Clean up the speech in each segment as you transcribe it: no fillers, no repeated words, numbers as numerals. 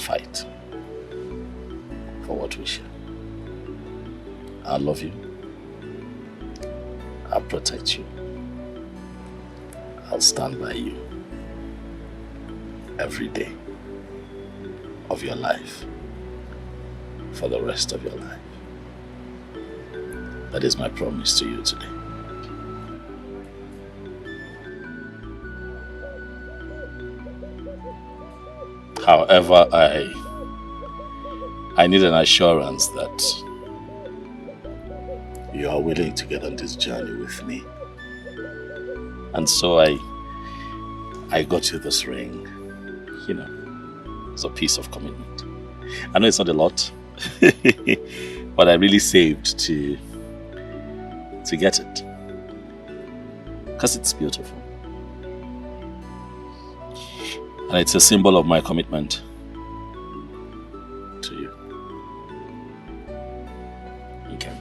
fight for what we share. I'll love you. I'll protect you. I'll stand by you every day of your life for the rest of your life. That is my promise to you today. However, I need an assurance that you are willing to get on this journey with me. And so I got you this ring, you know, it's a piece of commitment. I know it's not a lot, but I really saved to get it. Because it's beautiful. And it's a symbol of my commitment to you. Okay.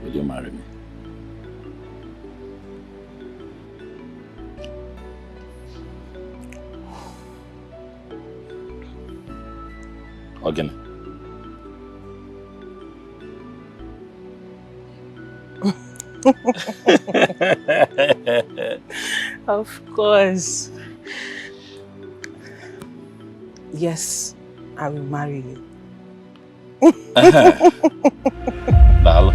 Will you marry me? Again. Of course. Yes, I will marry you. Dalo.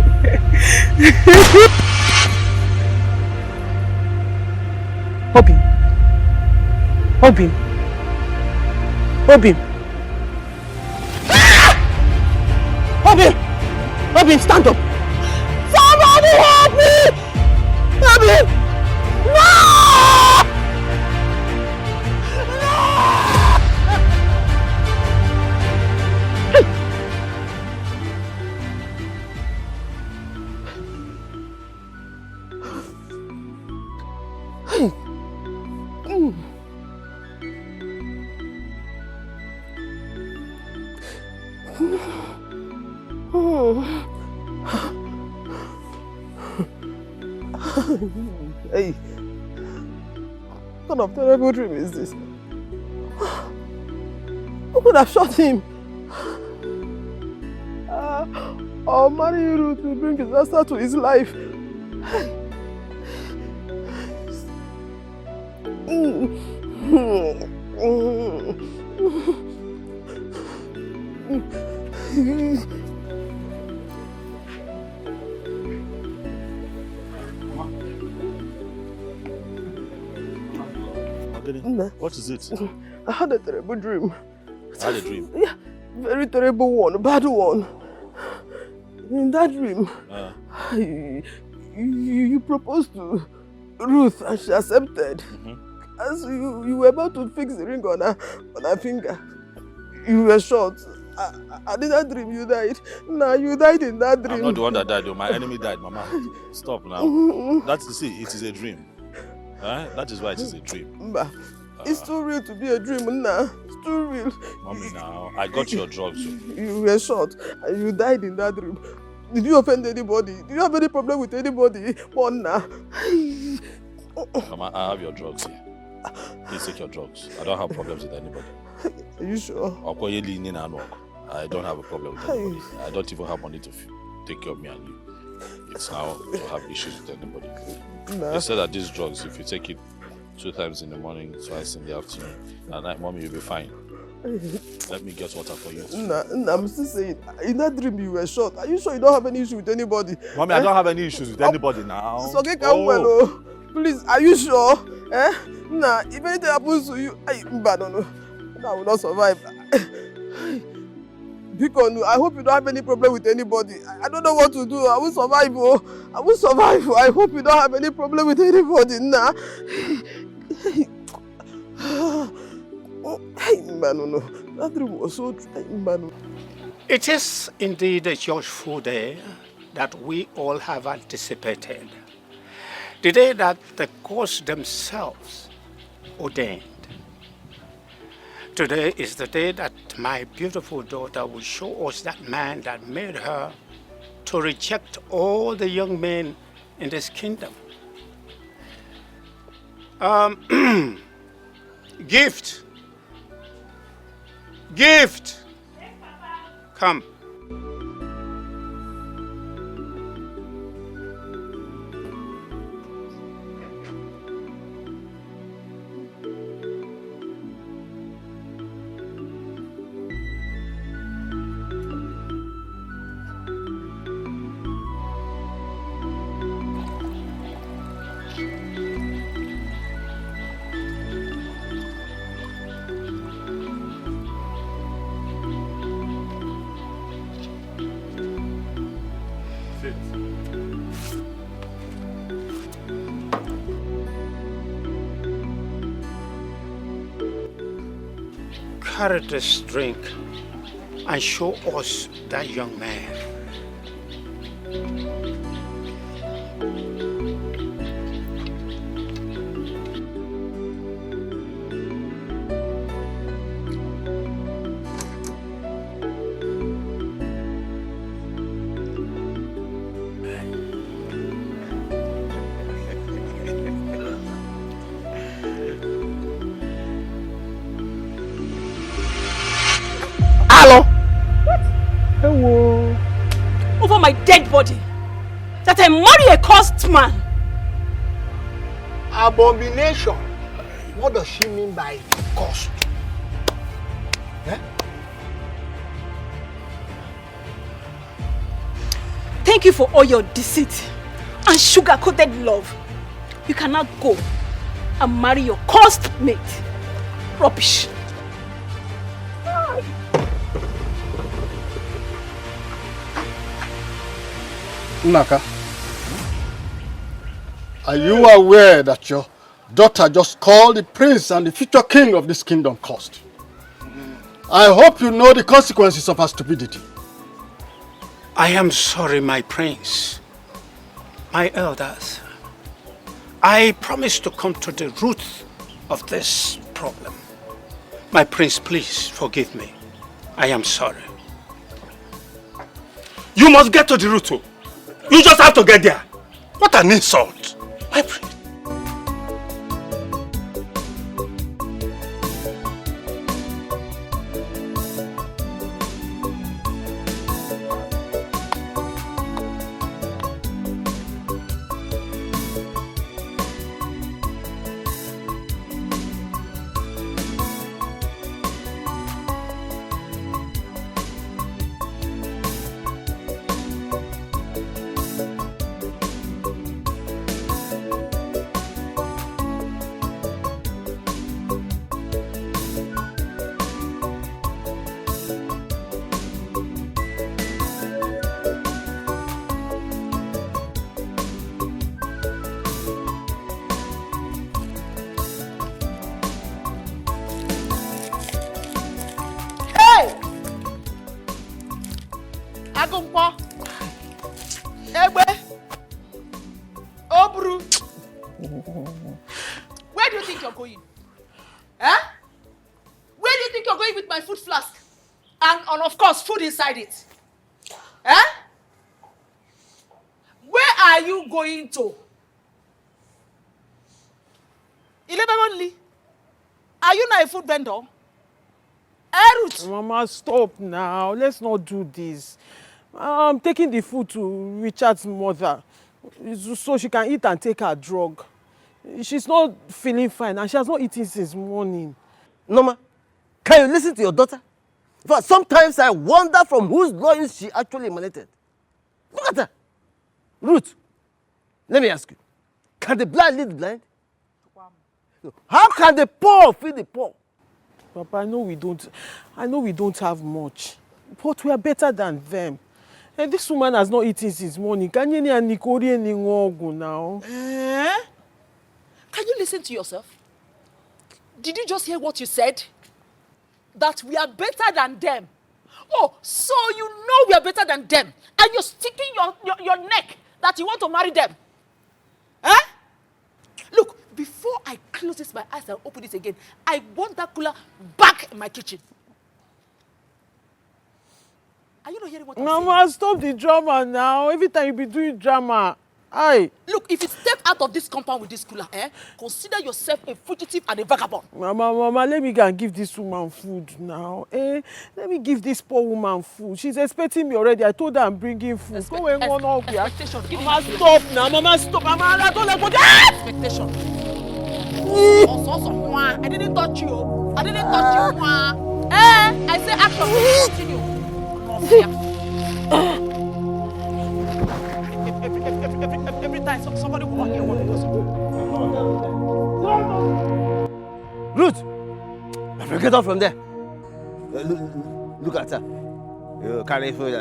Obin. Obin. Obin. Obin! Obin, stand up! Somebody help me! Obin! No! Hey, what kind of terrible dream is this? Who could have shot him? I'll marry you to bring disaster to his life. What is it? I had a terrible dream. I had a dream? Yeah, very terrible one, a bad one. In that dream, you proposed to Ruth and she accepted. As you were about to fix the ring on her finger, you were shot. And in that dream you died. Nah, you died in that dream. I'm not the one that died, though. My enemy died, Mama. Stop now. That's to see, it is a dream. That is why it is a dream. It's too real to be a dream, nah. It's too real. Mommy, now, I got your drugs. You were shot and you died in that dream. Did you offend anybody? Did you have any problem with anybody? Mama, I have your drugs here. Please take your drugs. I don't have problems with anybody. Are you sure? I don't have a problem with anybody. I don't even have money to take care of me and you. It's now to have issues with anybody. They said that these drugs, if you take it 2 times in the morning, twice in the afternoon, at night, Mommy, you'll be fine. Let me get water for you. Nah, I'm still saying, in that dream you were shot. Are you sure you don't have any issue with anybody? Mommy, I don't have any issues with anybody now. It's okay, well, please, are you sure? Nah, if anything happens to you, I will not survive. Becos, I hope you don't have any problem with anybody. I don't know what to do. I will survive. I will survive. I hope you don't have any problem with anybody. Nah. That dream was so true. It is indeed a joyful day that we all have anticipated. The day that the gods themselves ordained. Today is the day that my beautiful daughter will show us that man that made her to reject all the young men in this kingdom. Gift Gift! Come. Carry this drink and show us that young man. Hello. Over my dead body. That I marry a cursed man. Abomination. What does she mean by cost? Eh? Thank you for all your deceit and sugar-coated love. You cannot go and marry your cursed mate. Rubbish. Naka, are you aware that your daughter just called the prince and the future king of this kingdom cursed? I hope you know the consequences of her stupidity. I am sorry, my prince, my elders. I promise to come to the root of this problem. My prince, please forgive me. I am sorry. You must get to the root too. You just have to get there. What an insult. My prince. Where do you think you're going? Eh? Where do you think you're going with my food flask? And of course, food inside it. Eh? Where are you going to? 11 only. Are you not a food vendor? Ruth. Mama, stop now. Let's not do this. I'm taking the food to Richard's mother so she can eat and take her drug. She's not feeling fine and she has not eaten since morning. Norma, can you listen to your daughter? But sometimes I wonder from whose loins she actually emanated. Look at her. Ruth, let me ask you. Can the blind lead the blind? How can the poor feed the poor? Papa, I know we don't have much, but we are better than them. And this woman has not eaten since morning. Can you now? Eh? Can you listen to yourself? Did you just hear what you said? That we are better than them. Oh, so you know we are better than them. And you're sticking your neck that you want to marry them. Eh? Look, before I close this my eyes and open it again, I want that cooler back in my kitchen. Are you not hearing what I'm saying? Mama, stop the drama now. Every time you be doing drama. Aye. Look, if you step out of this compound with this cooler, consider yourself a fugitive and a vagabond. Mama, let me go and give this woman food now. Let me give this poor woman food. She's expecting me already. I told her I'm bringing food. Go and go now. Expectation. Mama, stop now. Mama, stop. Mama, I don't like what. Expectation. I didn't touch you. I didn't touch you. I say action. Continue. Every time somebody will walk here, what goes. Ruth! Get off from there. Look at her. You carry food.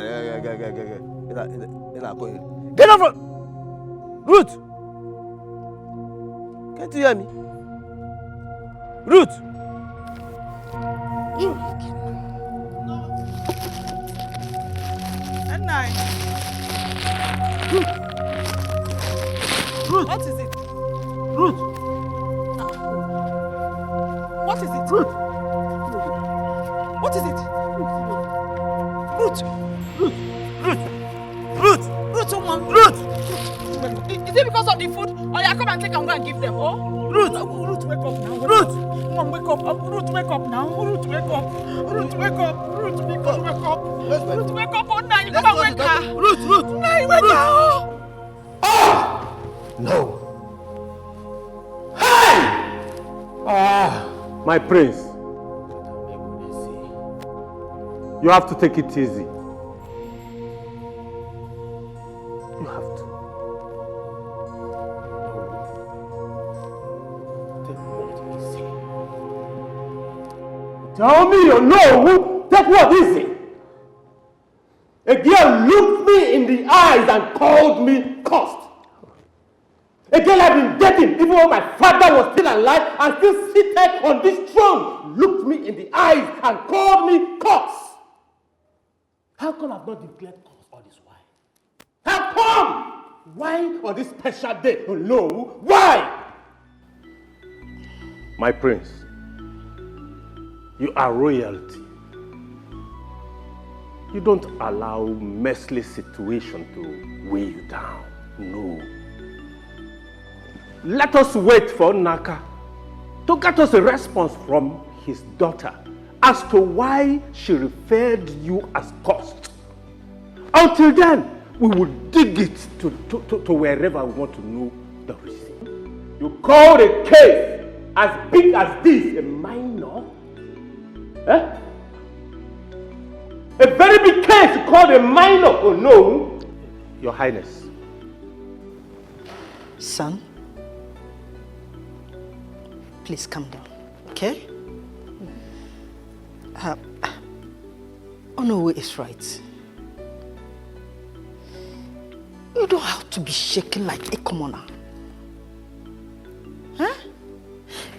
Get off from... Ruth! Can't you hear me? Ruth! And nine. Ruth! What is it? Ruth! What is it? Ruth! What is it? Ruth! Ruth, woman. Ruth! Is it because of the food? Or you come and take and go and give them? Oh? Ruth! Ruth, wake up now. Ruth! Mom, wake up. Ruth, wake up now. Ruth, wake up. Ruth, wake up. Ruth, wake up. Ruth, wake up. Oh, now you come and wake her. Ruth! Now you wake her. No. Hey! My prince. You have to take it easy. You have to. Take what easy. Tell me you know. Take what easy. A girl looked me in the eyes and called me cursed. A girl I've been dating even when my father was still alive and still seated on this throne looked me in the eyes and called me cursed. How come I've not declared curse all this while? How come? Why on this special day? Oh no, why? My prince, you are royalty. You don't allow merciless situation to weigh you down. No. Let us wait for Naka to get us a response from his daughter as to why she referred you as cursed. Until then, we will dig it to wherever we want to know the reason. You called a case as big as this a minor? Eh? A very big case you called a minor? Oh no, Your Highness. Son, please calm down, okay? Onowu is right. You don't have to be shaken like a commoner. Huh?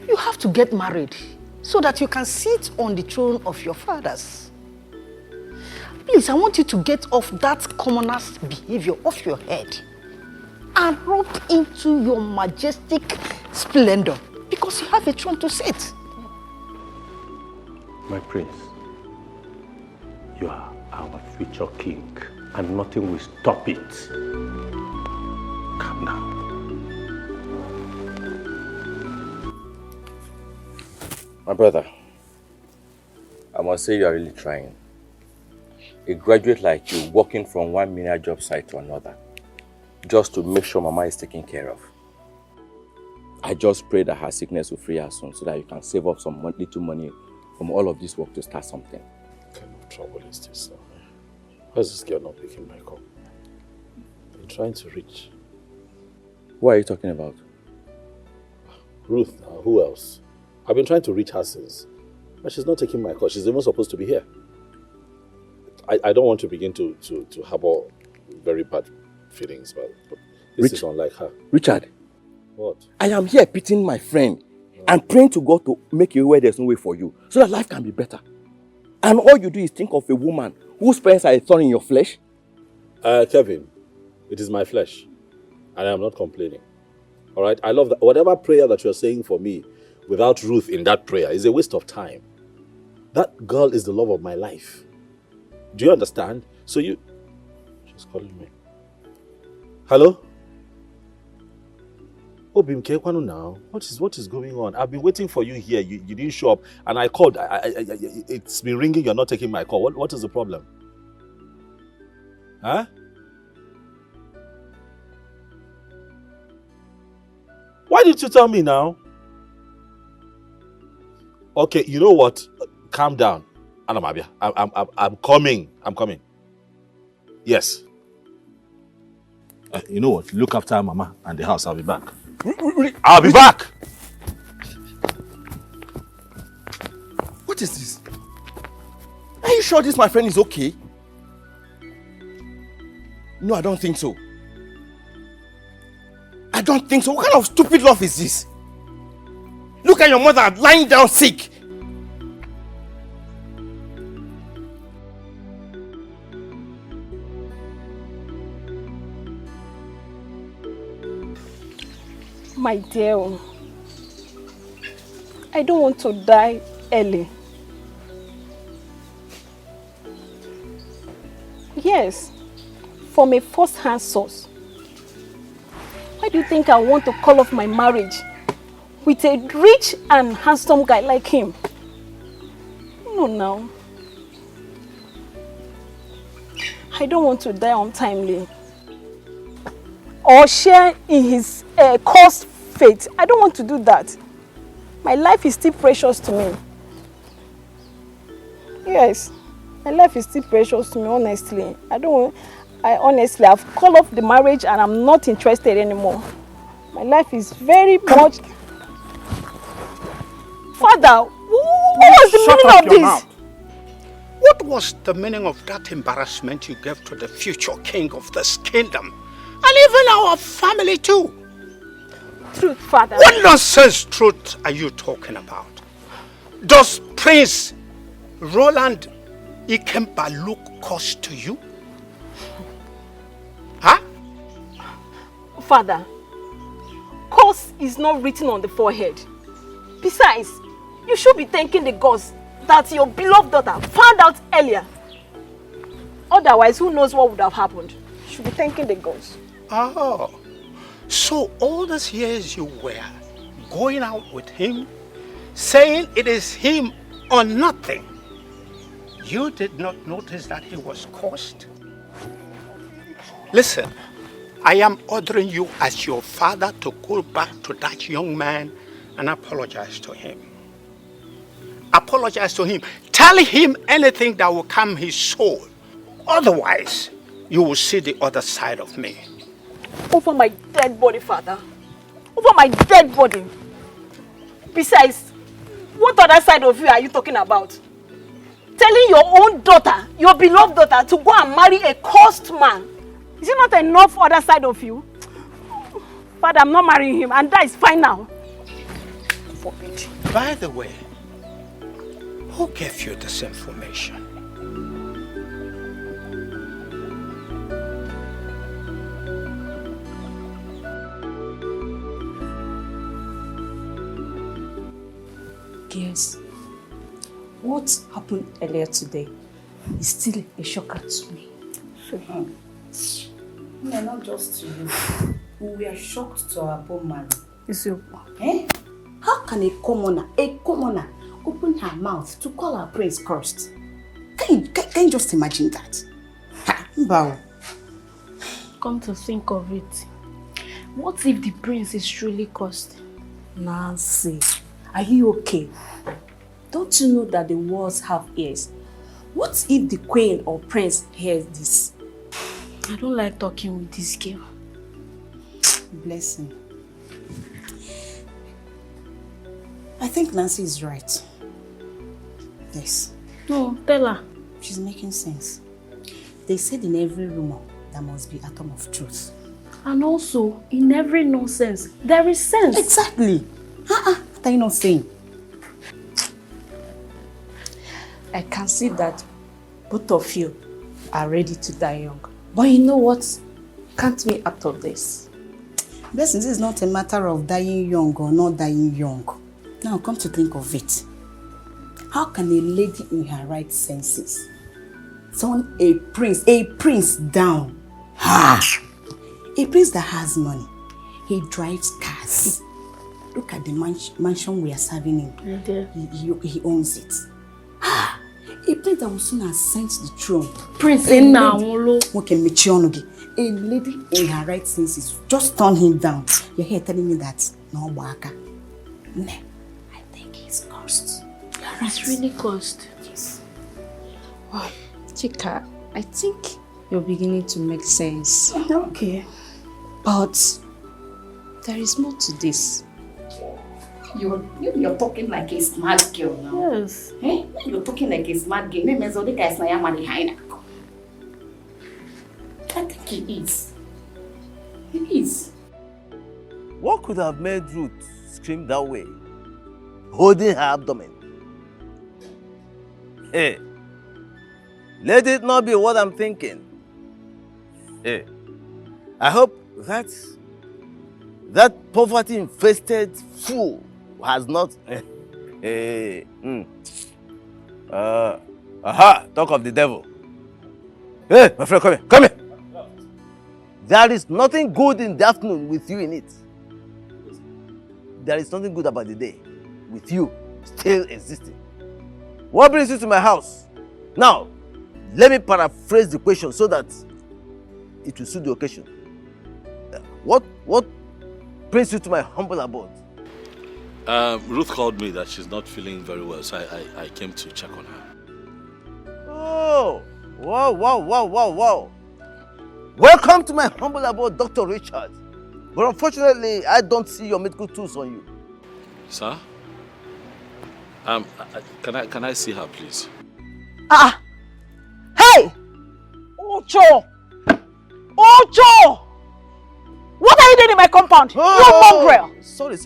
You have to get married so that you can sit on the throne of your fathers. Please, I want you to get off that commoner's behavior off your head and rock into your majestic splendor because you have a throne to sit. My prince, you are our future king and nothing will stop it. Come now. My brother, I must say you are really trying. A graduate like you walking from one menial job site to another just to make sure Mama is taken care of. I just pray that her sickness will free her soon so that you can save up some little money from all of this work to start something. What kind of trouble is this now? Why is this girl not picking my call? I'm trying to reach. Who are you talking about? Ruth now, who else? I've been trying to reach her since. But she's not taking my call. She's even supposed to be here. I don't want to begin to harbor very bad feelings, but this is unlike her. Richard. What? I am here pitying my friend and praying to God to make you where there's no way for you so that life can be better. And all you do is think of a woman whose parents are a thorn in your flesh. Kevin, it is my flesh and I am not complaining. All right? I love that. Whatever prayer that you're saying for me without Ruth in that prayer is a waste of time. That girl is the love of my life. Do you understand? So you... She's calling me. Hello? Obim Kekwanu now. What is going on? I've been waiting for you here. You didn't show up, and I called. It's been ringing. You're not taking my call. What is the problem? Huh? Why didn't you tell me now? Okay, you know what? Calm down, Anamabia. I'm coming. I'm coming. Yes. You know what? Look after Mama and the house. I'll be back. I'll be back! What is this? Are you sure this, my friend, is okay? No, I don't think so. I don't think so. What kind of stupid love is this? Look at your mother lying down sick. My dear, I don't want to die early. Yes, from a first-hand source. Why do you think I want to call off my marriage with a rich and handsome guy like him? No, now. I don't want to die untimely. Or share in his cursed fate. I don't want to do that. My life is still precious to me. Yes, my life is still precious to me, honestly. Honestly, I've called off the marriage and I'm not interested anymore. My life is very much... Father, what was the meaning of this? Mouth. What was the meaning of that embarrassment you gave to the future king of this kingdom? And even our family too. Truth, Father. What nonsense truth are you talking about? Does Prince Roland Ikemba look cursed to you? Huh? Father, curse is not written on the forehead. Besides, you should be thanking the gods that your beloved daughter found out earlier. Otherwise, who knows what would have happened? You should be thanking the gods. Oh, so all these years you were going out with him, saying it is him or nothing. You did not notice that he was cursed? Listen, I am ordering you as your father to go back to that young man and apologize to him. Apologize to him. Tell him anything that will calm his soul. Otherwise, you will see the other side of me. Over my dead body, Father. Over my dead body. Besides, what other side of you are you talking about? Telling your own daughter, your beloved daughter, to go and marry a cursed man. Is it not enough other side of you? Father, I'm not marrying him, and that is fine now. Forbid. By the way, who gave you this information? Girls, what happened earlier today is still a shocker to me. No, not just to you. We are shocked to our poor man. Eh? How can a commoner, open her mouth to call our prince cursed? Can you just imagine that? Mbao. Come to think of it, what if the prince is truly cursed? Nancy, are you okay? Don't you know that the walls have ears? What if the queen or prince hears this? I don't like talking with this girl. Bless him. I think Nancy is right. Yes. No, tell her. She's making sense. They said in every rumor there must be atom of truth. And also, in every nonsense, there is sense. Exactly. What are you not saying? I can see that both of you are ready to die young. But you know what? Count me out of this. Blessing, this is not a matter of dying young or not dying young. Now, come to think of it. How can a lady in her right senses turn a prince down? A prince that has money. He drives cars. Look at the mansion we are serving him. He owns it. A place that will soon ascend the throne. Prince a lady in her right senses just turned him down. You're here telling me that no waka. No, I think it's cursed. Right. It's really cursed. Yes. Wow. Chika, I think you're beginning to make sense. Okay. But there is more to this. You're talking like a smart girl now. Yes. Eh? You're talking like a smart girl. I think he is. He is. What could have made Ruth scream that way, holding her abdomen? Hey, let it not be what I'm thinking. Hey, I hope that poverty-infested fool has not. Talk of the devil. Hey, my friend, come here. There is nothing good in the afternoon with you in it. There is nothing good about the day with you still existing. What brings you to my house? Now, let me paraphrase the question so that it will suit the occasion. What brings you to my humble abode? Ruth called me that she's not feeling very well, so I came to check on her. Oh, wow. Welcome to my humble abode, Dr. Richard. But unfortunately, I don't see your medical tools on you. Sir? Can I see her, please? Hey! Ocho! What are you doing in my compound? You mongrel! Sorry.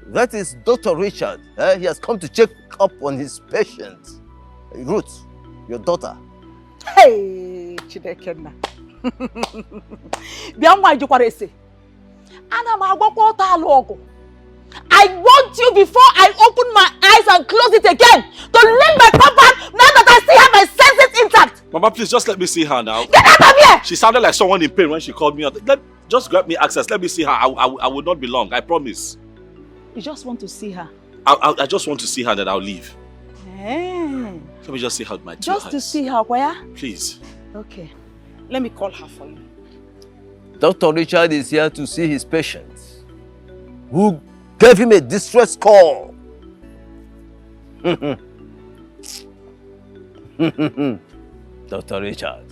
That is Dr. Richard. He has come to check up on his patient. Ruth, your daughter. Hey, Chidekenna. I want you before I open my eyes and close it again to leave my compound now that I still have my senses intact. Mama, please just let me see her now. Get out of here! She sounded like someone in pain when she called me out. Just grab me access. Let me see her. I will not be long. I promise. You just want to see her? I just want to see her, then I'll leave. Hey. Let me just see her with my two Just eyes. to see her where? Please. Okay. Let me call her for you. Dr. Richard is here to see his patient who gave him a distress call. Dr. Richard.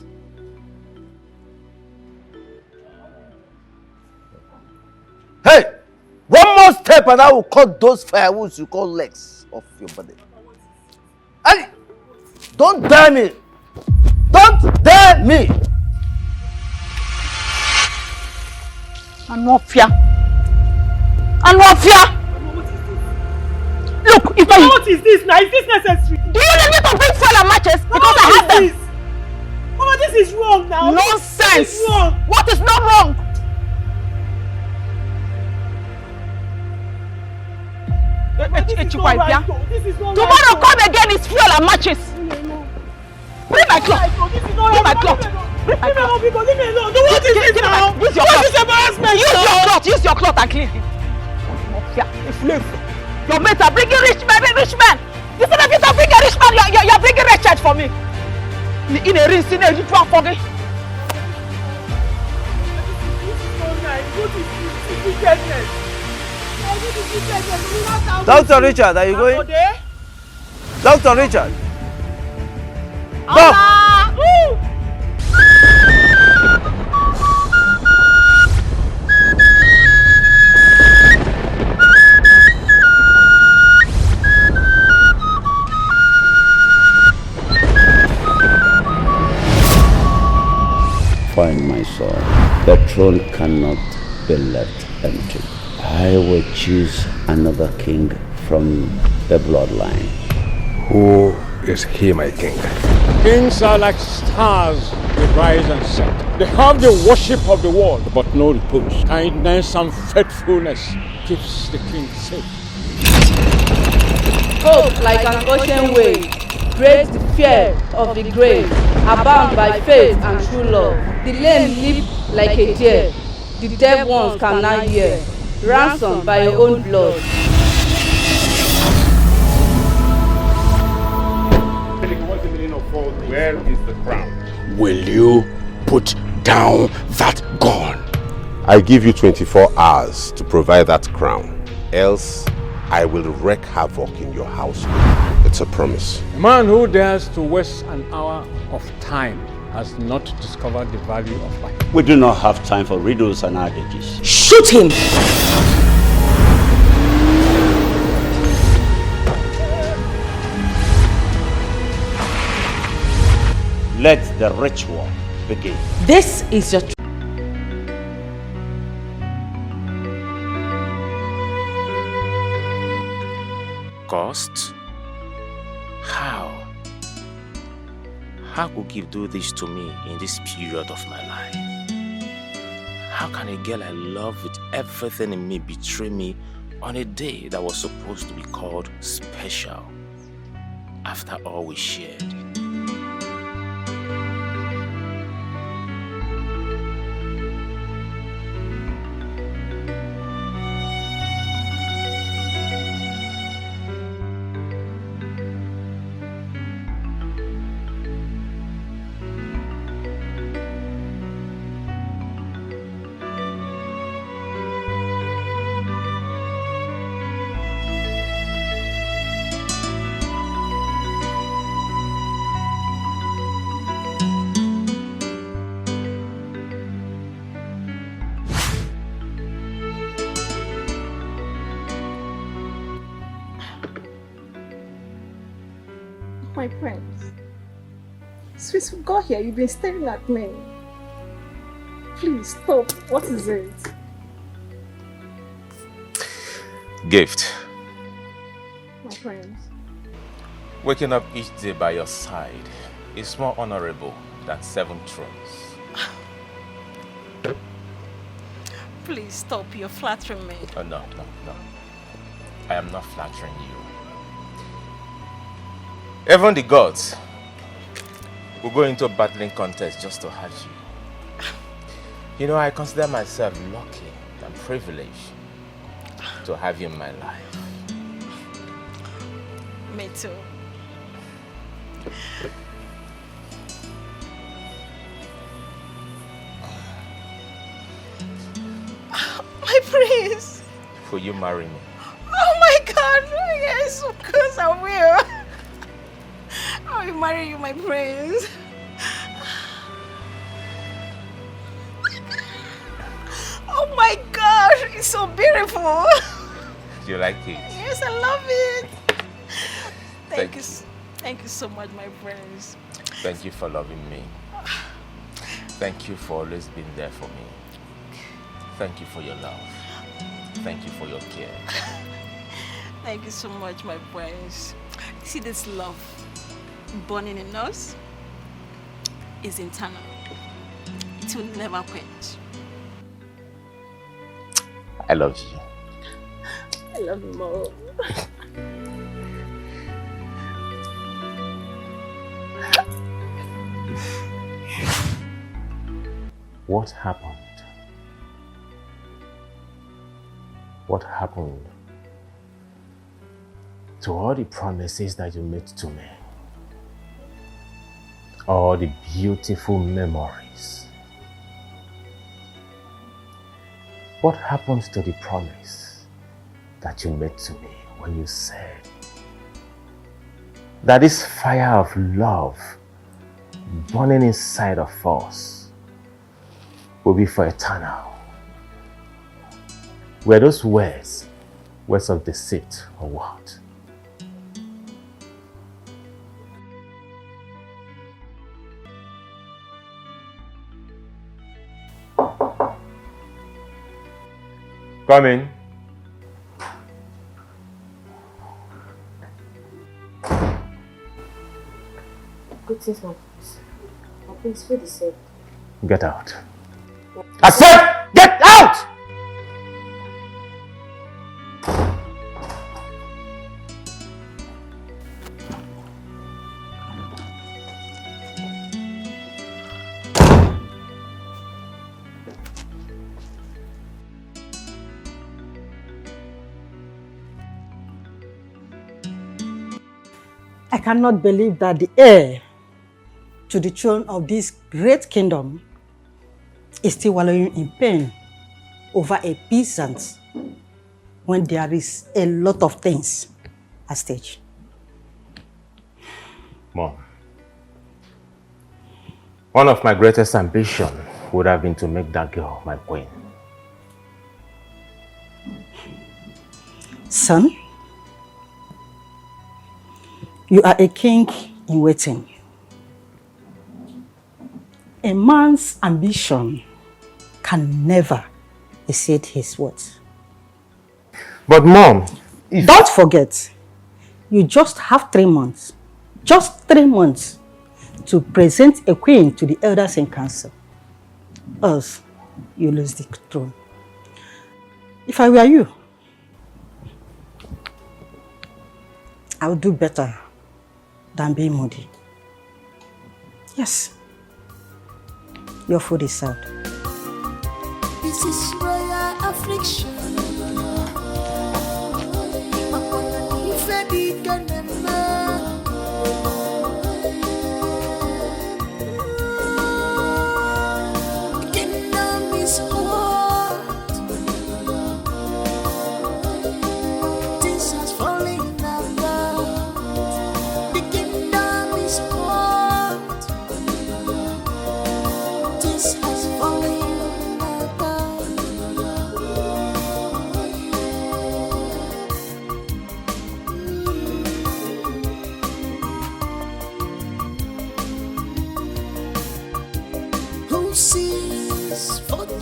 Hey! One more step and I will cut those firewoods you call legs off your body. Hey! Don't dare me! Don't dare me! Anofia! Look, if what is this now? Is this necessary? Do you need me to bring fuel and matches? Because I have them. Mama, this is wrong now. Nonsense! This is wrong. What is not wrong? This is not right. This is not Tomorrow right. come again, it's fuel and matches. Bring my cloth. Bring my cloth. Bring my cloth. Leave me alone. What is this now? Use your What cloth. is embarrassment? Use your cloth and clean it. Your mates are bringing rich men. Instead of you to bring a rich man, you're bringing wretched for me. In a rinse, in a ritual for me. Dr. Richard, are you going? Dr. Richard! Find my soul. The throne cannot be left empty. I will choose another king from the bloodline. Who is he, my king? Kings are like stars, they rise and set. They have the worship of the world, but no repose. Kindness and faithfulness keeps the king safe. Hope like an ocean wave, breaks the fear of the grave, abound by faith and true love. The lame leap like a deer, The dead ones cannot hear. Ransomed by your own blood. What's the meaning of all this? Where is the crown? Will you put down that gun? I give you 24 hours to provide that crown. Else, I will wreak havoc in your household. It's a promise. A man who dares to waste an hour of time has not discovered the value of life. We do not have time for riddles and adages. Shoot him! Let the ritual begin. This is your Cost? How? How could Give do this to me in this period of my life? How can a girl I love with everything in me betray me on a day that was supposed to be called special after all we shared? My friends. Since we got here, you've been staring at me. Please stop. What is it? Gift. My friends. Waking up each day by your side is more honorable than 7 thrones. Please stop. You're flattering me. Oh, no. I am not flattering you. Even the gods will go into a battling contest just to have you. You know, I consider myself lucky and privileged to have you in my life. Me too. My prince! Will you marry me? Oh my God! Yes, of course I will. I will marry you, my prince. Oh my gosh, it's so beautiful. Do you like it? Yes, I love it. Thank you so much, my prince. Thank you for loving me. Thank you for always being there for me. Thank you for your love. Thank you for your care. Thank you so much, my prince. See, this love burning in us is internal. It will never quench. I love you. I love you more. What happened? What happened to all the promises that you made to me? All the beautiful memories? What happened to the promise that you made to me when you said that this fire of love burning inside of us will be for eternal? Were those words of deceit or what? Come in. Good things, my prince. My prince, feel the same. Get out. I said, get out! I cannot believe that the heir to the throne of this great kingdom is still wallowing in pain over a peasant when there is a lot of things at stake. Mom, one of my greatest ambitions would have been to make that girl my queen. Son, you are a king in waiting. A man's ambition can never exceed his words. But Mom, don't forget, you just have 3 months, just 3 months to present a queen to the elders in council. Else, you lose the throne. If I were you, I would do better than being moody. Yes, your food is served. This is royal affliction.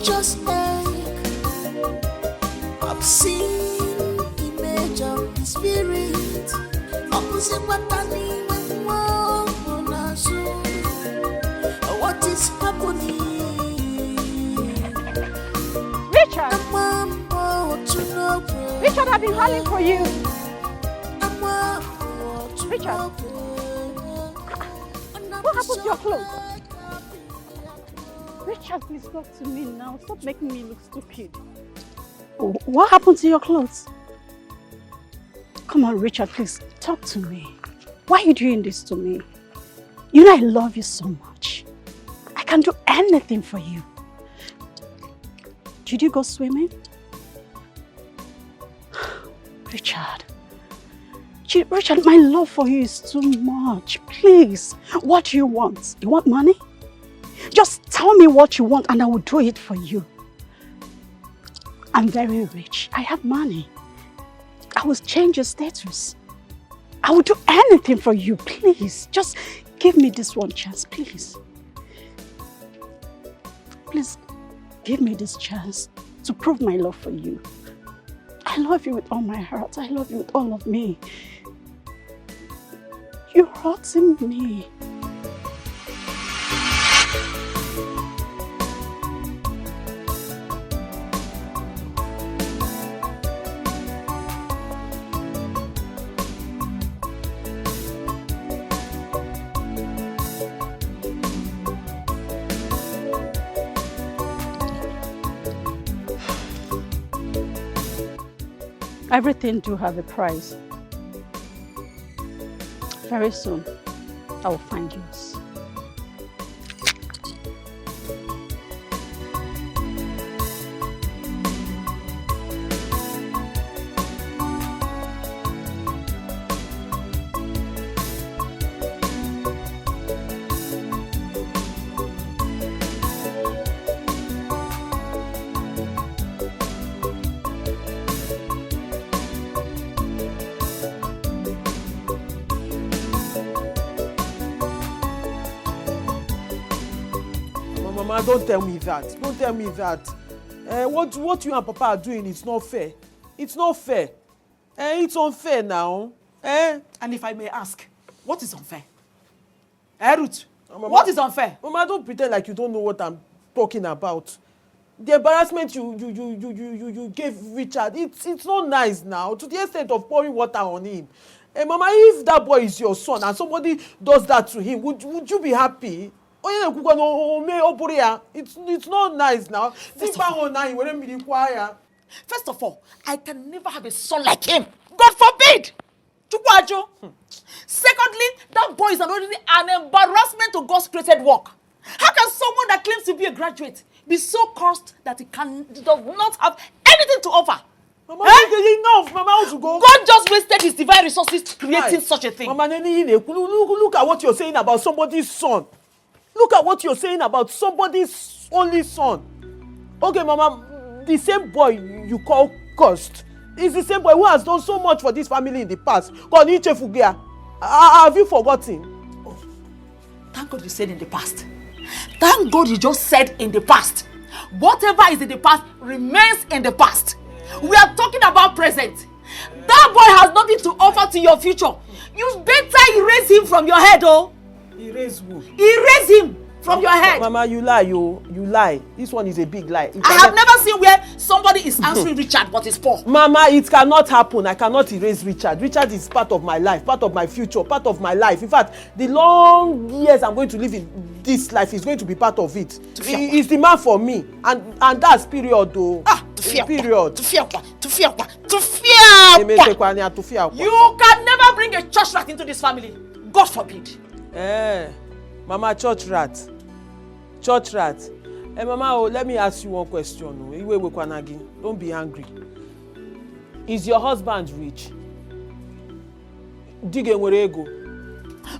Just like I've seen image of the spirit. What is happening? Richard! Richard, I've been calling for you. Richard! What happened to your clothes? Richard, please talk to me now. Stop making me look stupid. What happened to your clothes? Come on, Richard, please talk to me. Why are you doing this to me? You know I love you so much. I can do anything for you. Did you go swimming? Richard. Richard, my love for you is too much. Please, what do you want? You want money? Just tell me what you want and I will do it for you. I'm very rich. I have money. I will change your status. I will do anything for you. Please, just give me this one chance, please. Please, give me this chance to prove my love for you. I love you with all my heart. I love you with all of me. You're hurting me. Everything do have a price. Very soon, I will find yours. Mama, don't tell me that. Don't tell me that. What you and Papa are doing is not fair. It's not fair. It's unfair now. And if I may ask, what is unfair? Ruth, Mama, what is unfair? Mama, don't pretend like you don't know what I'm talking about. The embarrassment you gave Richard, it's not nice now, to the extent of pouring water on him. Mama, if that boy is your son and somebody does that to him, would you be happy? It's not nice now. First of all, I can never have a son like him. God forbid! Secondly, That boy is already an embarrassment to God's created work. How can someone that claims to be a graduate be so cursed that he does not have anything to offer? Mama, enough. Mama, how to go? God just wasted his divine resources creating such a thing. Mama, look at what you're saying about somebody's son. Look at what you're saying about somebody's only son. Okay, Mama, the same boy you call cursed is the same boy who has done so much for this family in the past. Have you forgotten? Oh, thank God you said in the past. Thank God you just said in the past. Whatever is in the past remains in the past. We are talking about present. That boy has nothing to offer to your future. You better erase him from your head, oh. Erase who? Erase him from your head. Mama, you lie, you lie. This one is a big lie. I have never seen where somebody is answering Richard but is poor. Mama, it cannot happen. I cannot erase Richard. Richard is part of my life, part of my future, part of my life. In fact, the long years I'm going to live in this life is going to be part of it. He's the man for me. And that's period though. Period. You can never bring a church rat into this family. God forbid. Mama, church rat. Church rat. Mama, let me ask you one question. Don't be angry. Is your husband rich?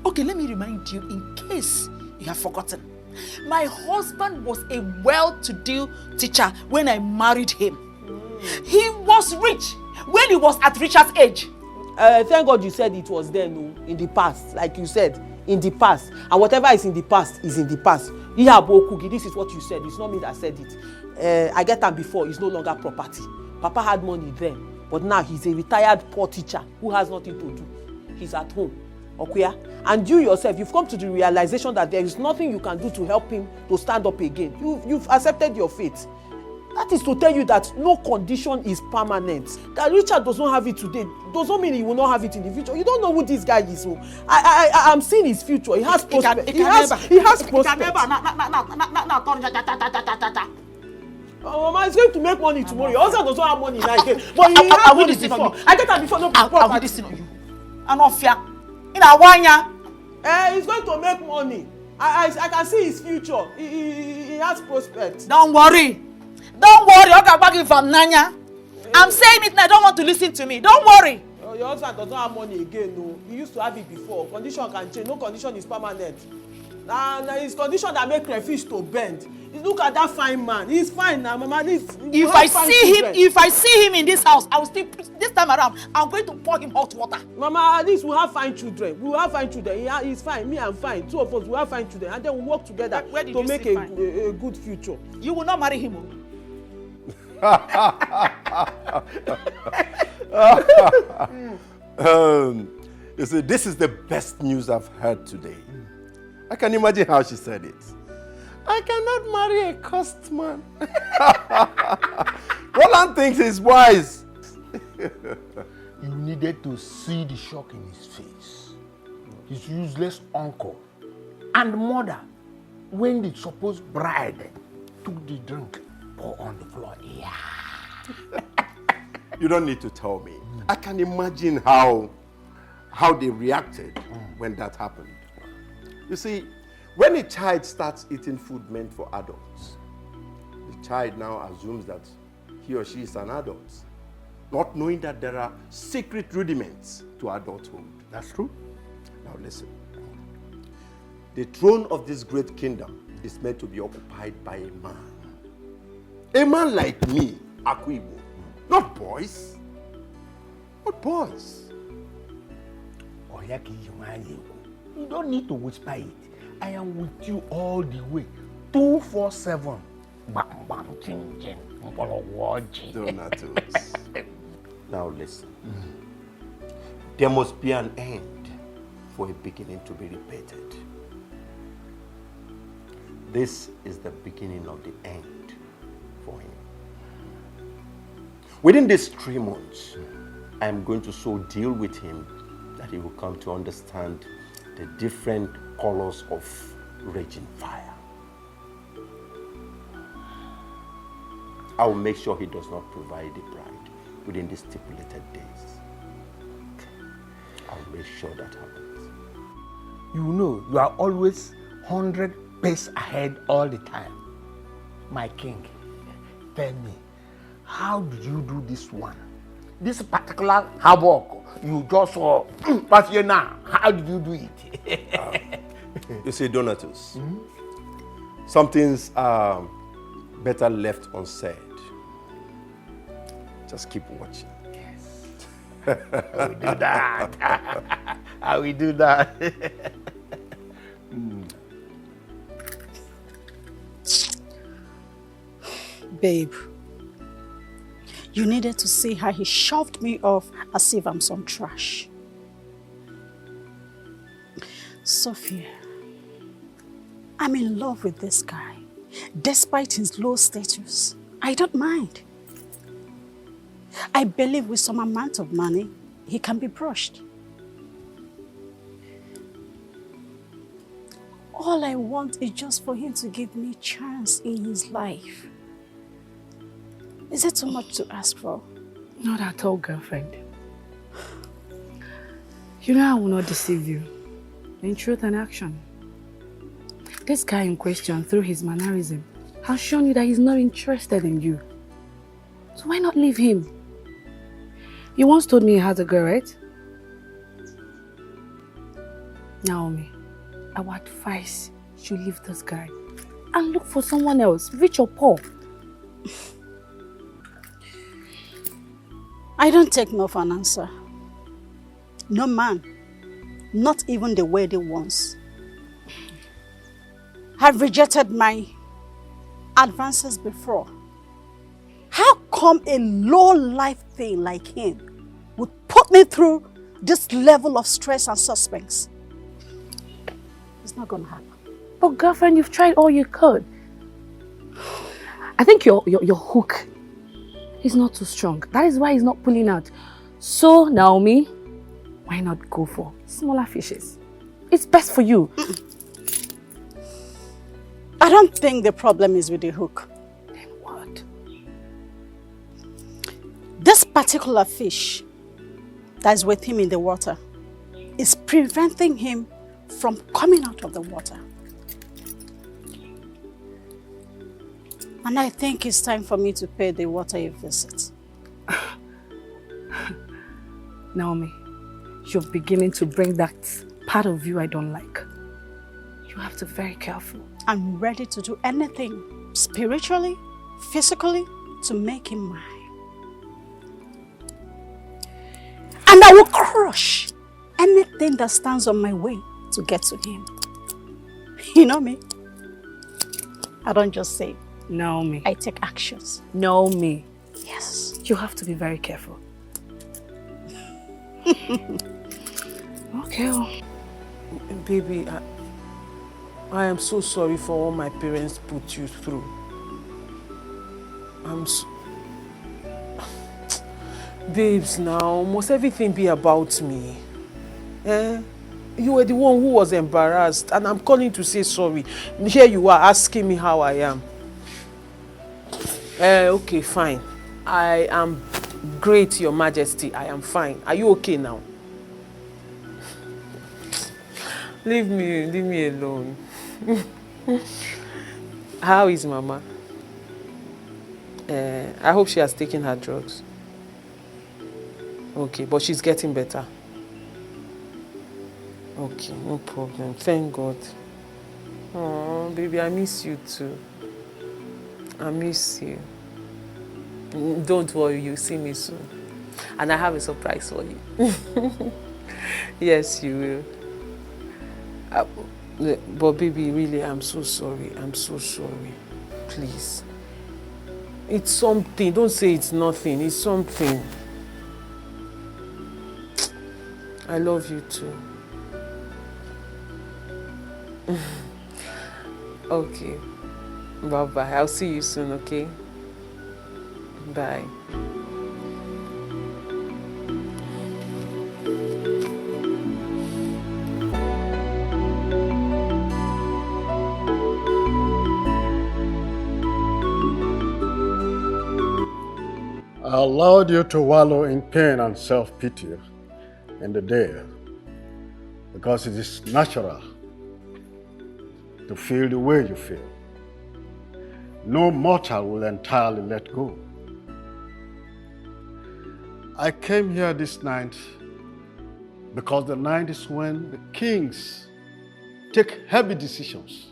Okay, let me remind you in case you have forgotten. My husband was a well-to-do teacher when I married him. He was rich when he was at Richard's age. Thank God you said it was then, in the past. Like you said, in the past. And whatever is in the past is in the past. This is what you said. It's not me that said it. I get that before. It's no longer property. Papa had money then. But now he's a retired poor teacher who has nothing to do. He's at home. Okay? And you yourself, you've come to the realization that there is nothing you can do to help him to stand up again. You've accepted your fate. That is to tell you that no condition is permanent. That Richard does not have it today does not mean he will not have it in the future. You don't know who this guy is. So I'm seeing his future. He has prospects. He has prospects. Mama, he's going to make money tomorrow. Your husband does not have money now again. But he has money before. I get that before. No problem. I will listen on you. I'm not fair. In a 1 year. He's going to make money. I can see his future. He has prospects. Don't worry. Don't worry. Okay, back in from Nanya. I'm saying it now. I don't want to listen to me. Don't worry. Your husband does not have money again. No, he used to have it before. Condition can change. No condition is permanent. Now it's condition that make crayfish to bend. Look at that fine man. He's fine now, Mama. If I see him in this house, I will still. This time around, I'm going to pour him hot water. Mama, at least we have fine children. We will have fine children. He's fine. Me, I'm fine. Two of us, we have fine children, and then we work together to make a good future. You will not marry him. You see, this is the best news I've heard today. I can imagine how she said it. I cannot marry a cursed man. Roland thinks he's wise. You needed to see the shock in his face. His useless uncle and mother, when the supposed bride took the drink, pour on the floor. Yeah. You don't need to tell me. I can imagine how they reacted when that happened. You see, when a child starts eating food meant for adults, the child now assumes that he or she is an adult, not knowing that there are secret rudiments to adulthood. That's true. Now listen. The throne of this great kingdom is meant to be occupied by a man. A man like me, Akuibo. Not boys. Not boys. You don't need to whisper it. I am with you all the way. 247. Donatus. Now listen. There must be an end for a beginning to be repeated. This is the beginning of the end for him. Within these 3 months, I am going to so deal with him that he will come to understand the different colors of raging fire. I will make sure he does not provide the bride within the stipulated days. I'll make sure that happens. You know, you are always 100 paces ahead all the time. My king, tell me, how did you do this one? This particular havoc, you just saw, but you now, how did you do it? You see, Donatus, some things are better left unsaid. Just keep watching. Yes. I will do that. I will do that. Babe, you needed to see how he shoved me off as if I'm some trash. Sophia, I'm in love with this guy. Despite his low status, I don't mind. I believe with some amount of money, he can be brushed. All I want is just for him to give me a chance in his life. Is it too much to ask for? Not at all, girlfriend. You know I will not deceive you. In truth and action. This guy in question, through his mannerism, has shown you that he's not interested in you. So why not leave him? You once told me he has a girl, right? Naomi, I would advise you leave this guy and look for someone else, rich or poor. I don't take no for an answer. No man, not even the wealthy ones, have rejected my advances before. How come a low-life thing like him would put me through this level of stress and suspense? It's not gonna happen. But girlfriend, you've tried all you could. I think your hook is not too strong. That is why he's not pulling out. So, Naomi, why not go for smaller fishes? It's best for you. I don't think the problem is with the hook. Then what? This particular fish that is with him in the water is preventing him from coming out of the water. And I think it's time for me to pay the water a visit. Naomi, you're beginning to bring that part of you I don't like. You have to be very careful. I'm ready to do anything, spiritually, physically, to make him mine. And I will crush anything that stands on my way to get to him. You know me? I don't just say. Naomi. I take actions. Naomi. Yes. You have to be very careful. Okay. Baby, I am so sorry for all my parents put you through. Babes, now, must everything be about me? Eh? You were the one who was embarrassed, and I'm calling to say sorry. Here you are asking me how I am. Okay, fine. I am great, Your Majesty. I am fine. Are you okay now? Leave me alone. How is Mama? I hope she has taken her drugs. Okay, but she's getting better. Okay, no problem. Thank God. Oh, baby, I miss you too. I miss you. Don't worry, you'll see me soon. And I have a surprise for you. Yes, you will. But baby, really, I'm so sorry. I'm so sorry. Please. It's something. Don't say it's nothing. It's something. I love you too. Okay. Bye-bye. I'll see you soon, okay? Bye. I allowed you to wallow in pain and self-pity in the day Because it is natural to feel the way you feel. No mortal will entirely let go. I came here this night because the night is when the kings take heavy decisions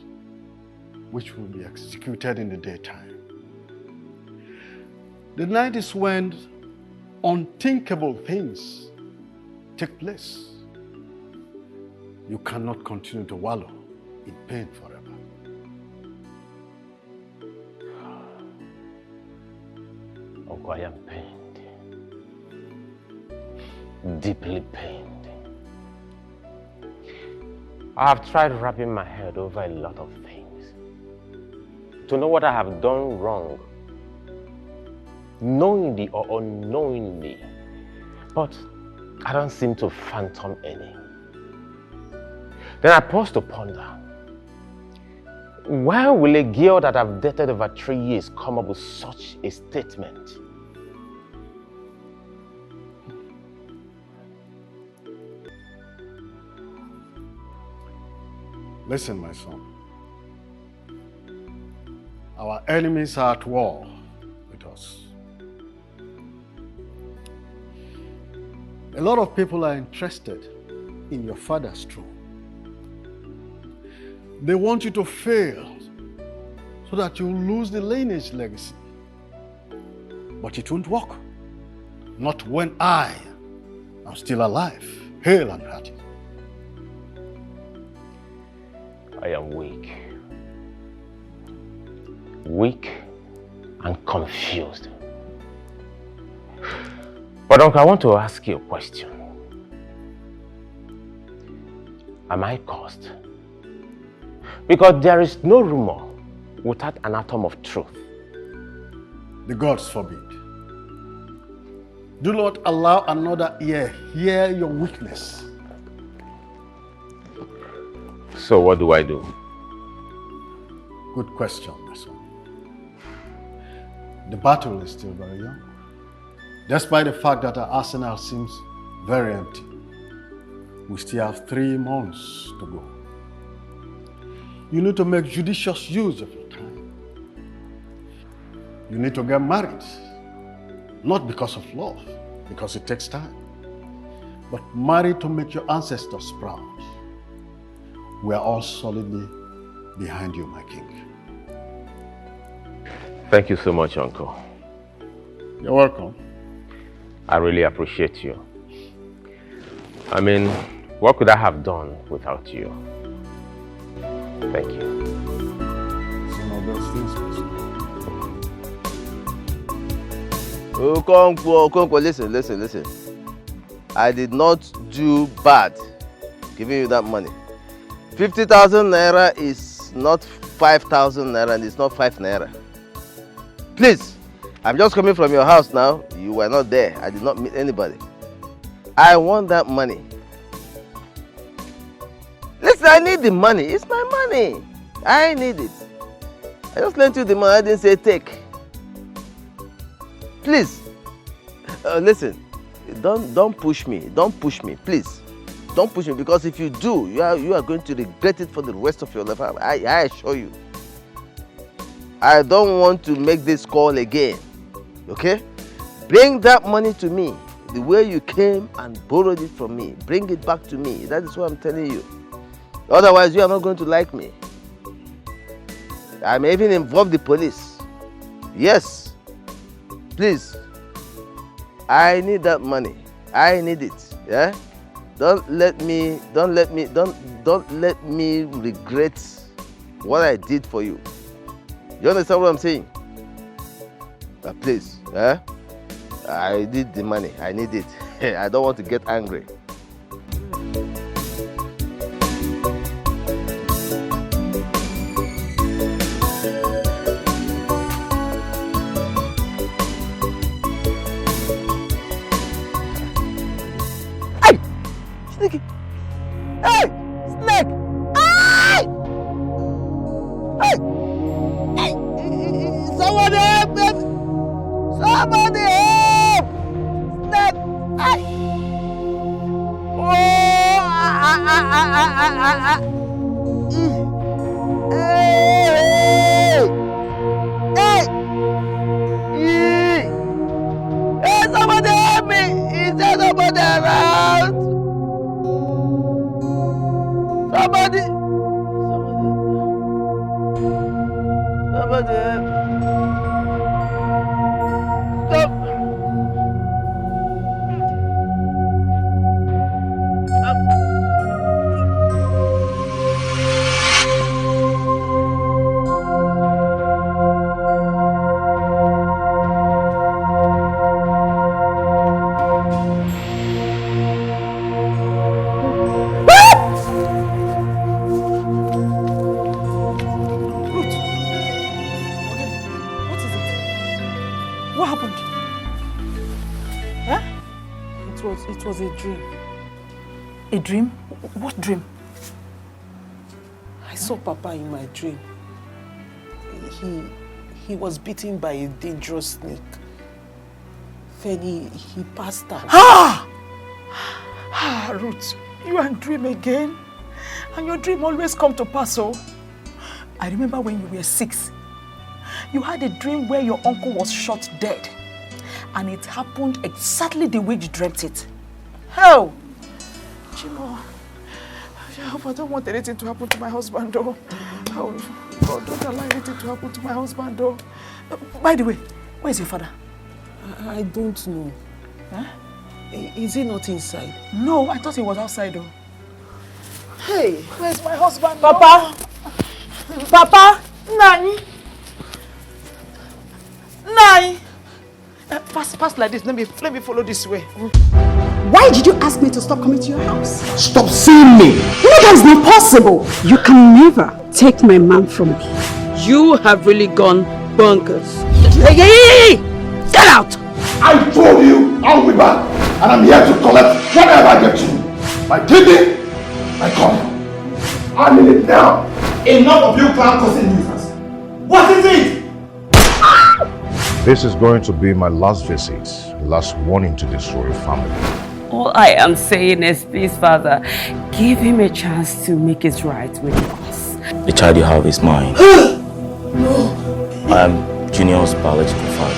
which will be executed in the daytime. The night is when unthinkable things take place. You cannot continue to wallow in pain forever. Uncle, I am pained. Deeply pained. I have tried wrapping my head over a lot of things to know what I have done wrong, knowingly or unknowingly, but I don't seem to fathom any. Then I paused to ponder, why will a girl that I've dated over 3 years come up with such a statement? Listen, my son. Our enemies are at war with us. A lot of people are interested in your father's throne. They want you to fail so that you lose the lineage legacy. But it won't work. Not when I am still alive, hale and hearty. I am weak. Weak and confused. But Uncle, I want to ask you a question. Am I cursed? Because there is no rumor without an atom of truth. The gods forbid. Do not allow another ear hear your weakness. So what do I do? Good question, my son. The battle is still very young. Despite the fact that our arsenal seems very empty, we still have 3 months to go. You need to make judicious use of your time. You need to get married, not because of love, because it takes time, but marry to make your ancestors proud. We are all solidly behind you, my king. Thank you so much, Uncle. You're welcome. I really appreciate you. I mean, what could I have done without you? Thank you. Some of those things, Okonkwo, listen. I did not do bad giving you that money. 50,000 naira is not 5,000 naira and it's not 5 naira. Please, I'm just coming from your house now. You were not there. I did not meet anybody. I want that money. Listen, I need the money. It's my money. I need it. I just lent you the money. I didn't say take. Please, listen. Don't push me. Don't push me, please. Don't push me, because if you do, you are going to regret it for the rest of your life. I assure you. I don't want to make this call again. Okay? Bring that money to me. The way you came and borrowed it from me. Bring it back to me. That is what I'm telling you. Otherwise, you are not going to like me. I may even involve the police. Yes. Please. I need that money. I need it. Yeah? Don't let me regret what I did for you. You understand what I'm saying? But please, I need the money. I need it. I don't want to get angry. Snake! Hey! Snake! Hey! Hey! Hey! Somebody help me! Somebody help! Snake! Hey! Somebody help me! Is there nobody around? Somebody help me. Stop. What happened? Huh? It was a dream. A dream? What dream? I saw Papa in my dream. He was bitten by a dangerous snake. Then he passed out. Ruth, you are in dream again? And your dream always come to pass, oh? I remember when you were 6. You had a dream where your uncle was shot dead. And it happened exactly the way you dreamt it. How? Chimo, I don't want anything to happen to my husband, though. Oh, God, don't allow anything to happen to my husband, though. By the way, where's your father? I don't know. Huh? Is he not inside? No, I thought he was outside, though. Hey, where's my husband? Papa! Though? Papa! Nani! Nai! Pass like this. Let me follow this way. Why did you ask me to stop coming to your house? Stop seeing me! You know that is not possible. You can never take my man from me. You have really gone bonkers. Hey! Get out! I told you I'll be back, and I'm here to collect whatever I get to. My kidney, my coin. I need it now. Enough of you clown causing nuisance. What is it? This is going to be my last visit, last warning to this royal family. All I am saying is, please, Father, give him a chance to make it right with us. The child you have is mine. No. I am Junior's biological father.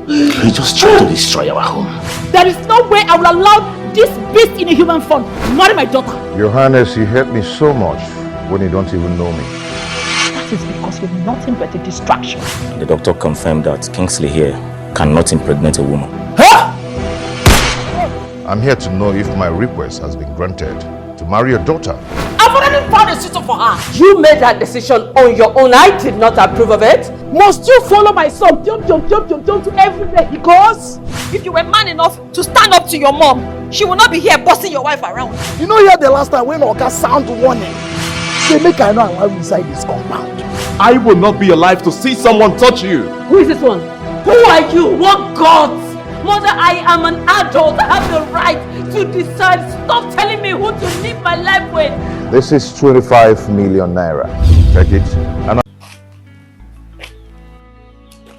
He just tried to destroy our home. There is no way I will allow this beast in a human form marry my daughter. Your Highness, you hurt me so much when you don't even know me. That is because you're nothing but a distraction. The doctor confirmed that Kingsley here cannot impregnate a woman. I'm here to know if my request has been granted to marry your daughter. I've already found a suitor for her. You made that decision on your own. I did not approve of it. Must you follow my son jump to everywhere he goes? If you were man enough to stand up to your mom, she will not be here bossing your wife around. You know here the last time when Oga sound warning. Say make I know I will inside this compound. I will not be alive to see someone touch you. Who is this one? Who are you? What gods? Mother, I am an adult. I have the right to decide. Stop telling me who to live my life with. This is 25 million naira. Take it. And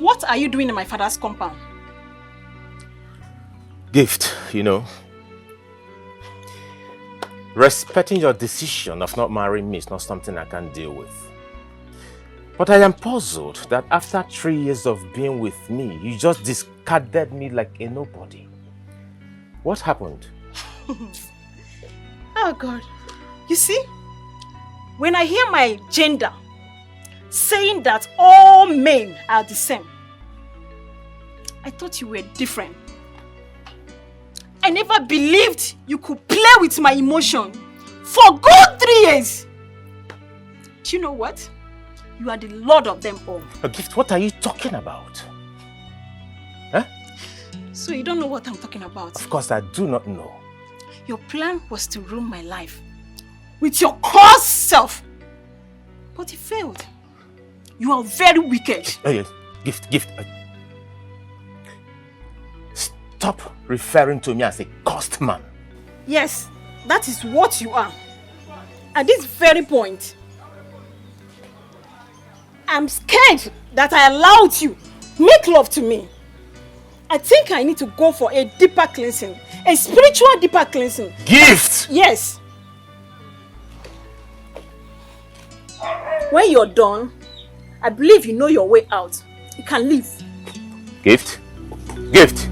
What are you doing in my father's compound? Gift, you know. Respecting your decision of not marrying me is not something I can deal with. But I am puzzled that after 3 years of being with me, you just discarded me like a nobody. What happened? Oh God. You see, when I hear my gender saying that all men are the same, I thought you were different. I never believed you could play with my emotion for good 3 years. Do you know what? You are the lord of them all. Gift, what are you talking about? Huh? So you don't know what I'm talking about? Of course I do not know. Your plan was to ruin my life with your cursed self. But it failed. You are very wicked. Oh yes, Gift. Stop referring to me as a cursed man. Yes, that is what you are. At this very point, I'm scared that I allowed you make love to me. I think I need to go for a deeper cleansing, a spiritual deeper cleansing. Gift! Yes. When you're done, I believe you know your way out. You can leave. Gift? Gift!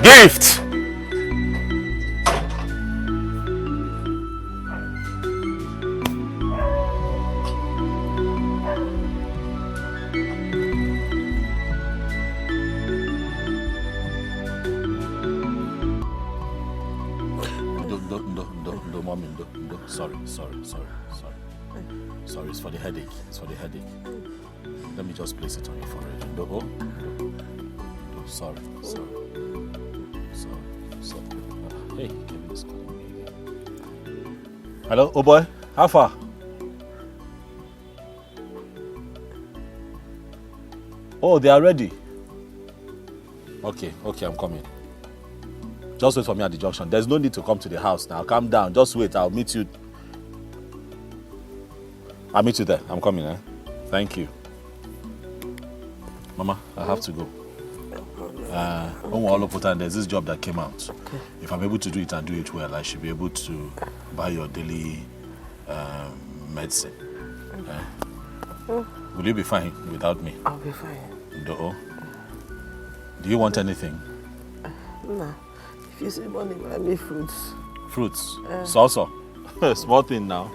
Gift! No, mommy, no. Sorry. Sorry, it's for the headache. Let me just place it on your forehead. No, sorry. Hey, Kevin is calling me. Hello, oh boy, how far? Oh, they are ready. Okay, I'm coming. Just wait for me at the junction. There's no need to come to the house now. Calm down. Just wait. I'll meet you. I'll meet you there. I'm coming, eh? Thank you. Mama, I have to go. There's this job that came out. Okay. If I'm able to do it and do it well, I should be able to buy your daily medicine. Will you be fine without me? I'll be fine. Do you want anything? No. If you see money, buy me fruits. Fruits? So. Small thing now.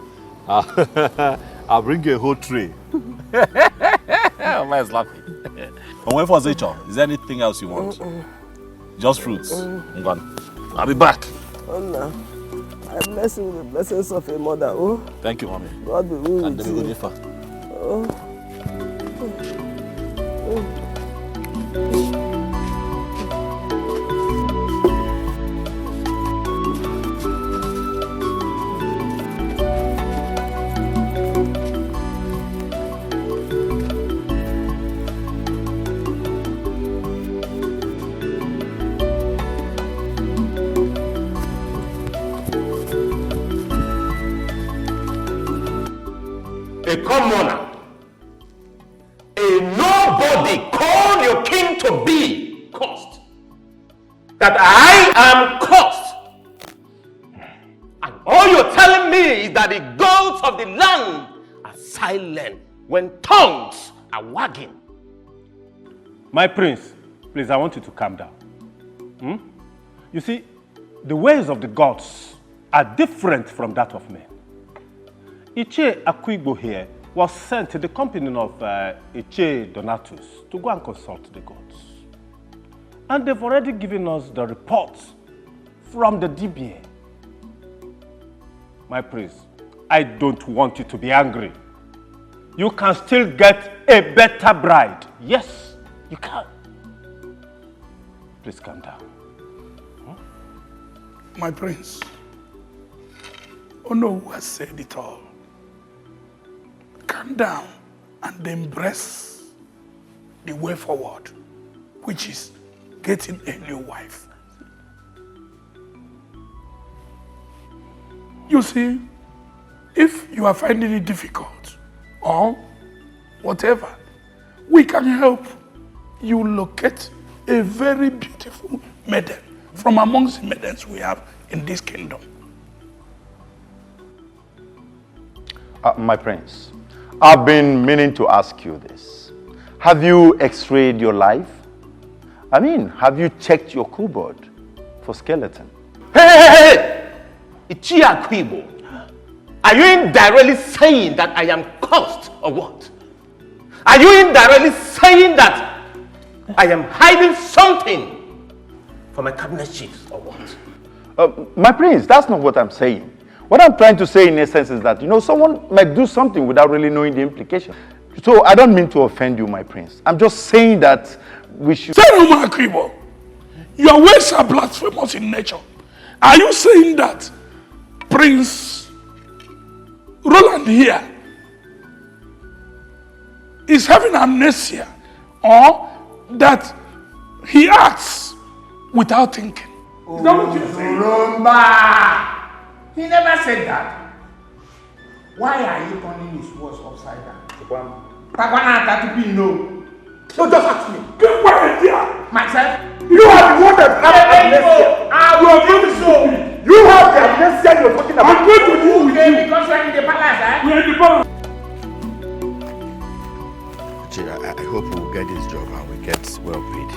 I'll bring you a whole tray. Mama is laughing. But when for Zecho, is there anything else you want? Just fruits. I'll be back. Oh no. I bless you with the blessings of a mother. Oh. Thank you, mommy. God be with you. Oh. A commoner, a nobody called your king to be cursed. That I am cursed. And all you're telling me is that the gods of the land are silent when tongues are wagging. My prince, please, I want you to calm down. You see, the ways of the gods are different from that of men. Iche Akuigbo here was sent to the company of Iche Donatus to go and consult the gods. And they've already given us the reports from the DBA. My prince, I don't want you to be angry. You can still get a better bride. Yes, you can. Please calm down. My prince, Ono has said it all. Calm down and embrace the way forward, which is getting a new wife. You see, if you are finding it difficult or whatever, we can help you locate a very beautiful maiden from amongst the maidens we have in this kingdom. My prince, I've been meaning to ask you this. Have you x-rayed your life? I mean, have you checked your cupboard for skeleton? Hey! Ichi Akuigbo, are you indirectly saying that I am cursed or what? Are you indirectly saying that I am hiding something from my cabinet chiefs or what? My prince, that's not what I'm saying. What I'm trying to say in essence is that, someone might do something without really knowing the implication. So I don't mean to offend you, my prince. I'm just saying that we should... Say no more, Akuigbo. Your ways are blasphemous in nature. Are you saying that Prince Roland here is having amnesia, or that he acts without thinking? Is that what you're saying? He never said that. Why are you turning his words upside down? No. So just ask me. Keep quiet here. Myself? You are the one that has amnesia. I will do so. You have the amnesia you're talking about. I'm going to deal with you. Because you are in the palace, eh? We are in the palace. hope we'll get this job and we get well paid.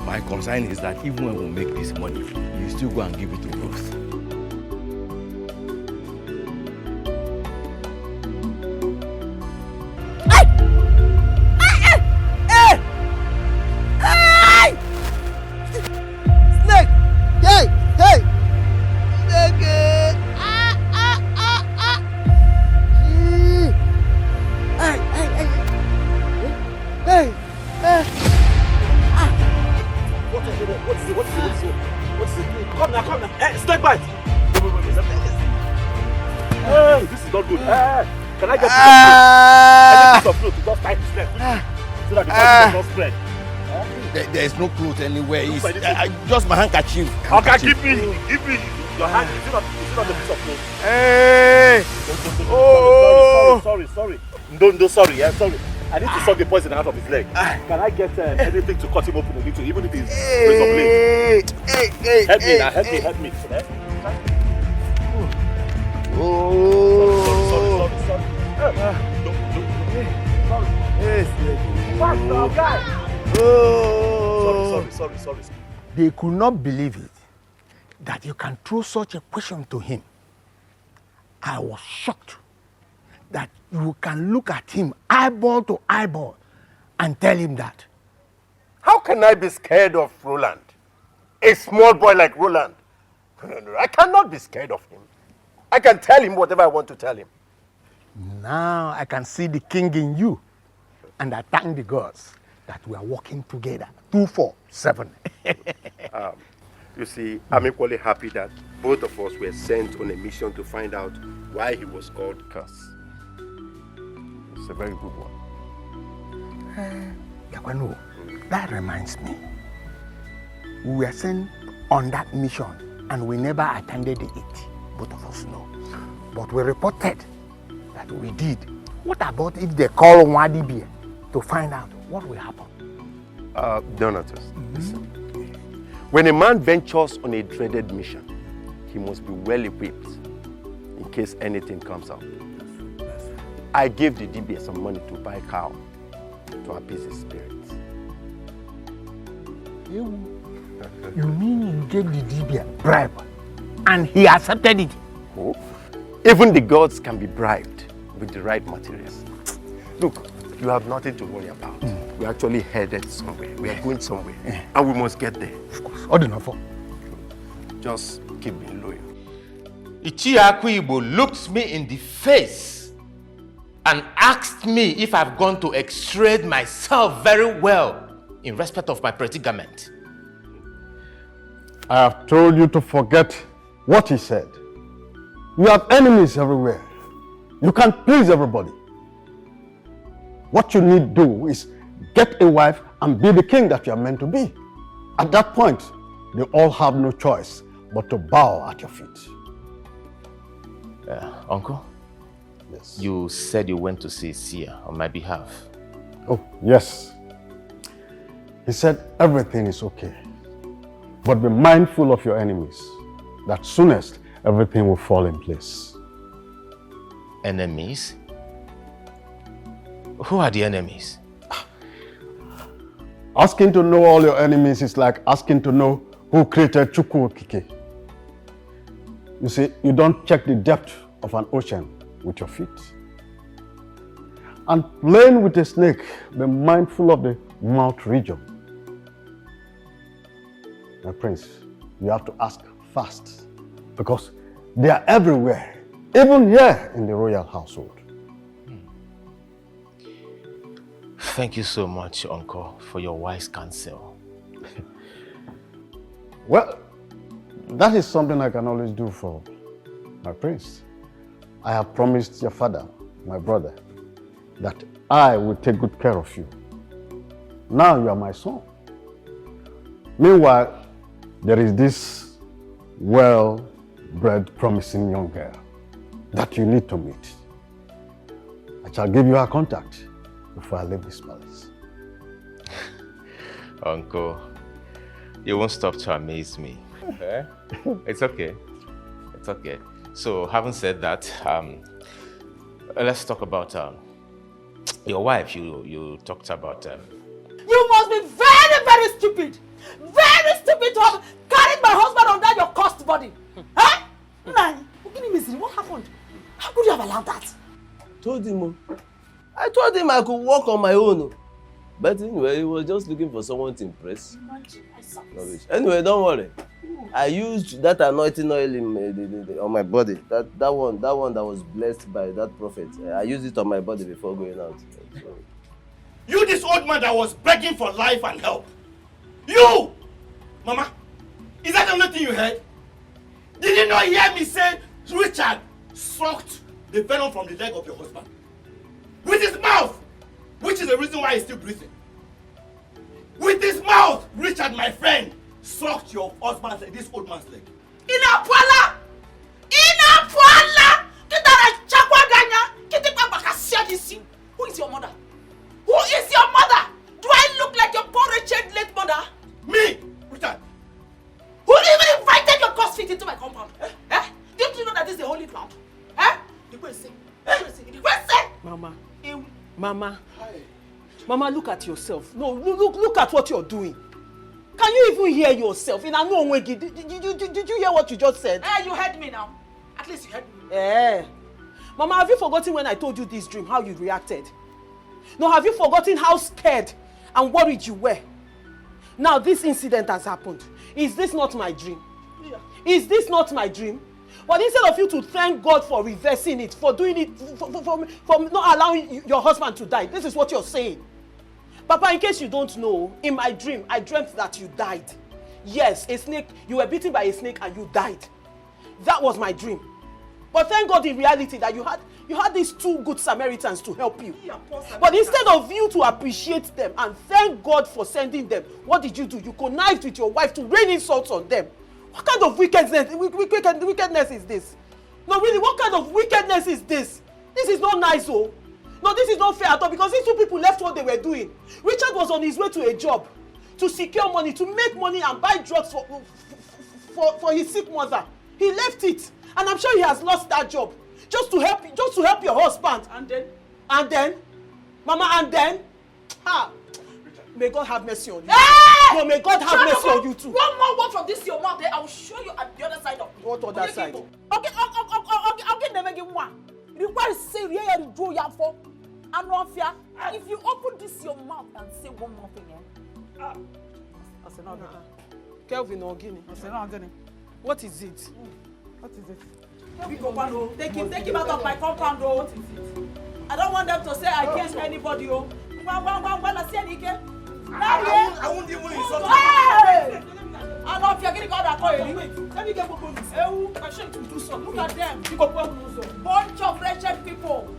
My concern is that even when we make this money, you still go and give it to Ruth. There's no clothes anywhere. It's, just my handkerchief. Okay, give me your hand. Is it not the piece of clothes? Hey! Sorry. No, sorry. Yeah, sorry. I need to suck the poison out of his leg. Can I get anything to cut him open a little, even if it's razor blade? Help me. Sorry. They could not believe it, that you can throw such a question to him. I was shocked that you can look at him eyeball to eyeball and tell him that. How can I be scared of Roland? A small boy like Roland. No, I cannot be scared of him. I can tell him whatever I want to tell him. Now I can see the king in you, and I thank the gods that we are working together 2-4-7. You see, I'm equally happy that both of us were sent on a mission to find out why he was called Curse. It's a very good one. Yakwano, that reminds me. We were sent on that mission and we never attended it. Both of us know. But we reported that we did. What about if they call Wadibi to find out what will happen? Donatus, listen. When a man ventures on a dreaded mission, he must be well equipped in case anything comes up. I gave the DBA some money to buy cow to appease his spirits. You mean you gave the DBA bribe and he accepted it? Oh. Even the gods can be bribed with the right materials. Look, you have nothing to worry about. We're actually headed somewhere. We are going somewhere. And we must get there. Of course. Just keep being loyal. Ichiakuibo looked me in the face and asked me if I've gone to extrade myself very well in respect of my predicament. I have told you to forget what he said. You have enemies everywhere. You can't please everybody. What you need to do is get a wife and be the king that you are meant to be. At that point, they all have no choice but to bow at your feet. Uncle? Yes. You said you went to see Sia on my behalf. Oh, yes. He said everything is okay. But be mindful of your enemies. That soonest, everything will fall in place. Enemies? Who are the enemies? Asking to know all your enemies is like asking to know who created Chukwu Okike. You see, you don't check the depth of an ocean with your feet. And playing with a snake, be mindful of the mouth region. My prince, you have to ask fast because they are everywhere, even here in the royal household. Thank you so much, Uncle, for your wise counsel. Well, that is something I can always do for my prince. I have promised your father, my brother, that I will take good care of you. Now you are my son. Meanwhile, there is this well-bred, promising young girl that you need to meet. I shall give you her contact before I leave this palace. Uncle, you won't stop to amaze me. It's okay. It's okay. So, having said that, let's talk about your wife. You talked about. You must be very, very stupid. Very stupid to have carried my husband under your cursed body. Huh? Man, what happened? How could you have allowed that? Told him. I told him I could walk on my own. But anyway, he was just looking for someone to impress. Anyway, don't worry. I used that anointing oil on my body. That one that was blessed by that prophet. I used it on my body before going out. So. You, this old man that was begging for life and help. You! Mama, is that the only thing you heard? Did you not hear me say Richard sucked the venom from the leg of your husband? With his mouth! Which is the reason why he's still breathing. With his mouth, Richard, my friend, sucked your husband's leg, this old man's leg. Inapwala! Inapwala! Kitara chakwaganya! Kitipa bakasiagisi! Who is your mother? Who is your mother? Do I look like your poor wretched late mother? Me! Richard! Who even invited your cursed feet into my compound? Eh? Don't you know that this is a holy ground? Eh? The question. The question. Mama, look at yourself. No, look at what you're doing. Can you even hear yourself? Did you hear what you just said? You heard me now. At least you heard me. Mama, have you forgotten when I told you this dream, how you reacted? No, have you forgotten how scared and worried you were? Now this incident has happened. Is this not my dream? Yeah. Is this not my dream? But instead of you to thank God for reversing it, for doing it, for not allowing your husband to die, this is what you're saying. Papa, in case you don't know, in my dream, I dreamt that you died. Yes, a snake, you were bitten by a snake and you died. That was my dream. But thank God in reality that you had these two good Samaritans to help you. But instead of you to appreciate them and thank God for sending them, what did you do? You connived with your wife to rain insults on them. What kind of wickedness is this? No, really, what kind of wickedness is this? This is not nice, oh. No, this is not fair at all because these two people left what they were doing. Richard was on his way to a job to secure money, to make money and buy drugs for his sick mother. He left it, and I'm sure he has lost that job just to help your husband. And then, Mama, and then, may God have mercy on you. Hey! No, may God have mercy on you too. One more word from this your mouth, I will show you at the other side of me. What other side? Okay, never give one. Require say you do your for. I'm not fair. If you open this your mouth and say one more thing, I said no. Kelvin or Guinea? I said no, Guinea. What is it? What is it? Take him out of my compound, oh. I don't want them to say I against anybody, oh. I won't even insult you. Hey! I don't fear getting out of call you. Let me get police. I should do something. Look at them. Bunch of wretched people.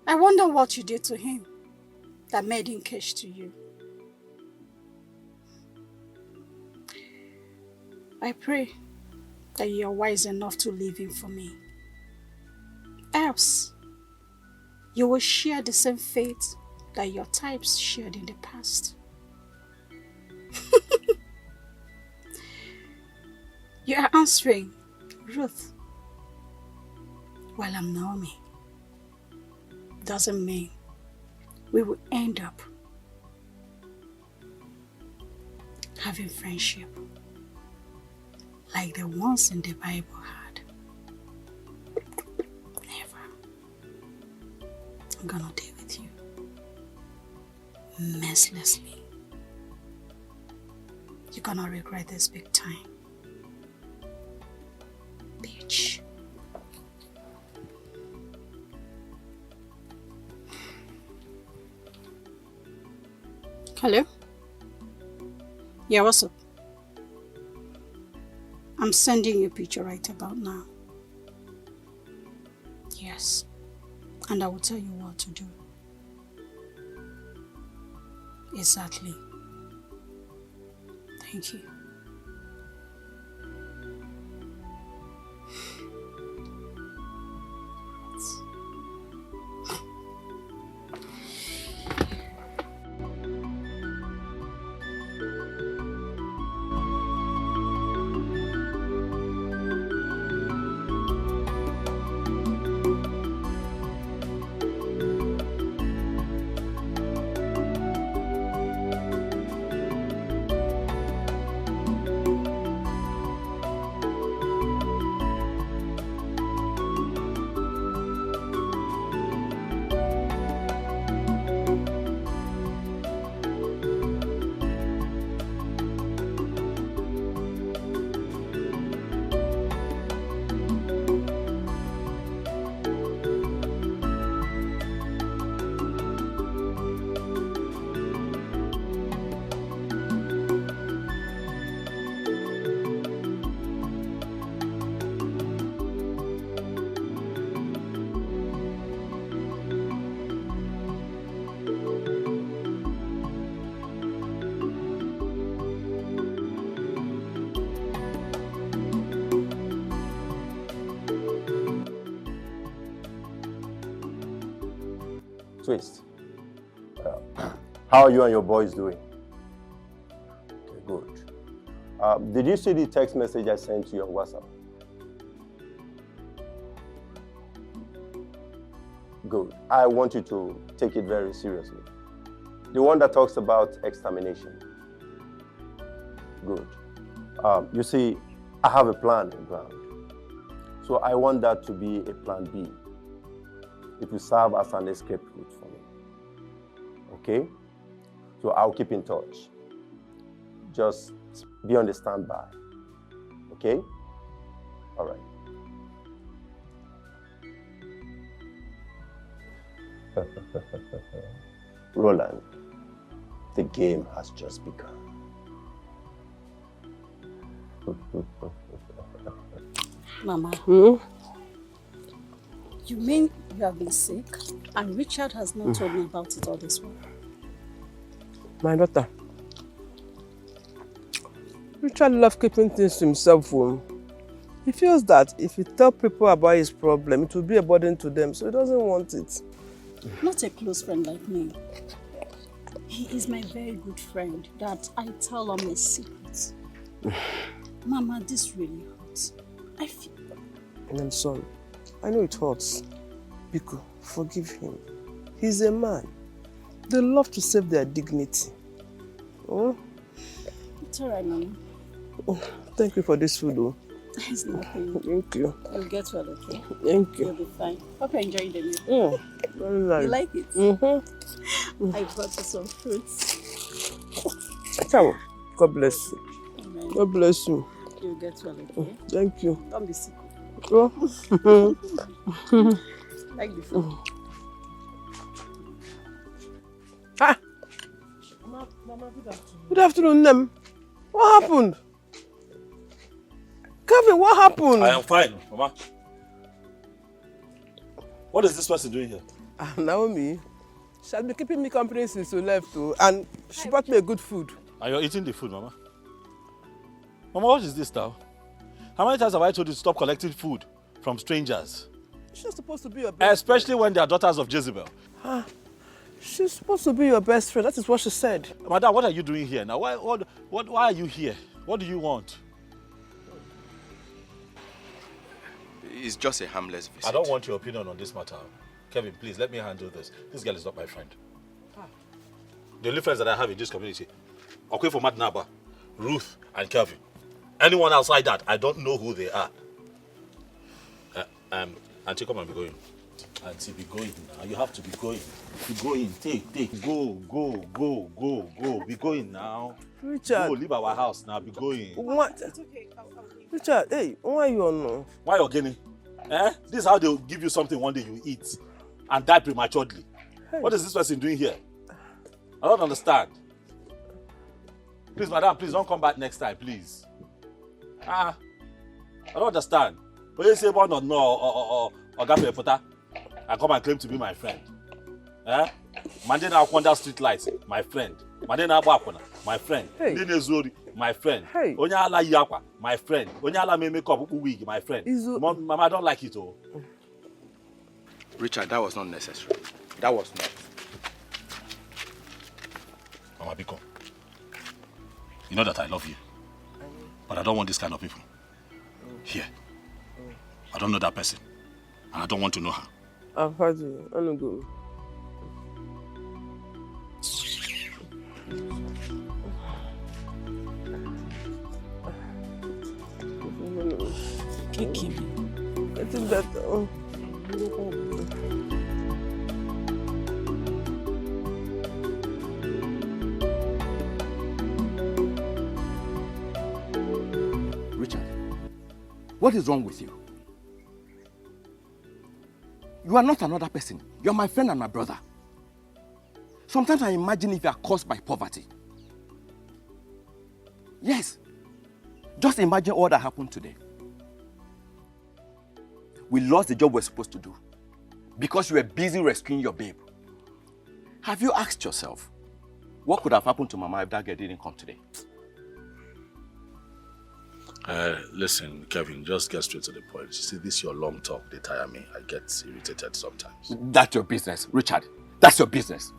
I wonder what you did to him that made him cash to you. I pray that you are wise enough to leave him for me. Else, you will share the same fate that your types shared in the past. You are answering Ruth while I'm Naomi. Doesn't mean we will end up having friendship like the ones in the Bible had. Never. I'm gonna deal with you mercilessly. You're gonna regret this big time. Bitch. Hello? Yeah, what's up? I'm sending you a picture right about now. Yes. And I will tell you what to do. Exactly. Thank you. twist. How are you and your boys doing? Okay, good. Did you see the text message I sent you on WhatsApp? Good. I want you to take it very seriously. The one that talks about extermination. Good. You see, I have a plan in ground. So I want that to be a plan B. It will serve as an escape route for me. Okay? So I'll keep in touch. Just be on the standby. Okay? All right. Roland, the game has just begun. Mama, you mean you have been sick and Richard has not told me about it all this while? My daughter, Richard loves keeping things to himself. He feels that if he tells people about his problem, it will be a burden to them, so he doesn't want it. Not a close friend like me. He is my very good friend that I tell all my secrets. Mama, this really hurts. I feel... And I'm sorry. I know it hurts. Biko, forgive him. He's a man. They love to save their dignity. Oh? It's alright, Mama. Oh, thank you for this food, though. It's nothing. Thank you. You'll get well, okay? Thank you. You'll be fine. Hope you're enjoying the meal. Very nice. You like it? I brought you some fruits. Ciao. God bless you. Amen. God bless you. You'll get well, okay? Thank you. Don't be sick. Oh. Like the food. Ah. Mama, good afternoon, Nem. What happened? Kevin, what happened? I am fine, Mama. What is this person doing here? Naomi, she has been keeping me company since you left, too, and she brought me a good food. And you're eating the food, Mama? Mama, what is this now? How many times have I told you to stop collecting food from strangers? She's supposed to be your best Especially when they are daughters of Jezebel. She's supposed to be your best friend. That is what she said. Madam, what are you doing here now? Why are you here? What do you want? It's just a harmless visit. I don't want your opinion on this matter. Kevin, please, let me handle this. This girl is not my friend. The only friends that I have in this community, Okwefo Madnaba, Ruth, and Kevin. Anyone outside that, I don't know who they are. Auntie, come and be going. Auntie, be going now. You have to be going. Be going. Take. Go. Be going now. Richard. Go, leave our house now. Be going. What? It's okay. Richard, hey, why are you on now? Why you're getting? This is how they'll give you something one day you eat and die prematurely. Hey. What is this person doing here? I don't understand. Please, madam, please don't come back next time, please. I don't understand. When you say one or no or Gape Pota, I come and claim to be my friend. Mandena Akwanda street lights, my friend. Mandena Abakwana, my friend. Nene Zori, my friend. Onyala Yakwa, my friend. Onyala me make up wig, my friend. Mama, I don't like it all. Richard, that was not necessary. That was not. Mama Biko, you know that I love you. But I don't want this kind of people here. I don't know that person. And I don't want to know her. I've heard you. I don't go. It's better. Richard, what is wrong with you? You are not another person. You are my friend and my brother. Sometimes I imagine if you are caused by poverty. Yes. Just imagine all that happened today. We lost the job we were supposed to do because you were busy rescuing your babe. Have you asked yourself, what could have happened to Mama if that girl didn't come today? Listen, Kevin, just get straight to the point. You see, this your long talk, they tire me. I get irritated sometimes. That's your business. Richard, That's your business.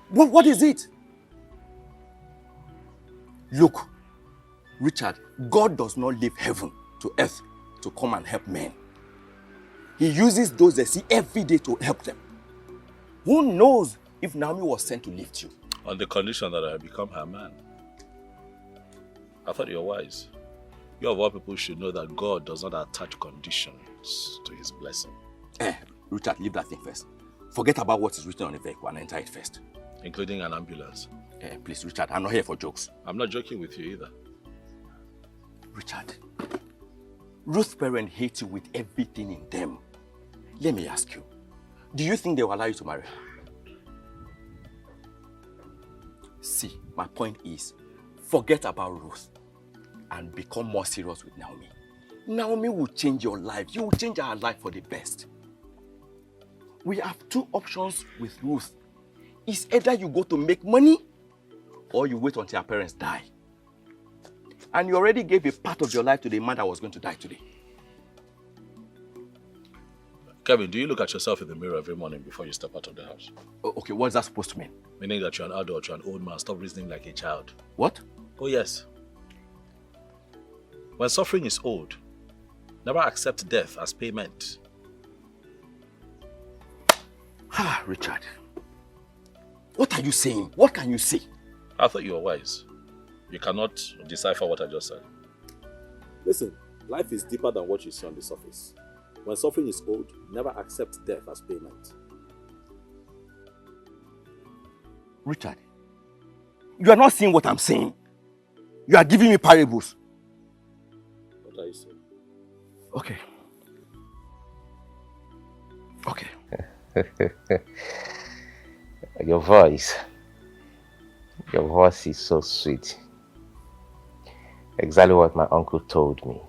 What is it? Look, Richard, God does not leave heaven to earth to come and help men. He uses those they see every day to help them. Who knows if Naomi was sent to lift you? On the condition that I become her man. I thought you were wise. You of all people should know that God does not attach conditions to his blessing. Richard, leave that thing first. Forget about what is written on the vehicle and enter it first. Including an ambulance. Please, Richard, I'm not here for jokes. I'm not joking with you either. Richard, Ruth's parents hate you with everything in them. Let me ask you, do you think they will allow you to marry her? See, my point is, forget about Ruth and become more serious with Naomi. Naomi will change your life. You will change our life for the best. We have two options with Ruth. It's either you go to make money or you wait until your parents die. And you already gave a part of your life to the man that was going to die today. Kevin, do you look at yourself in the mirror every morning before you step out of the house? Okay, what is that supposed to mean? Meaning that you're an adult, you're an old man, stop reasoning like a child. What? Oh yes. When suffering is old, never accept death as payment. Richard, what are you saying? What can you say? I thought you were wise. You cannot decipher what I just said. Listen, life is deeper than what you see on the surface. When suffering is old, never accept death as payment. Richard, you are not seeing what I'm saying. You are giving me parables. What are you saying? Okay. Okay. Your voice is so sweet. Exactly what my uncle told me.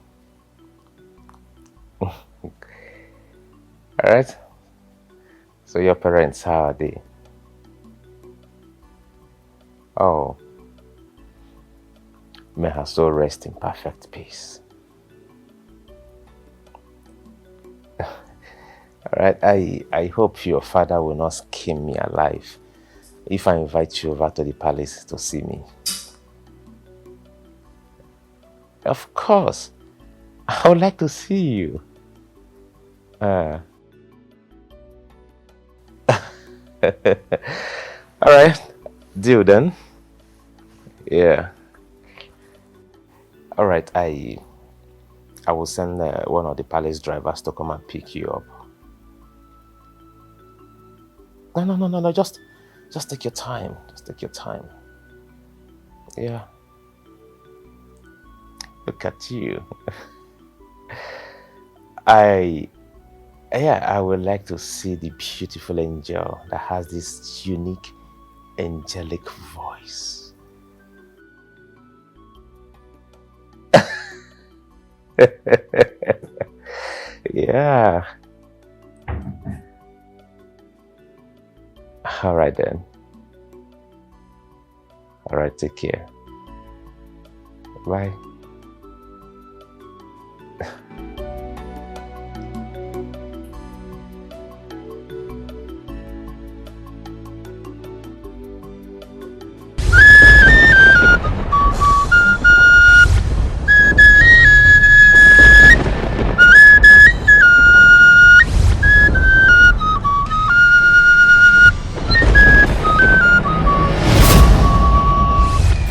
Alright? So your parents, how are they? Oh. May her soul rest in perfect peace. Alright, I hope your father will not skin me alive if I invite you over to the palace to see me. Of course, I would like to see you. Alright, deal then. Yeah. Alright, I will send one of the palace drivers to come and pick you up. No, just take your time. Just take your time. Yeah. Look at you. I would like to see the beautiful angel that has this unique angelic voice. Yeah. All right then. All right, take care. Bye.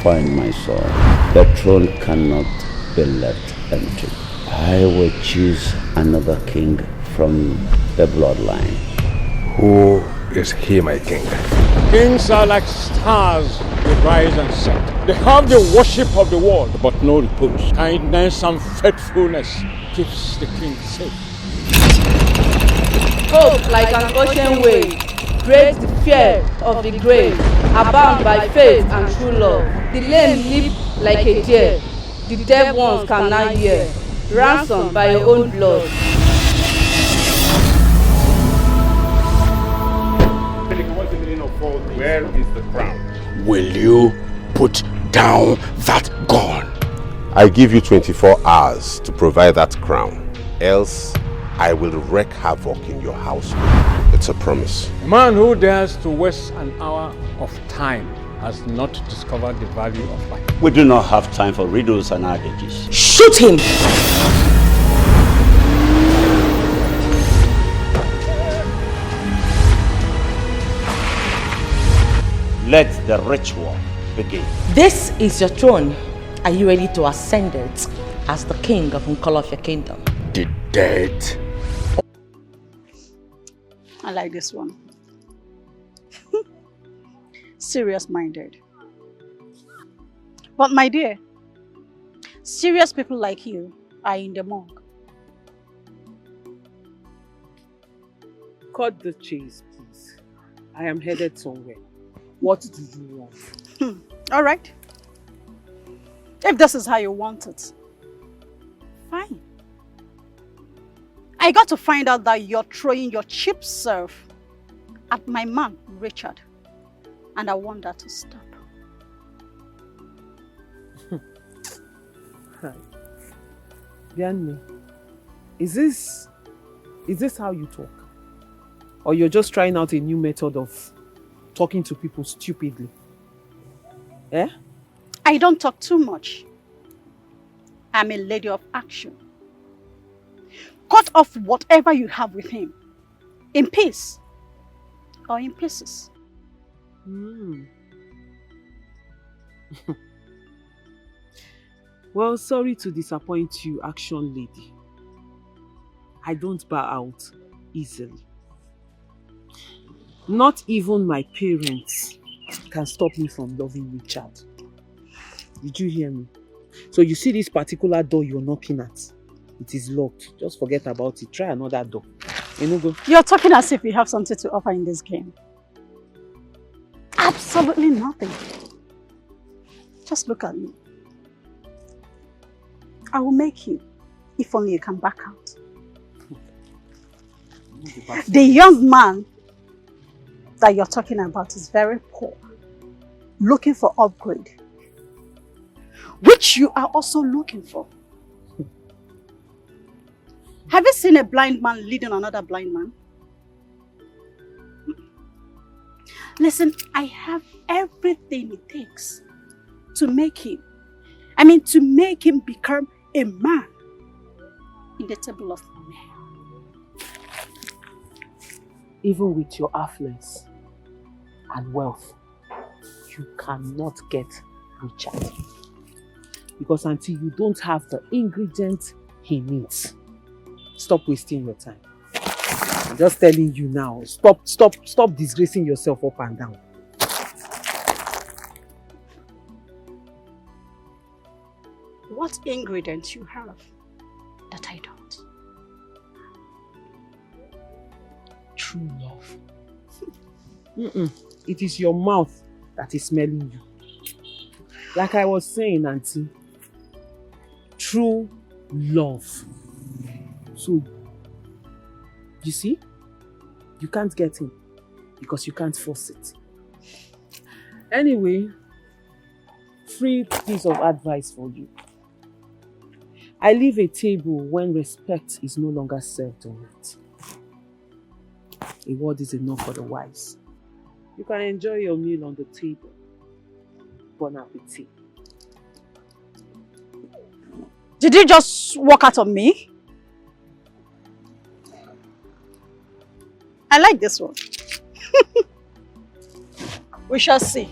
Find my soul. The throne cannot be left empty. I will choose another king from the bloodline. Who is he, my king? Kings are like stars, they rise and set. They have the worship of the world, but no repose. Kindness and faithfulness keeps the king safe. Hope like an ocean wave breaks the fear of the grave, abound by faith and true love. The lame leap like a deer, the dead ones can now hear, ransomed by your own blood. Where is the crown? Will you put down that gun? I give you 24 hours to provide that crown. Else, I will wreak havoc in your house. It's a promise. A man who dares to waste an hour of time has not discovered the value of life. We do not have time for riddles and adages. Shoot him! Let the ritual begin. This is your throne. Are you ready to ascend it as the king of your kingdom? The dead. I like this one. Serious-minded. But my dear, serious people like you are in the morgue. Cut the chase, please. I am headed somewhere. What do you want? All right. If this is how you want it, fine. I got to find out that you're throwing your cheap serve at my man, Richard. And I want that to stop. Bianme, is this how you talk? Or you're just trying out a new method of talking to people stupidly? Eh? I don't talk too much. I'm a lady of action. Cut off whatever you have with him. In peace. Or in pieces. Well, sorry to disappoint you, action lady. I don't bow out easily. Not even my parents can stop me from loving Richard. Did you hear me? So you see this particular door you're knocking at? It is locked. Just forget about it. Try another door. Enugo. You're talking as if you have something to offer in this game. Absolutely nothing. Just look at me. I will make you, if only you can back out. The young man that you're talking about is very poor, looking for upgrade, which you are also looking for. Have you seen a blind man leading another blind man? Listen, I have everything it takes to make him become a man in the table of men. Even with your affluence and wealth, you cannot get Richard. Because until you don't have the ingredients he needs, stop wasting your time. I'm just telling you now, stop disgracing yourself up and down. What ingredients you have that I don't? True love. It is your mouth that is smelling you. Like I was saying, Auntie, true love. So, you see, you can't get him because you can't force it. Anyway, free piece of advice for you. I leave a table when respect is no longer served on it. A word is enough for the wise. You can enjoy your meal on the table. Bon appetit. Did you just walk out on me? I like this one. We shall see.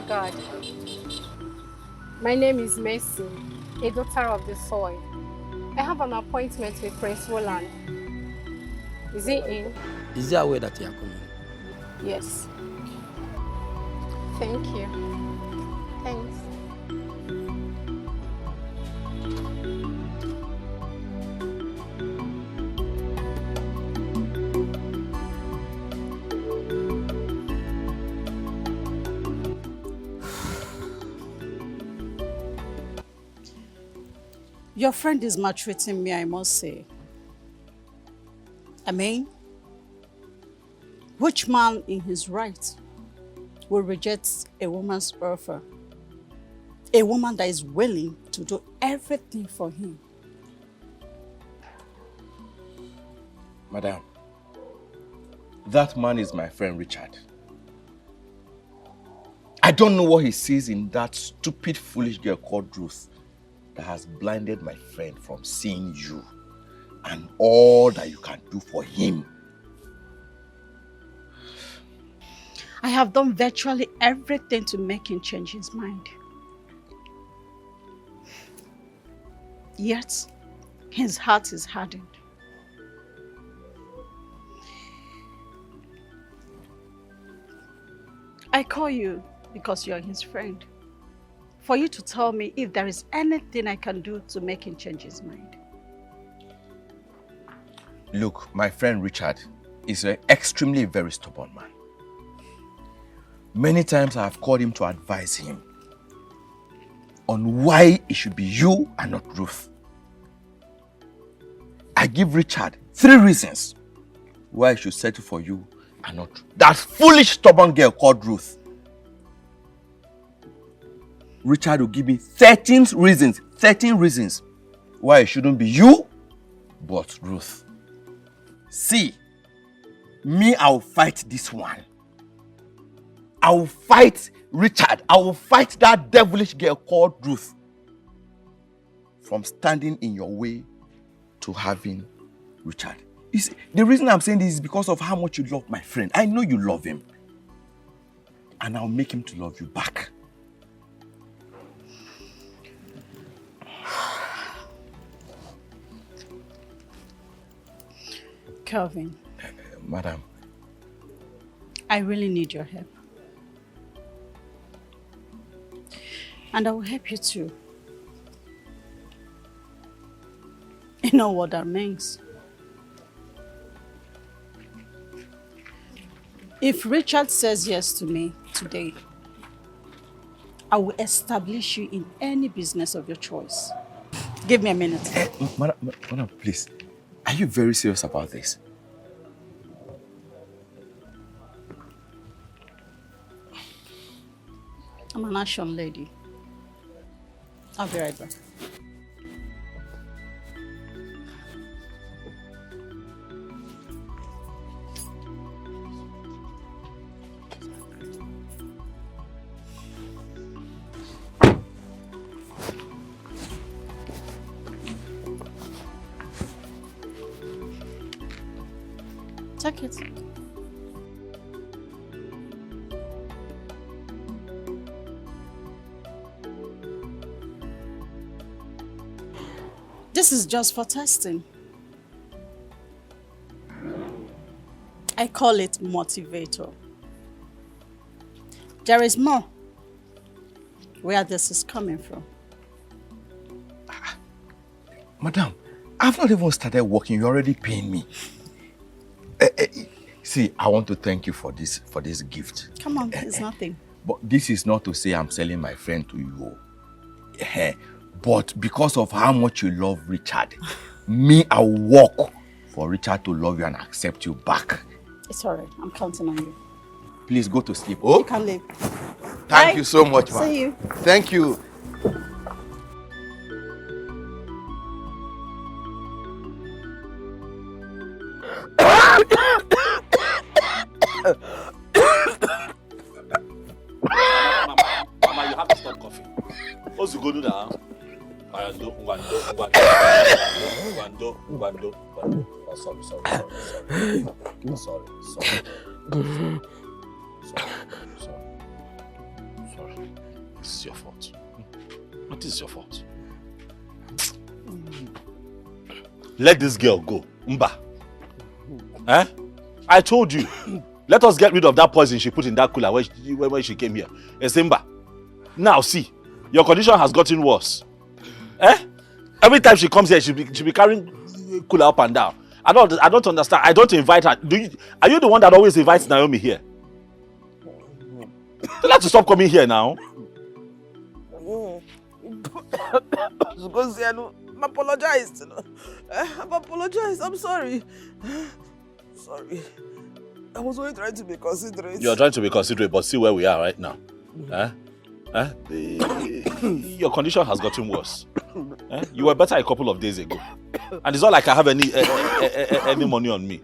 God. My name is Mercy, a daughter of the soil. I have an appointment with Prince Roland. Is he in? Is there a way that you are coming? Yes. Thank you. Thanks. Your friend is maltreating me, I must say. I mean, which man in his right will reject a woman's offer? A woman that is willing to do everything for him. Madam, that man is my friend Richard. I don't know what he sees in that stupid, foolish girl called Ruth that has blinded my friend from seeing you and all that you can do for him. I have done virtually everything to make him change his mind. Yet, his heart is hardened. I call you because you're his friend, for you to tell me if there is anything I can do to make him change his mind. Look, my friend Richard is an extremely very stubborn man. Many times I have called him to advise him on why it should be you and not Ruth. I give Richard 3 reasons why I should settle for you and not that foolish stubborn girl called Ruth. Richard will give me 13 reasons why it shouldn't be you but Ruth. See, me, I will fight this one. I will fight Richard. I will fight that devilish girl called Ruth from standing in your way to having Richard. You see, the reason I'm saying this is because of how much you love my friend. I know you love him. And I'll make him to love you back. Kelvin. Madam. I really need your help. And I will help you too. You know what that means. If Richard says yes to me today, I will establish you in any business of your choice. Give me a minute. Madam, please. Are you very serious about this? I'm an action lady. I'll be right back. Take it. This is just for testing. I call it motivator. There is more where this is coming from. Madam, I've not even started working. You're already paying me. See, I want to thank you for this gift. Come on, it's nothing. But this is not to say I'm selling my friend to you. But because of how much you love Richard, me, I will work for Richard to love you and accept you back. It's all right. I'm counting on you. Please go to sleep. Oh, you can leave. Thank you so much, man. See you. Thank you. Mama, you have to stop coughing. What's going to do now? Oh, sorry. This is your fault. What is your fault? Let this girl go. Mba. Eh? I told you. Let us get rid of that poison she put in that cooler when she came here. Simba. Now see, your condition has gotten worse. Eh? Every time she comes here, she be carrying cooler up and down. I don't understand. I don't invite her. Are you the one that always invites Naomi here? Tell her to stop coming here now. Because I'm apologized. You know. I've apologized. I'm sorry. Sorry. I was only trying to be considerate. You're trying to be considerate, but see where we are right now. Your condition has gotten worse. You were better a couple of days ago. And it's not like I have any money on me.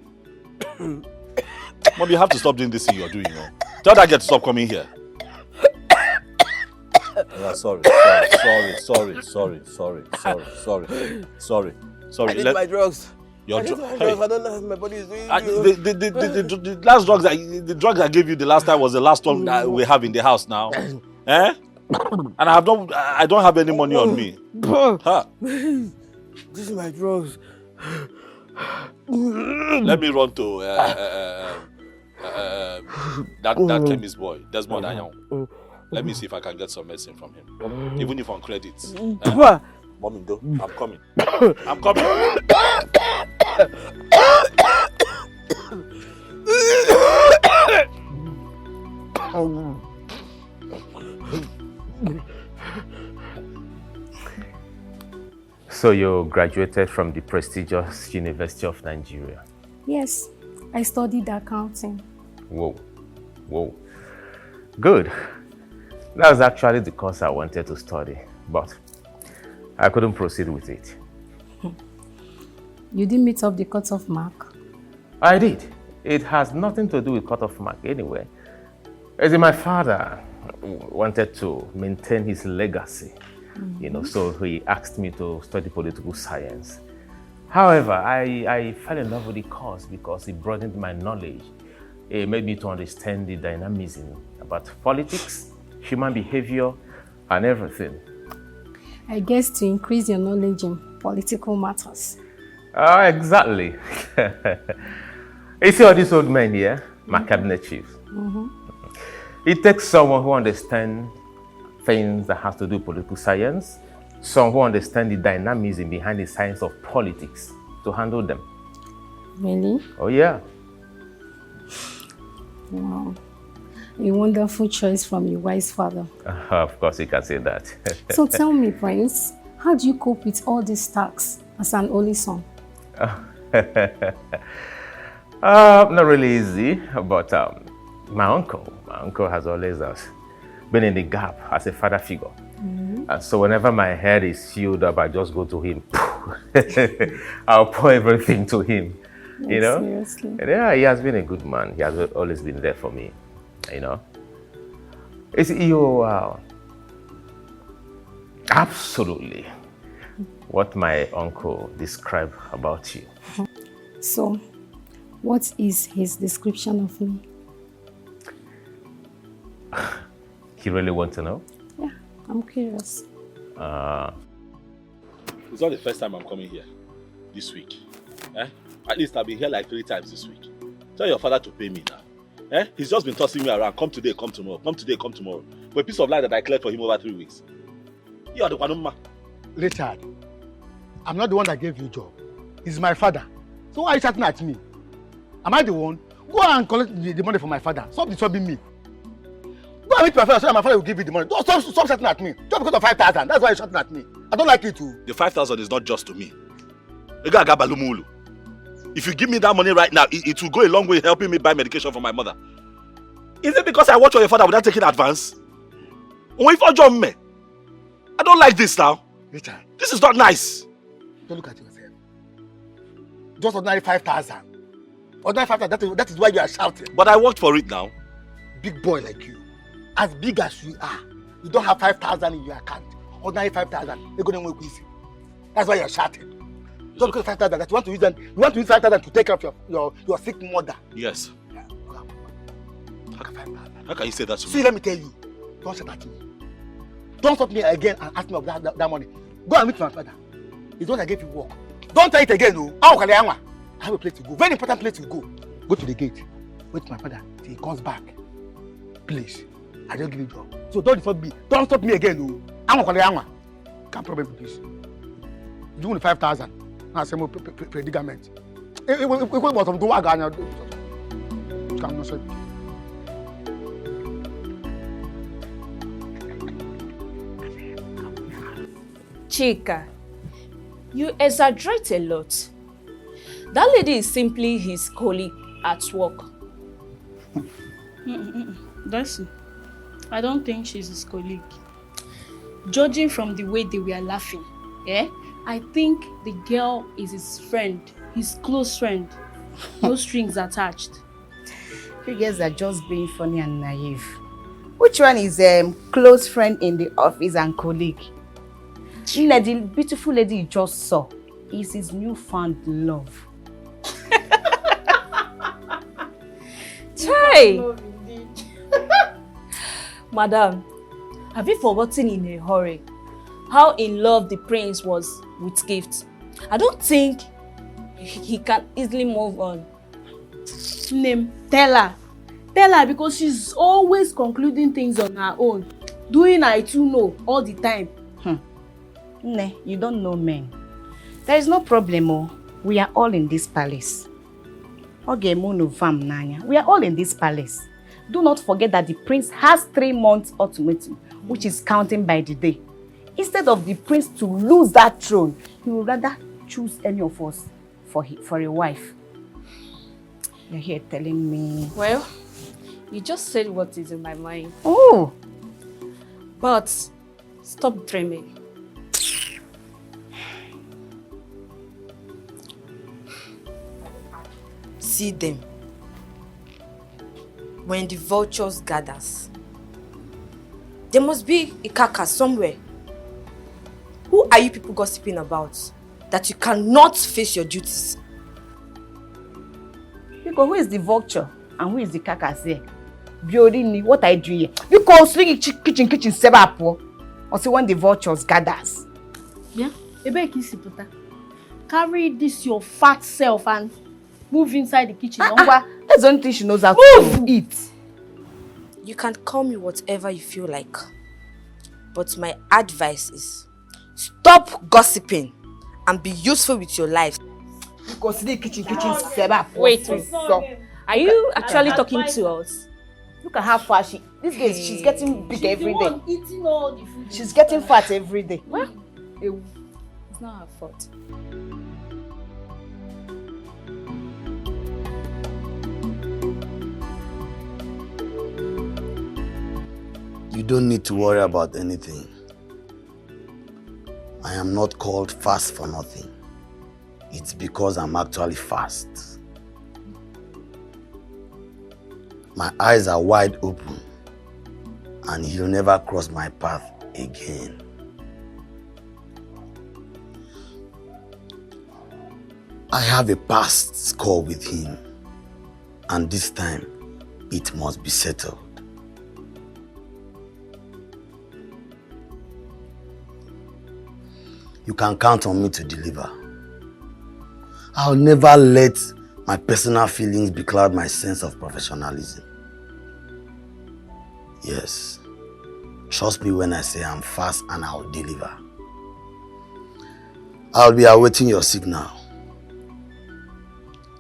Mom, you have to stop doing this thing you're doing. You know? Tell that girl to stop coming here. Yeah, sorry. I need my drugs. Your I need my hey. drugs. I don't know how my body is doing. The last drugs, the drugs I gave you the last time was the last one that we have in the house now. And I don't have any money on me. Huh? This is my drugs. Let me run to that chemist boy, Desmond Ayan. Let me see if I can get some medicine from him, even if on credit. Mommy, though, I'm coming. I'm coming. So you graduated from the prestigious University of Nigeria? Yes, I studied accounting. Whoa. Good. That was actually the course I wanted to study, but I couldn't proceed with it. You didn't meet up the cutoff mark? I did. It has nothing to do with cutoff mark anyway. As in, my father wanted to maintain his legacy, you know, so he asked me to study political science. However, I fell in love with the course because it broadened my knowledge. It made me to understand the dynamism about politics, human behavior, and everything. I guess to increase your knowledge in political matters. Exactly. You see all these old men here, my cabinet chiefs. It takes someone who understands things that have to do with political science, someone who understands the dynamism behind the science of politics to handle them. Really? Oh, yeah. Wow. A wonderful choice from your wise father. Of course, you can say that. So tell me, Prince, how do you cope with all these tasks as an only son? Not really easy, but my uncle has always been in the gap as a father figure. And so whenever my head is filled up, I just go to him. I'll pour everything to him, you know? Seriously? And yeah, he has been a good man. He has always been there for me, you know? It's absolutely what my uncle described about you. So, what is his description of me? You really want to know? Yeah, I'm curious. It's not the first time I'm coming here this week. At least I've been here like 3 times this week. Tell your father to pay me now. He's just been tossing me around. Come today, come tomorrow. Come today, come tomorrow. For a piece of land that I cleared for him over 3 weeks. You are the one, ma. Richard, I'm not the one that gave you a job. He's my father. So why are you shouting at me? Am I the one? Go and collect the money from my father. Stop disturbing me. Go and meet my father so that my father will give you the money. Don't stop shouting at me. Just because of 5,000. That's why you're shouting at me. I don't like it too. The 5,000 is not just to me. If you give me that money right now, it will go a long way helping me buy medication for my mother. Is it because I watch your father without taking advance? I don't like this now. Richard, this is not nice. Don't look at yourself. Just ordinary 5,000. Ordinary 5,000, that is why you are shouting. But I worked for it now. Big boy like you, as big as you are, you don't have 5,000 in your account. Ordinary 5,000, they're going to make easy. That's why you're shouting. Just because 5,000, that you want to use them, you want to use 5,000 to take care of your sick mother. Yes. How can you say that to me? See, let me tell you, don't shout at me. Don't stop me again and ask me of that money. Go and meet my father. He's the one that gave you work. Don't try it again, no. I have a place to go. Very important place to go. Go to the gate. Wait for my father till he comes back. Please. I don't give you a job. So don't stop me. Don't stop me again, no. Can't problem with this. You want 5,000. Now say more predicament. It was bottom do aganya. Come no say. Chika, You exaggerate a lot. That lady is simply his colleague at work. Darcy, I don't think she's his colleague. Judging from the way they were laughing, I think the girl is his friend, his close friend. No strings attached. You guys are just being funny and naive. Which one is close friend in the office and colleague? The beautiful lady you just saw is his newfound love. Chai! Madam, have you forgotten in a hurry how in love the prince was with Gift? I don't think he can easily move on. Name, tell her because she's always concluding things on her own, doing I too know all the time. Ne, you don't know men. There is no problem. Oh. We are all in this palace. We are all in this palace. Do not forget that the prince has 3 months ultimatum, which is counting by the day. Instead of the prince to lose that throne, he would rather choose any of us for a wife. You're here telling me... Well, you just said what is in my mind. Oh! But stop dreaming. See them. When the vultures gathers, there must be a carcass somewhere. Who are you people gossiping about? That you cannot face your duties? Because who is the vulture and who is the carcass here? Biorini, what I do here? You call swing kitchen sebapo. Or see when the vultures gathers. Yeah, carry this your fat self and move inside the kitchen. That's the only thing she knows how to eat. You can call me whatever you feel like. But my advice is, stop gossiping and be useful with your life. Wait. Are you actually talking to us? Look at how far this girl, she's getting big every day. Eating all the food. She's getting fat every day. Well, it's not her fault. You don't need to worry about anything. I am not called fast for nothing. It's because I'm actually fast. My eyes are wide open, and he'll never cross my path again. I have a past score with him, and this time it must be settled. You can count on me to deliver. I'll never let my personal feelings becloud my sense of professionalism. Yes, trust me when I say I'm fast and I'll deliver. I'll be awaiting your signal.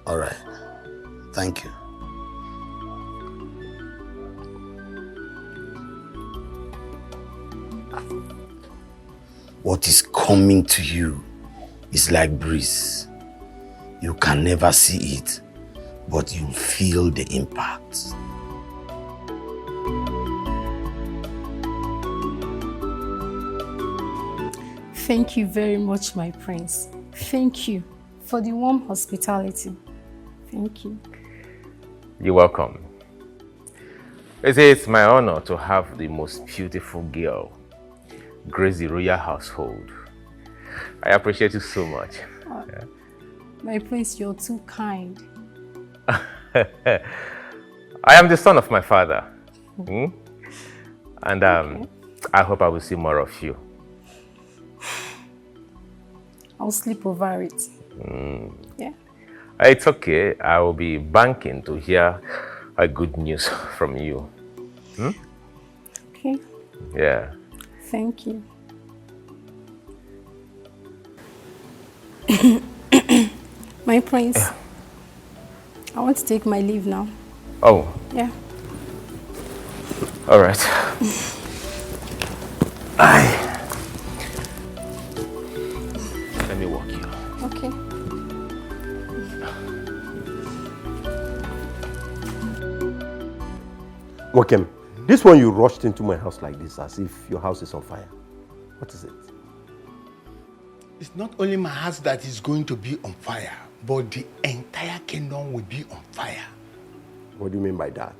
All right, thank you. What is coming to you is like breeze. You can never see it, but you feel the impact. Thank you very much, my prince. Thank you for the warm hospitality. Thank you. You're welcome. It's my honor to have the most beautiful girl grace the royal household. I appreciate you so much. Yeah. My prince, you're too kind. I am the son of my father. And I hope I will see more of you. I'll sleep over it. Yeah. It's okay. I will be banking to hear a good news from you. Okay. Yeah. Thank you. My prince, I want to take my leave now. Oh. Yeah. All right. Let me walk. Wakem, this one you rushed into my house like this as if your house is on fire. What is it? It's not only my house that is going to be on fire, but the entire kingdom will be on fire. What do you mean by that?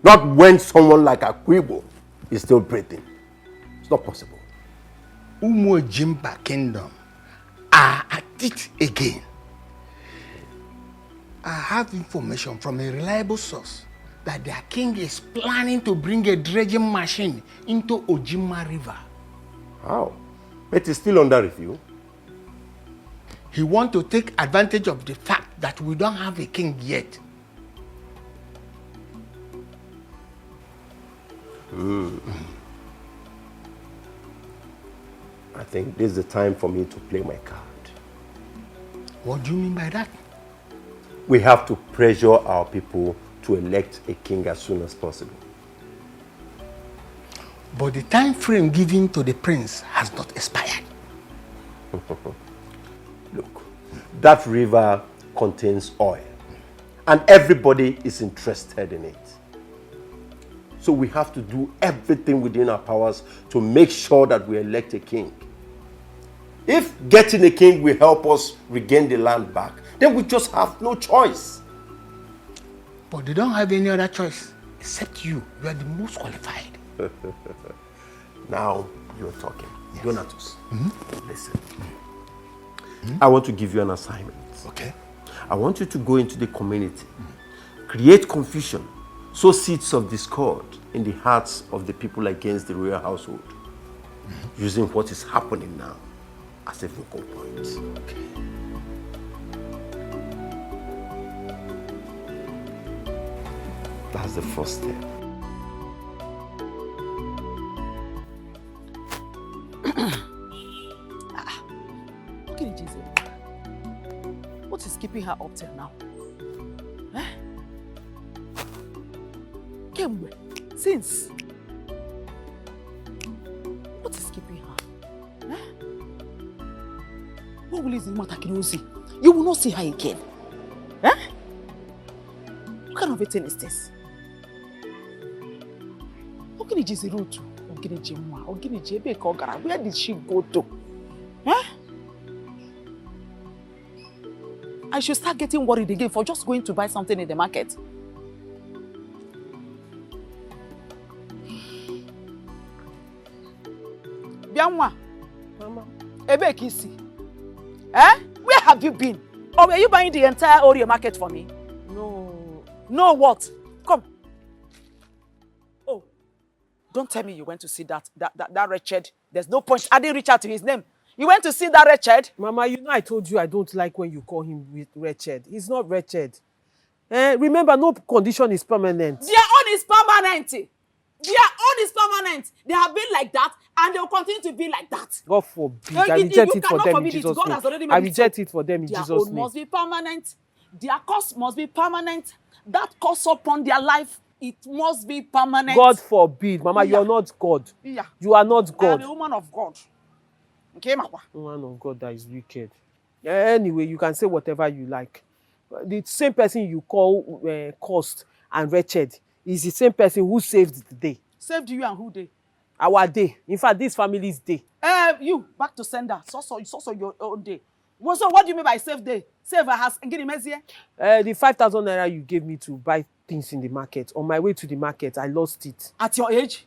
Not when someone like Akwibo is still breathing. It's not possible. Umo Jimba kingdom are at it again. I have information from a reliable source that their king is planning to bring a dredging machine into Ojima River. How? It is still under review. He wants to take advantage of the fact that we don't have a king yet. I think this is the time for me to play my card. What do you mean by that? We have to pressure our people to elect a king as soon as possible. But the time frame given to the prince has not expired. Look, that river contains oil and everybody is interested in it. So we have to do everything within our powers to make sure that we elect a king. If getting a king will help us regain the land back, then we just have no choice. But they don't have any other choice except you. You are the most qualified. Now you're talking. Yes. Donatus, listen. I want to give you an assignment. Okay. I want you to go into the community, create confusion, sow seeds of discord in the hearts of the people against the royal household, using what is happening now as a focal point. Okay. That's the first step. What is keeping her up till now? Eh? Kemwe, since? What is keeping her? Eh? What will is the matter, Kinusi? You will not see her again. Eh? What kind of a thing is this? Where did she go to? Eh? I should start getting worried again for just going to buy something in the market. Bianwa, Mama, Ebe Kisi. Eh? Where have you been? Or were you buying the entire Oreo market for me? No. No what? Come. Oh, don't tell me you went to see that wretched. There's no point. I didn't reach out to his name. You went to see that wretched? Mama, you know I told you I don't like when you call him wretched. He's not wretched. Remember, no condition is permanent. Their own is permanent. Their own is permanent. They have been like that and they will continue to be like that. God forbid. I reject it for them in Jesus' name. I reject it for them in Jesus' name. Their own must be permanent. Their curse must be permanent. That curse upon their life, it must be permanent. God forbid. Mama, you are not God. Yeah. You are not God. I am a woman of God. Okay, Mama. Woman of God that is wicked. Anyway, you can say whatever you like. The same person you call cursed and wretched is the same person who saved the day. Saved you and who day? Our day. In fact, this family's day. You, back to sender. It's also your own day. Well, so what do you mean by save day? Save a house and get him here? The 5,000 naira you gave me to buy things in the market. On my way to the market, I lost it. At your age?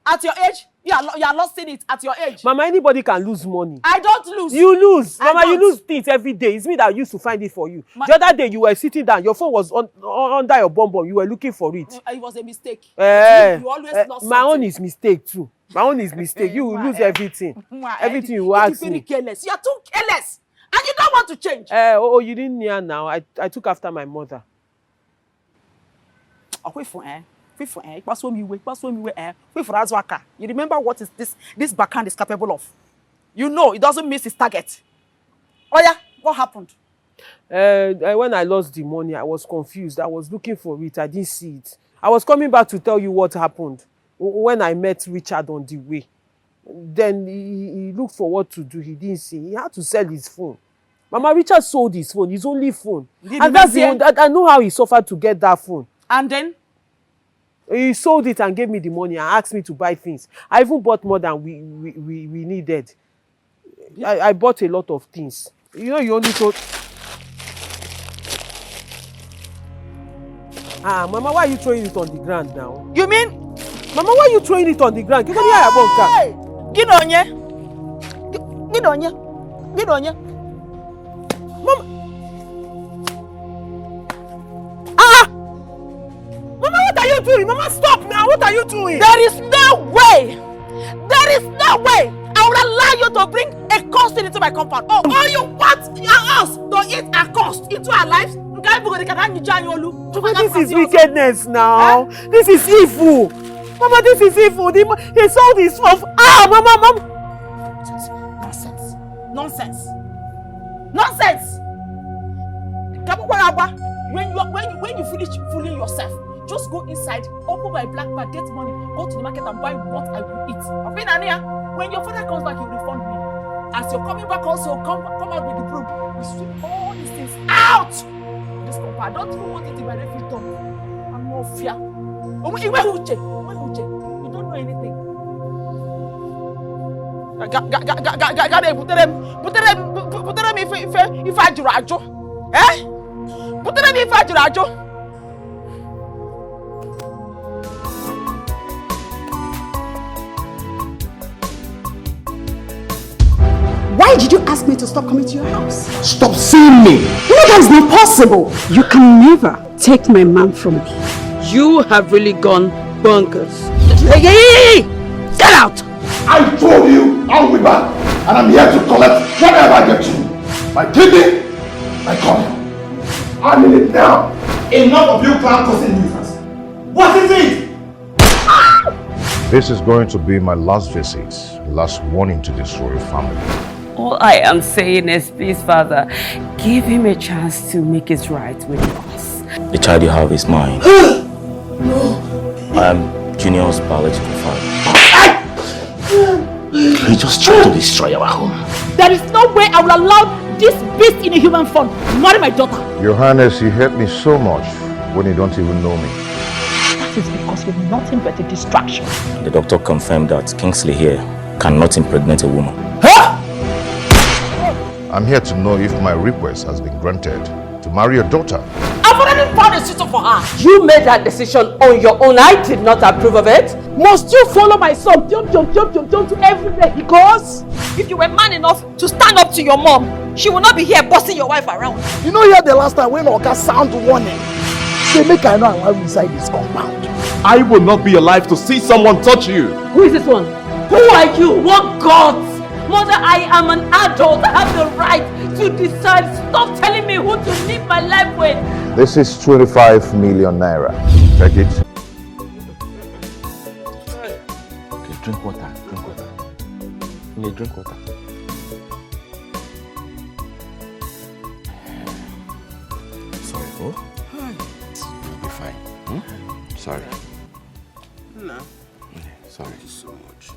At your age? You are losing it at your age. Mama, anybody can lose money. I don't lose. You lose. Mama, you lose things every day. It's me that used to find it for you. The other day, you were sitting down. Your phone was under your bum. You were looking for it. It was a mistake. You always lost my own is mistake too. My own is mistake. You will lose everything. Everything you ask me. You're careless. You are too careless. And you don't want to change. You didn't hear now. I took after my mother. You remember what is this backhand is capable of? You know it doesn't miss its target. Oh yeah, what happened? When I lost the money, I was confused. I was looking for it. I didn't see it. I was coming back to tell you what happened when I met Richard on the way. Then he looked for what to do. He didn't see. He had to sell his phone. Mama, Richard sold his phone, his only phone. And that's the one, I know how he suffered to get that phone. And then? He sold it and gave me the money and asked me to buy things. I even bought more than we needed. I bought a lot of things. You know, you only told... Mama, why are you throwing it on the ground now? You mean? Mama, why are you throwing it on the ground? Hey! Gidonye! Mama! Mama, what are you doing? Mama, stop now! What are you doing? There is no way! There is no way! I will allow you to bring a cost into my compound. Oh, all you want us to eat a cost into our lives? This is wickedness now. This is evil. Mama, this is evil. He sold his stuff. Mama. Nonsense. When you finish fooling yourself, just go inside, open my black bag, get money, go to the market and buy what I will eat. When your father comes back, he'll refund me. As you're coming back also, come out with the broom. We sweep all these things out. This compound, I don't even want it in my refrigerator. I'm no fear. You don't know anything. Why did you ask me to stop coming to your house? Stop seeing me! No, that is not possible. You can never take my man from me. You have really gone bonkers. Hey! Get out! I told you I'll be back, and I'm here to collect whatever I get to. My kidney, my coin. I need it now. Enough of you clown causing nuisance. What is it? This is going to be my last visit, last warning to this royal family. All I am saying is, please, Father, give him a chance to make it right with us. The child you have is mine. No. I am Junior's biological father. He just tried to destroy our home. There is no way I will allow this beast in a human form marry my daughter. Your Highness, you hurt me so much when you don't even know me. That is because you're nothing but a distraction. The doctor confirmed that Kingsley here cannot impregnate a woman. Huh? I'm here to know if my request has been granted to marry your daughter. I've already found a suitor for her. You made that decision on your own. I did not approve of it. Must you follow my son jump to everywhere he goes? If you were man enough to stand up to your mom, she will not be here bossing your wife around. You know here the last time when Oga sound warning, say make I know I want inside this compound. I will not be alive to see someone touch you. Who is this one? Who are you? What gods? Mother, I am an adult. I have the right to decide. Stop telling me who to live my life with. This is 25 million naira. Take it. Okay, drink water. You need drink water. Sorry, oh? You'll be fine. Sorry. No. Sorry. Thank you so much.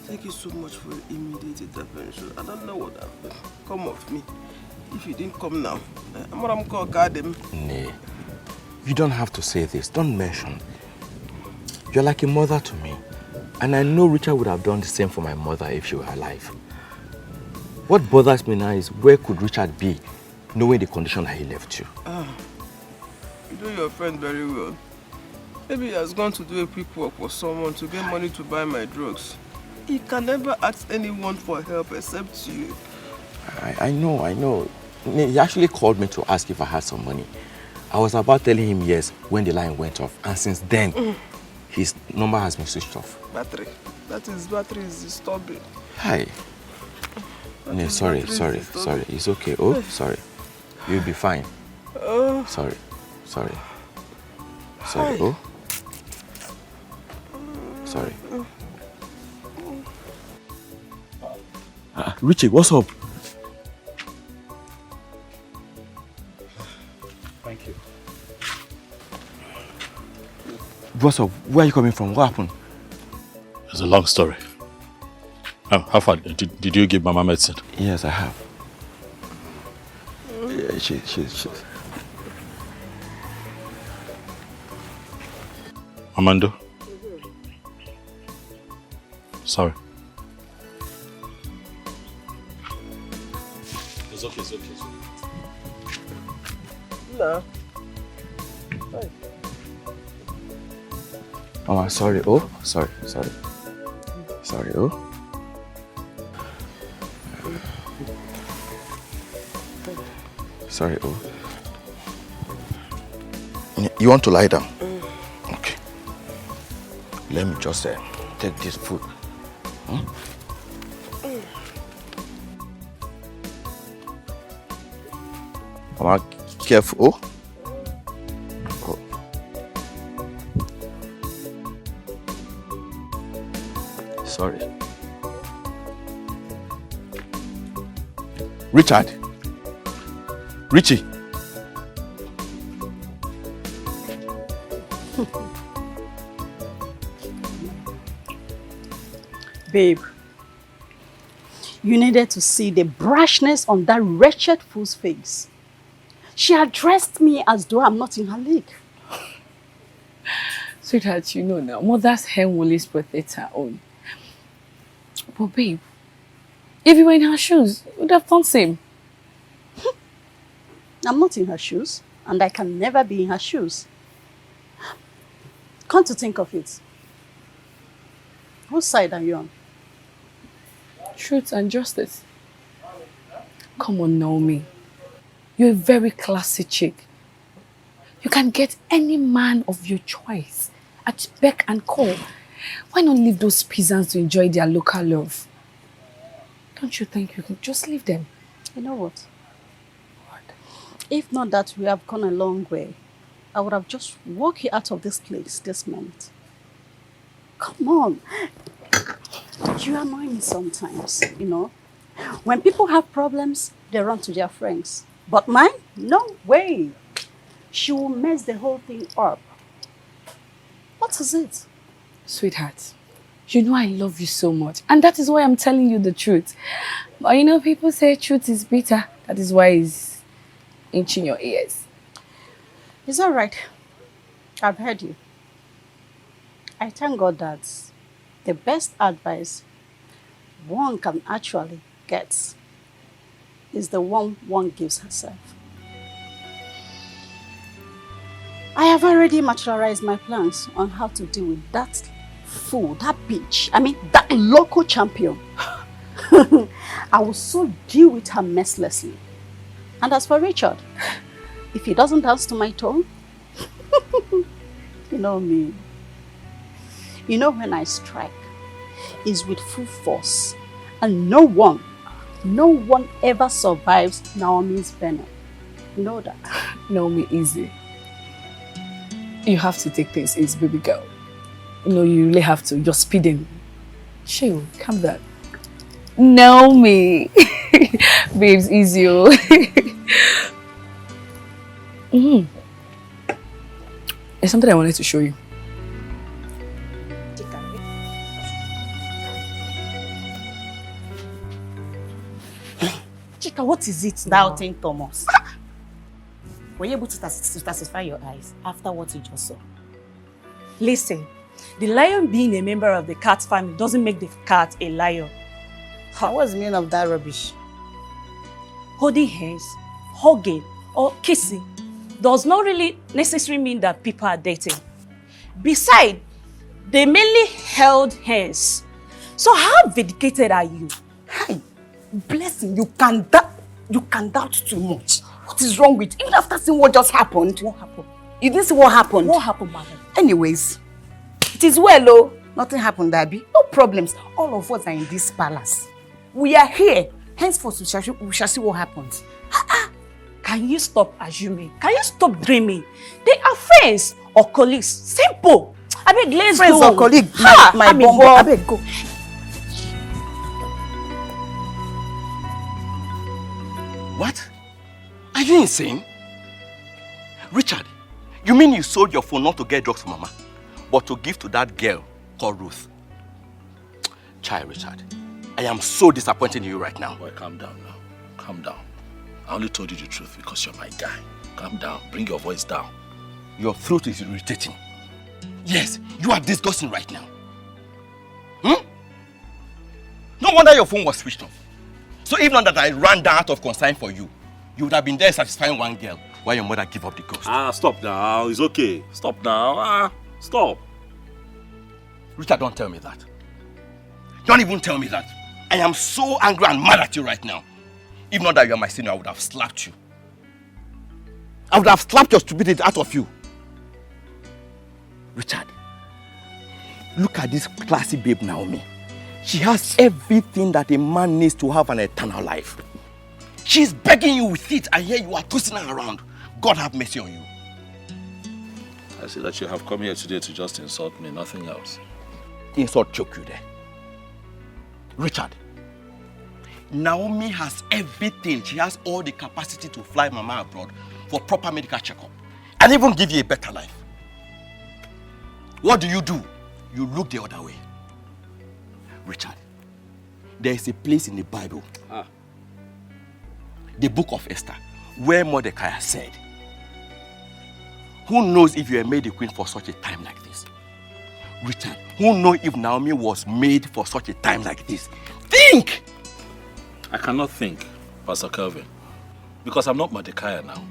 Thank you so much for your immediate intervention. I don't know what happened. Come off me. If you didn't come now, I'm going to guard him. Nay, you don't have to say this. Don't mention. You're like a mother to me. And I know Richard would have done the same for my mother if she were alive. What bothers me now is where could Richard be, knowing the condition that he left you? You know your friend very well. Maybe he has gone to do a quick work for someone to get money to buy my drugs. He can never ask anyone for help except you. I know. He actually called me to ask if I had some money. I was about telling him yes when the line went off. And since then, his number has been switched off. Battery. That is battery is disturbing. Hi. No, sorry. It's okay. Oh, sorry. You'll be fine. Sorry. Oh. Sorry. Richie, what's up? Thank you. What's up? Where are you coming from? What happened? It's a long story. How far? Did you give Mama medicine? Yes, I have. Yeah, she. Amanda. Sorry. It's okay, it's okay. It's okay. No. Oh, sorry. Oh, sorry. Sorry, oh. Sorry, oh. You want to lie down? Okay. Let me just take this food. Mama, careful. Oh. Sorry. Richard. Richie. Babe, you needed to see the brashness on that wretched fool's face. She addressed me as though I'm not in her league. Sweetheart, you know now, mother's hen will always protect her own. But babe, if you were in her shoes, you would have done the same. I'm not in her shoes, and I can never be in her shoes. Come to think of it, whose side are you on? Truth and justice. Come on, Naomi. You're a very classy chick. You can get any man of your choice at beck and call. Why not leave those peasants to enjoy their local love? Don't you think you can just leave them? You know what? If not that we have gone a long way, I would have just walked you out of this place this moment. Come on. You annoy me sometimes, you know. When people have problems, they run to their friends. But mine? No way. She will mess the whole thing up. What is it? Sweetheart, you know I love you so much. And that is why I'm telling you the truth. But you know, people say truth is bitter. That is why it's inching your ears. Is that right? I've heard you. I thank God that the best advice one can actually get is the one gives herself. I have already materialized my plans on how to deal with that fool, that bitch. I mean, that local champion. I will so deal with her mercilessly. And as for Richard, if he doesn't dance to my tone, you know me. You know when I strike, it's with full force. And no one ever survives Naomi's venom. You know that? Naomi, easy. You have to take things easy, baby girl. You know, you really have to. You're speeding. Chill, calm down. Naomi. Babes, easy. There's something I wanted to show you. Chika, what is it thou think, Thomas? Were you able to satisfy your eyes after what you just saw? Listen, the lion being a member of the cat family doesn't make the cat a lion. What's the meaning of that rubbish? Holding hands, hugging, or kissing does not really necessarily mean that people are dating. Besides, they mainly held hands. So how vindicated are you? Hi, blessing, you can doubt too much. What is wrong with you? Even after seeing what just happened. What happened? You didn't see what happened? What happened, madam? Anyways, it is well, oh. Nothing happened, Abby. No problems. All of us are in this palace. We are here. Henceforth, we shall see what happens. Can you stop assuming? Can you stop dreaming? They are friends or colleagues. Simple. I beg, let's friends go. Friends or colleagues. My bumbo. I beg, go. What? Are you insane? Richard, you mean you sold your phone not to get drugs for Mama, but to give to that girl called Ruth? Chai, Richard, I am so disappointed in you right now. Boy, calm down now. Calm down. I only told you the truth because you're my guy. Calm down. Bring your voice down. Your throat is irritating. Yes, you are disgusting right now. No wonder your phone was switched off. So even that I ran down out of concern for you, you would have been there satisfying one girl while your mother gave up the ghost. Stop now. It's okay. Stop now. Stop. Richard, don't tell me that. Don't even tell me that. I am so angry and mad at you right now. If not that you are my senior, I would have slapped you. I would have slapped your stupidity out of you. Richard, look at this classy babe Naomi. She has everything that a man needs to have an eternal life. She's begging you with it, and here you are twisting her around. God have mercy on you. I see that you have come here today to just insult me, nothing else. Insult choke you there. Richard, Naomi has everything. She has all the capacity to fly Mama abroad for proper medical checkup and even give you a better life. What do? You look the other way. Richard, there is a place in the Bible, the book of Esther, where Mordecai said, who knows if you are made a queen for such a time like this? Richard, who knows if Naomi was made for such a time like this? Think! I cannot think, Pastor Kelvin, because I'm not Mordecai now.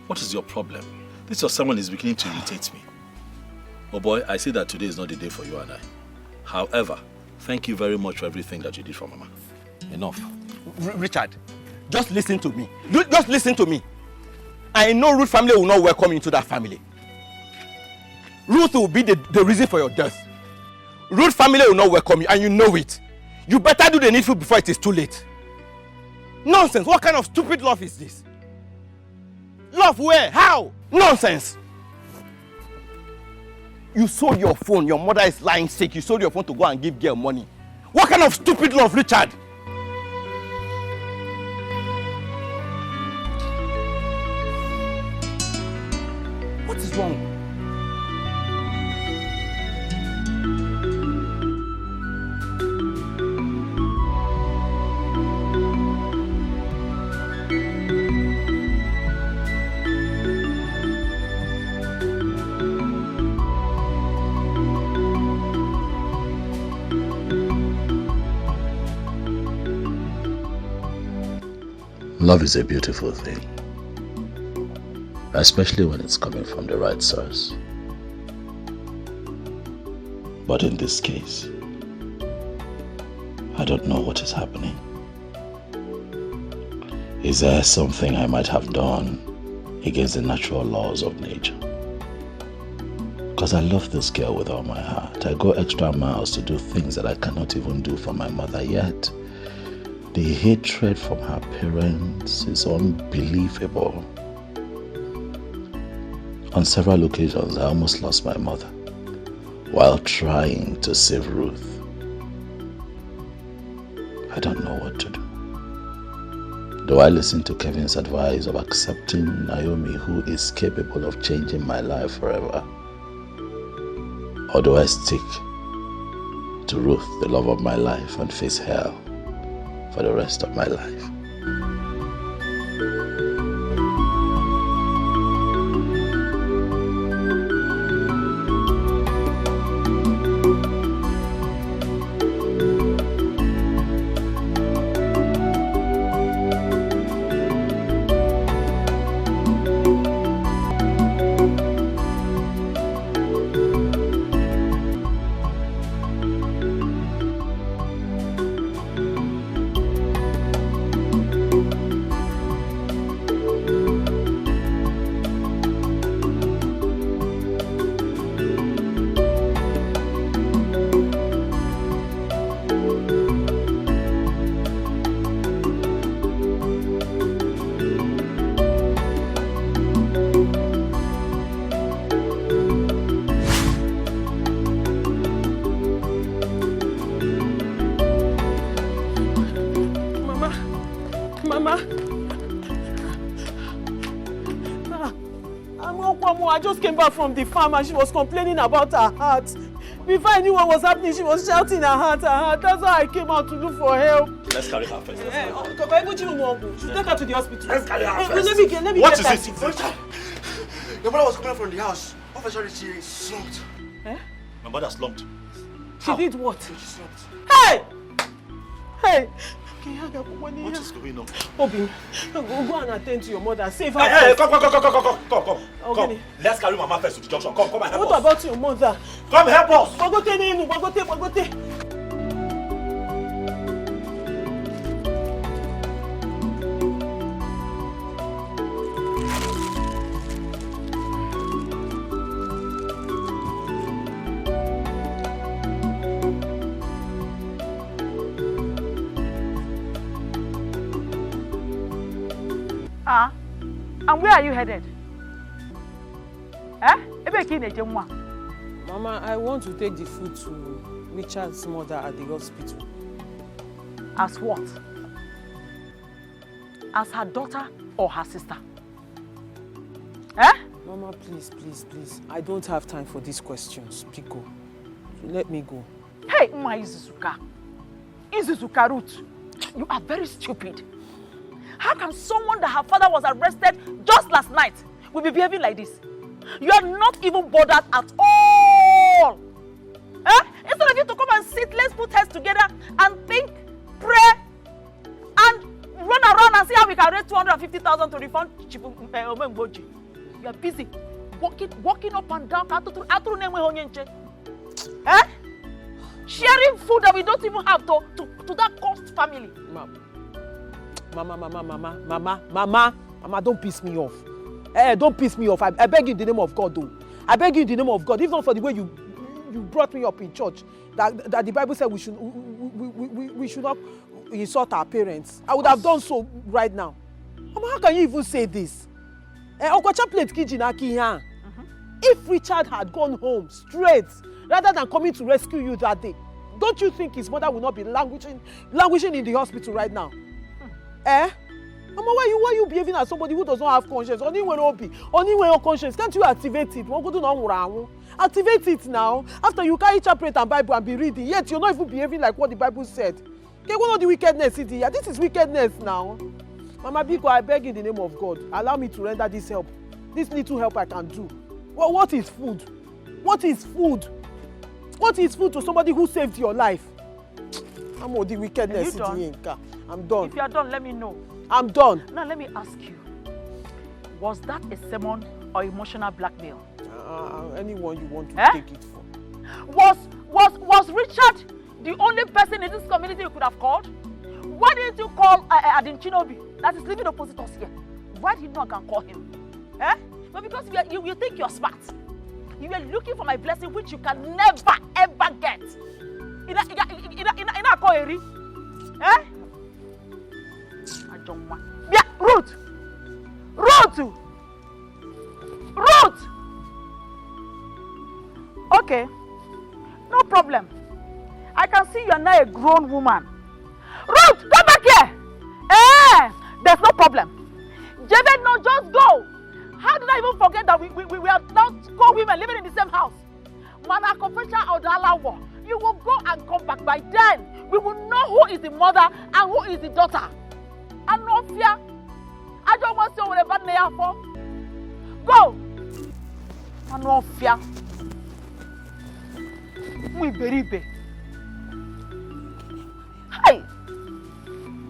What is your problem? This your sermon is beginning to irritate me. Oh boy, I see that today is not the day for you and I. However, thank you very much for everything that you did for Mama. Enough. Richard, just listen to me. Just listen to me. I know Ruth family will not welcome you into that family. Ruth will be the reason for your death. Ruth family will not welcome you, and you know it. You better do the needful before it is too late. Nonsense. What kind of stupid love is this? Love where? How? Nonsense. You sold your phone. Your mother is lying sick. You sold your phone to go and give girl money. What kind of stupid love, Richard? What is wrong? Love is a beautiful thing, especially when it's coming from the right source. But in this case, I don't know what is happening. Is there something I might have done against the natural laws of nature? Because I love this girl with all my heart. I go extra miles to do things that I cannot even do for my mother yet. The hatred from her parents is unbelievable. On several occasions, I almost lost my mother while trying to save Ruth. I don't know what to do. Do I listen to Kevin's advice of accepting Naomi, who is capable of changing my life forever? Or do I stick to Ruth, the love of my life, and face hell for the rest of my life? I just came back from the farm and she was complaining about her heart. Before I knew what was happening, she was shouting her heart, her heart. That's why I came out to look for help. Let's carry her first. Take her to the hospital. Let's carry her first. Let me What get is her. it? Your mother was coming from the house. Officer, she slumped. Eh? My mother slumped. She did what? She slumped. Hey! Hey! What is going on? Obi, go and attend to your mother. Save her. Hey, come. Okay. Let's carry Mama first to the junction. Come and help us. What about your mother? Come help us. Bagote. And where are you headed? Mama, I want to take the food to Richard's mother at the hospital. As what? As her daughter or her sister? Mama, please. I don't have time for these questions. Pico, let me go. Hey, Uma Izuzuka Ruth, you are very stupid. How can someone that her father was arrested just last night will be behaving like this? You are not even bothered at all. Instead of you to come and sit, let's put heads together and think, pray, and run around and see how we can raise 250,000 to refund Chifu Omemboji. You are busy walking up and down. Sharing food that we don't even have to that cost family. Mama, don't piss me off. Don't piss me off. I beg you in the name of God, though. I beg you in the name of God. If not for the way you brought me up in church, that the Bible said we should not insult our parents, I would have done so right now. Mama, how can you even say this? If Richard had gone home straight, rather than coming to rescue you that day, don't you think his mother will not be languishing in the hospital right now? Mama, why you behaving as somebody who does not have conscience? Only when your conscience, can't you activate it? Activate it now. After you carry chaplet and Bible and be reading, yet you're not even behaving like what the Bible said. Okay, what are the wickedness in here? This is wickedness now. Mama Biko, I beg in the name of God, allow me to render this help. This little help I can do. Well, what is food? What is food? What is food to somebody who saved your life? I'm all the wickedness in here. I'm done. If you are done, let me know. I'm done. Now let me ask you, was that a sermon or emotional blackmail? Anyone you want to take it for. Was Richard the only person in this community you could have called? Why didn't you call Adin Chinobi that is living opposite us here? Why did you not call him? But because you think you're smart. You were looking for my blessing which you can never ever get. Ina ko eri. Yeah, Ruth! Okay, no problem. I can see you are now a grown woman. Ruth, come back here! There's no problem. Jabed, no, just go. How did I even forget that we are not co-women living in the same house? Mana confession or the Allah, you will go and come back. By then, we will know who is the mother and who is the daughter. And no fear. I don't want to say whatever they are for. Go. And no fear. We beribe. Hi.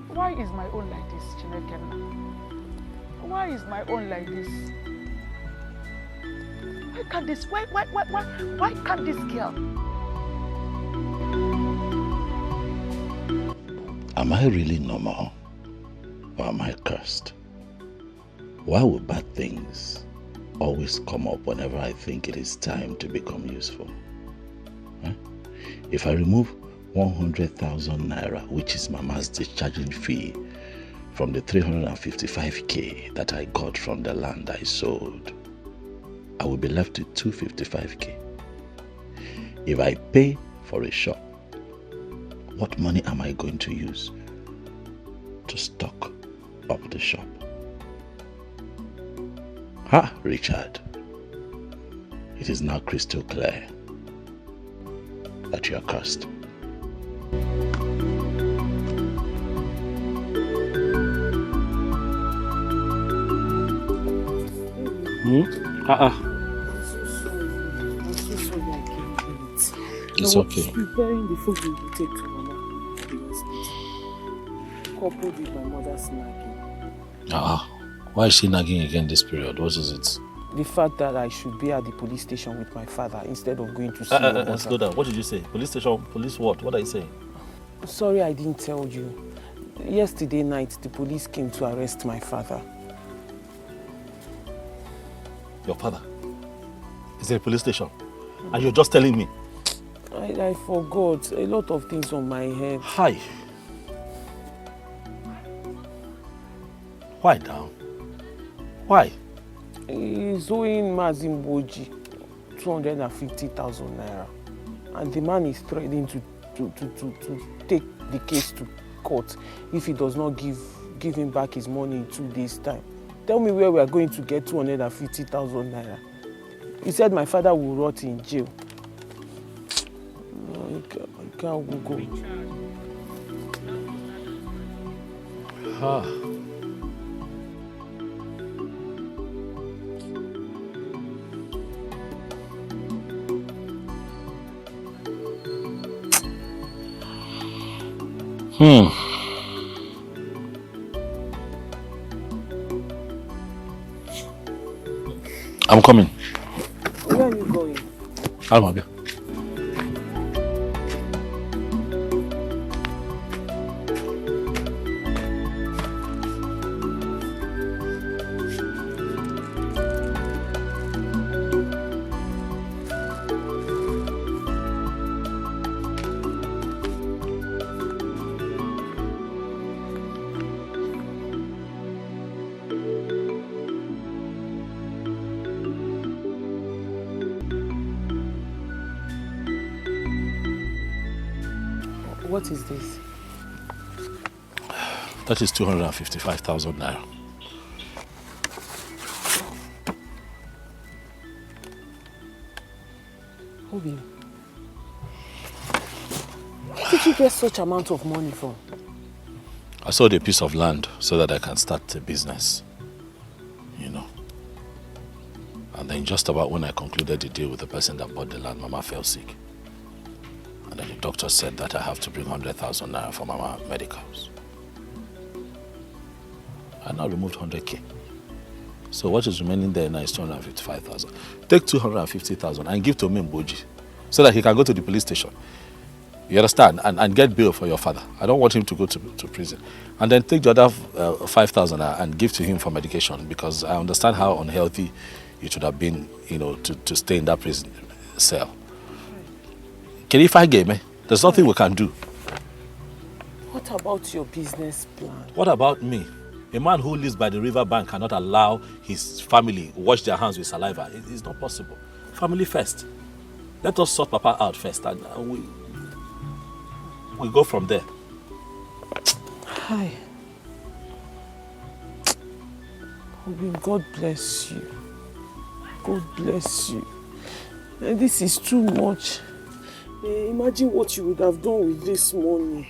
Why is my own like this, Chineke? Why is my own like this? Why can't this? Why can't this girl? Am I really normal? Or am I cursed? Why will bad things always come up whenever I think it is time to become useful? If I remove 100,000 naira, which is Mama's discharging fee, from the 355k that I got from the land I sold, I will be left with 255k. If I pay for a shop, what money am I going to use to stock up the shop? Richard, it is now crystal clear that you are cursed. I'm so sorry. I'm so sorry I came. It's okay. Preparing the food we will take to Mama at the hospital. Coupled with my mother's nagging. Why is she nagging again this period? What is it? The fact that I should be at the police station with my father instead of going to see your mother. Slow down. What did you say? Police station? Police what? What are you saying? Sorry I didn't tell you. Yesterday night, the police came to arrest my father. Your father? Is there a police station? And you're just telling me? I forgot. A lot of things on my head. Hi. Why now? Why? He's owing Mazimboji 250,000 naira. And the man is threatening to take the case to court if he does not give him back his money in 2 days' time. Tell me where we are going to get 250,000 naira. He said my father will rot in jail. I can't go. I'm coming. Where are you going? Almabia. What is this? That is 255,000 naira. Obi, where did you get such amount of money from? I sold a piece of land so that I can start a business, you know. And then just about when I concluded the deal with the person that bought the land, Mama fell sick. And then the doctor said that I have to bring 100,000 naira for Mama medicals. I now removed 100k. So what is remaining there now is 255,000. Take 250,000 and give to Mboji so that he can go to the police station. You understand? And get bail for your father. I don't want him to go to prison. And then take the other 5,000 and give to him for medication, because I understand how unhealthy it would have been, you know, to stay in that prison cell. Can you find game? There's nothing we can do. What about your business plan? What about me? A man who lives by the river bank cannot allow his family wash their hands with saliva. It's not possible. Family first. Let us sort Papa out first, and we go from there. Hi. God bless you. God bless you. This is too much. Imagine what you would have done with this money.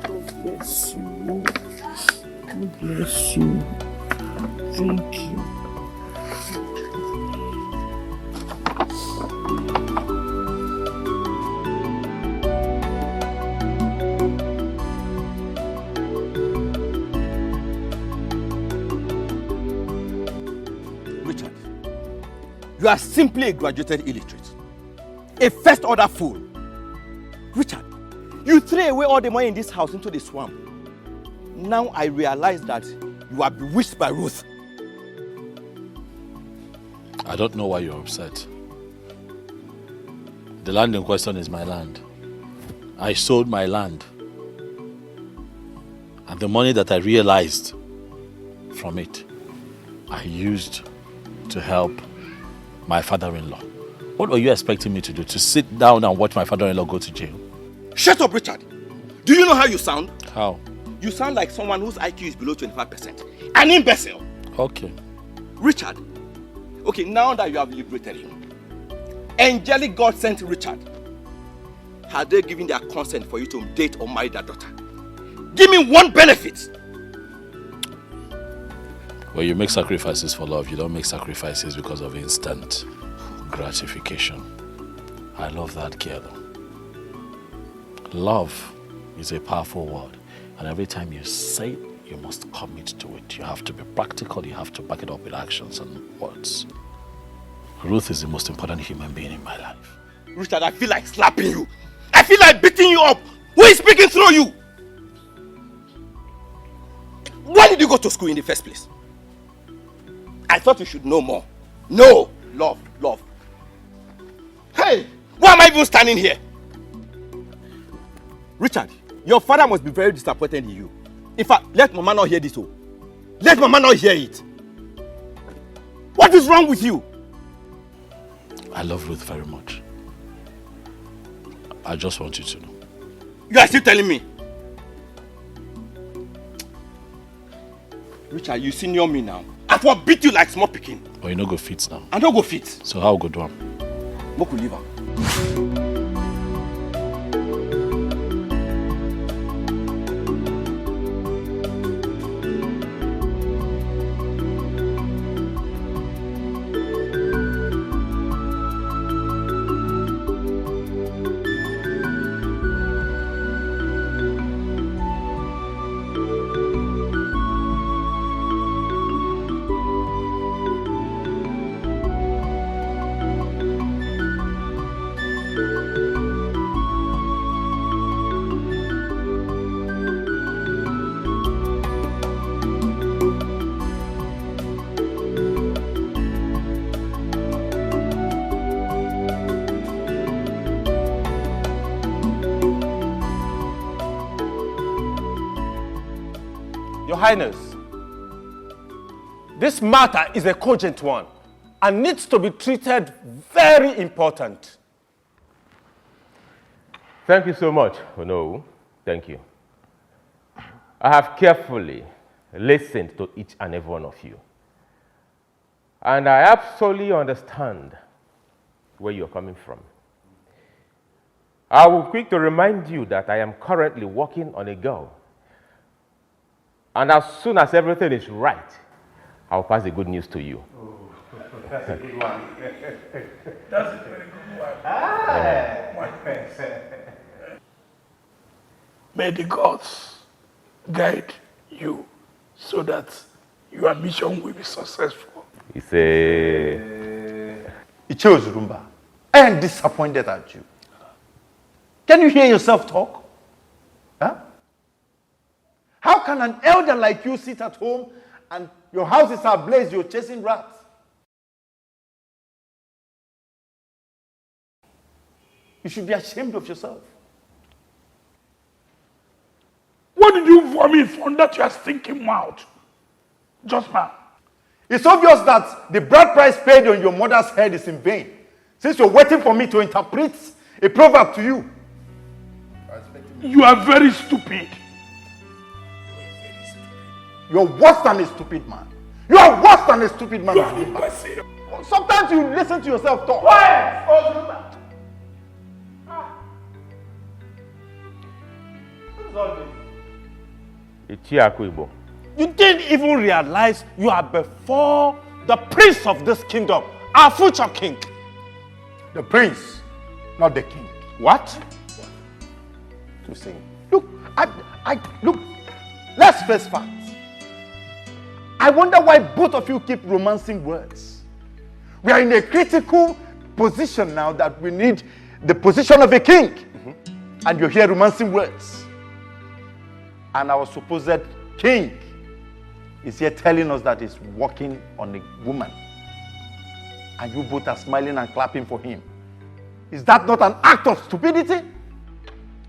God bless you. God bless you. Thank you. Richard, you are simply a graduated illiterate. A first order fool. Richard, you threw away all the money in this house into the swamp. Now I realize that you are bewitched by Ruth. I don't know why you're upset. The land in question is my land. I sold my land. And the money that I realized from it, I used to help my father-in-law. What were you expecting me to do? To sit down and watch my father-in-law go to jail? Shut up, Richard. Do you know how you sound? How? You sound like someone whose IQ is below 25%. An imbecile. Okay. Richard, okay, now that you have liberated him, angelic God sent Richard. Had they given their consent for you to date or marry their daughter? Give me one benefit. When you make sacrifices for love, you don't make sacrifices because of instant gratification. I love that girl. Love is a powerful word, and every time you say it, you must commit to it. You have to be practical, you have to back it up with actions and words. Ruth is the most important human being in my life. Richard, I feel like slapping you. I feel like beating you up. Who is speaking through you? Why did you go to school in the first place? I thought you should know more. No, love. Hey, why am I even standing here? Richard, your father must be very disappointed in you. In fact, let Mama not hear this. Let Mama not hear it. What is wrong with you? I love Ruth very much. I just want you to know. You are still telling me? Richard, you senior me now. I will beat you like small picking. But you no go fit now. I don't go fit. So how go do am? Moku leave am. Your Highness, this matter is a cogent one and needs to be treated very important. Thank you so much, Ono. Thank you. I have carefully listened to each and every one of you. And I absolutely understand where you're coming from. I will quick to remind you that I am currently working on a girl. And as soon as everything is right, I'll pass the good news to you. Oh, that's a good one. That's a very good one. Ah. May the gods guide you so that your mission will be successful. It's a... It chose Rumba. I am disappointed at you. Can you hear yourself talk? Huh? How can an elder like you sit at home and your house is ablaze, you're chasing rats? You should be ashamed of yourself. What did you vomit from that your stinking mouth? Just now. It's obvious that the bride price paid on your mother's head is in vain, since you're waiting for me to interpret a proverb to you. You are very stupid. You're worse than a stupid man. You are worse than a stupid man. Sometimes you listen to yourself talk. Quiet! You didn't even realize you are before the prince of this kingdom, our future king. The prince, not the king. What? To say, look, look, let's face facts. I wonder why both of you keep romancing words. We are in a critical position now that we need the position of a king. And you're here romancing words. And our supposed king is here telling us that he's working on a woman. And you both are smiling and clapping for him. Is that not an act of stupidity?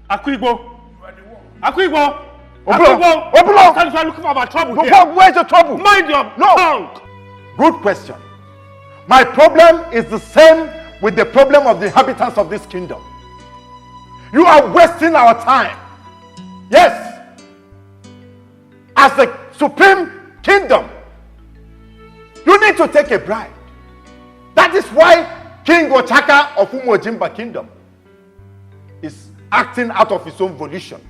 Akwibo! Akwibo! Open up! Open up! I'm looking for my trouble No here. problem. Where's your trouble? Mind your tongue! Good question. My problem is the same with the problem of the inhabitants of this kingdom. You are wasting our time. Yes. As the supreme kingdom, you need to take a bride. That is why King Ochaka of Umojimba Kingdom is acting out of his own volition.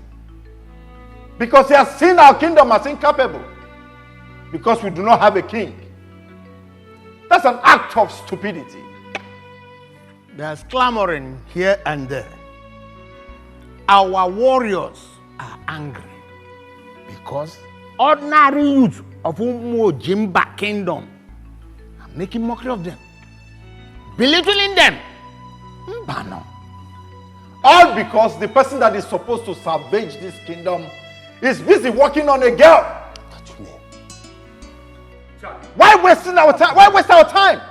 Because he has seen our kingdom as incapable. Because we do not have a king. That's an act of stupidity. There's clamoring here and there. Our warriors are angry because ordinary youths of Umo Jimba Kingdom are making mockery of them, belittling them. Mbano. All because the person that is supposed to salvage this kingdom is busy working on a girl. Why wasting our time? Why waste our time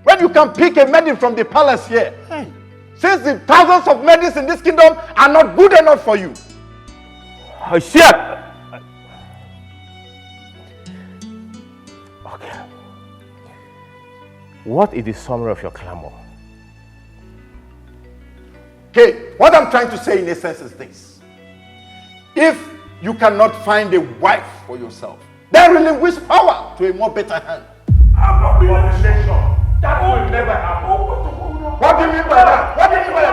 when you can pick a maiden from the palace here? Hey. Since the thousands of maidens in this kingdom are not good enough for you. Oh, shit! Okay. What is the summary of your clamor? Okay, what I'm trying to say in essence is this. If you cannot find a wife for yourself, then relinquish power to a more better hand. I'm not being a nation. That will never happen. What do you mean by that? What do you mean by that?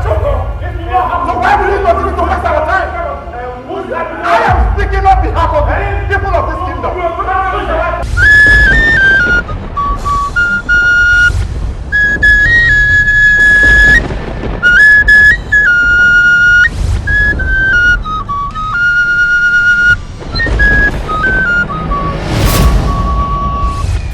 So why will you continue to waste our time? I am speaking on behalf of the people of this kingdom.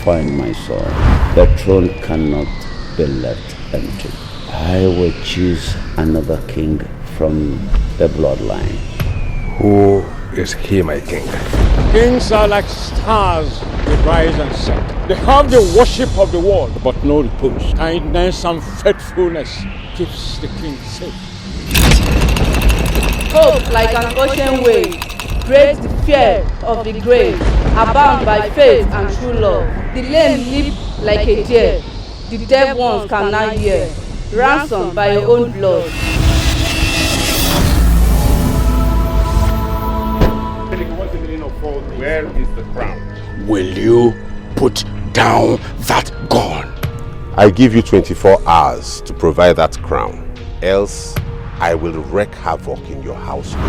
Find my soul. The throne cannot be left empty. I will choose another king from the bloodline. Who is he, my king? Kings are like stars, they rise and set. They have the worship of the world, but no repose. Kindness and faithfulness keeps the king safe. Hope like an ocean wave, breaks the fear of the grave, abound by faith and true love. The lame leap like a deer, the dead ones cannot hear, ransomed by your own blood. Where is the crown? Will you put down that gun? I give you 24 hours to provide that crown. Else, I will wreak havoc in your household.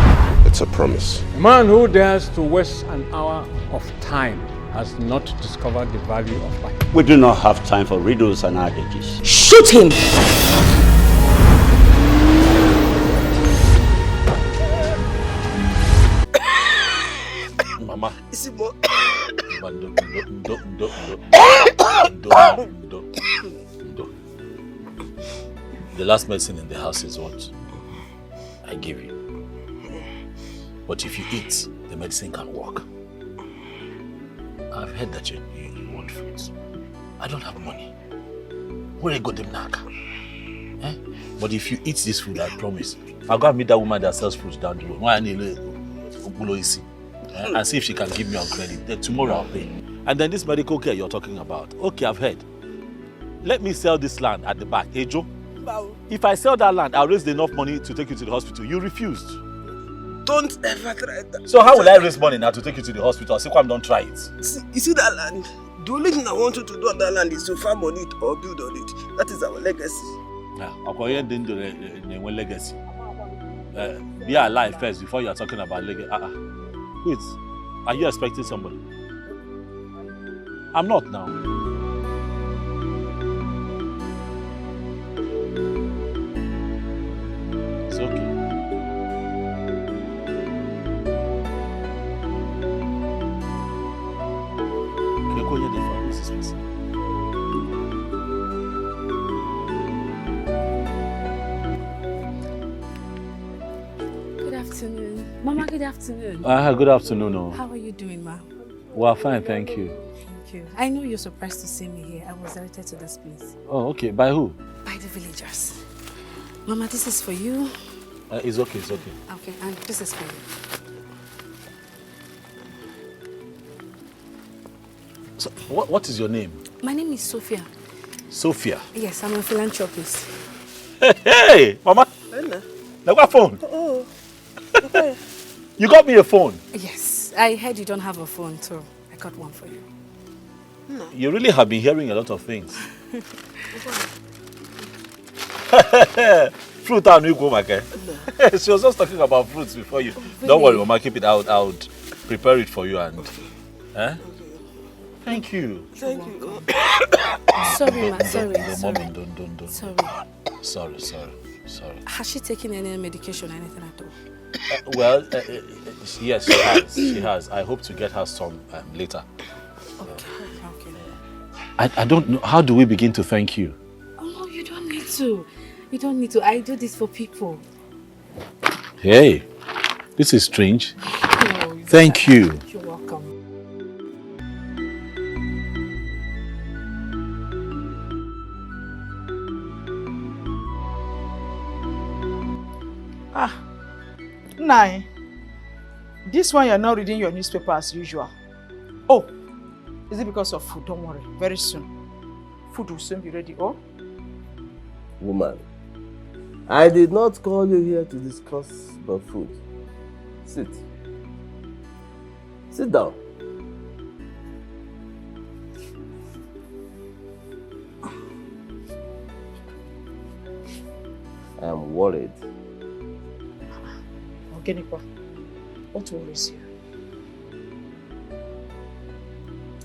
It's a promise. A man who dares to waste an hour of time has not discovered the value of life. We do not have time for riddles and adages. Shoot him! Mama. The last medicine in the house is what I give you. But if you eat, the medicine can work. I've heard that you want fruits. I don't have money. Where I got them naka? Eh? But if you eat this food, I promise, I'll go and meet that woman that sells fruits down the road. And see if she can give me on credit. Then tomorrow I'll pay. And then this medical care you're talking about. Okay, I've heard. Let me sell this land at the back. Hey, Joe? If I sell that land, I'll raise enough money to take you to the hospital. You refused. Don't ever try that. So how will I raise money now to take you to the hospital? I say, come, don't try it. You see that land? The only thing I want you to do on that land is to farm on it or build on it. That is our legacy. Legacy. Be alive first before you are talking about legacy. Wait, are you expecting somebody? I'm not now. It's okay. Good afternoon. Mama, good afternoon. Good afternoon. Oh. How are you doing, ma? Well, fine, thank you. Thank you. I know you're surprised to see me here. I was directed to this place. Oh, okay. By who? By the villagers. Mama, this is for you. It's okay, it's okay. Okay, and this is for you. So, what is your name? My name is Sophia. Sophia? Yes, I'm a philanthropist. Hey, Mama. Now got a phone. Oh. You got me a phone? Yes, I heard you don't have a phone, so I got one for you. No. You really have been hearing a lot of things. Fruit and you go, Maka. She was just talking about fruits before you. Don't worry, Mama, keep it out. I would prepare it for you and. Eh? Thank you. Thank you. Sorry, ma. Sorry. Mommy, don't. Sorry. Sorry. Has she taken any medication or anything at all? Well, yes, she has. She has. I hope to get her some later. Okay. I don't know. How do we begin to thank you? Oh, no, you don't need to. You don't need to. I do this for people. Hey, this is strange. No, Thank you. You're welcome. Nai, this one you're not reading your newspaper as usual. Oh, is it because of food? Don't worry, very soon. Food will soon be ready, oh? Woman, I did not call you here to discuss the food. Sit. Sit down. I am worried. Ogenipa, what worries you?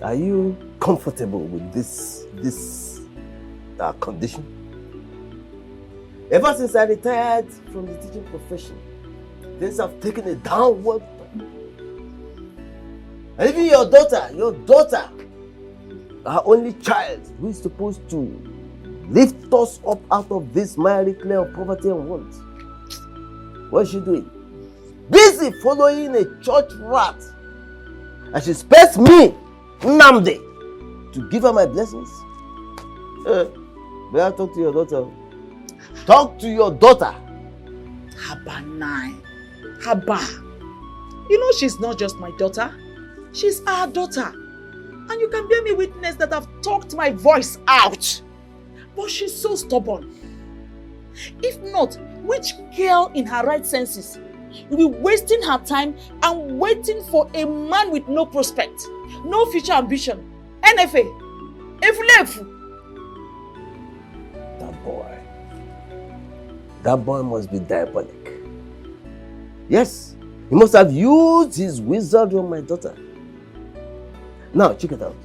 Are you comfortable with this condition? Ever since I retired from the teaching profession, things have taken a downward turn. And even your daughter, our only child, who is supposed to lift us up out of this miry clay of poverty and want. What is she doing? Busy following a church rat. And she expects me, Nnamdi, to give her my blessings. May I talk to your daughter? Talk to your daughter. Haba Nai. Haba. You know she's not just my daughter. She's our daughter. And you can bear me witness that I've talked my voice out. But she's so stubborn. If not, which girl in her right senses will be wasting her time and waiting for a man with no prospect, no future ambition? NFA. Efulefu. That boy must be diabolic. Yes, he must have used his wizard on my daughter. Now, check it out.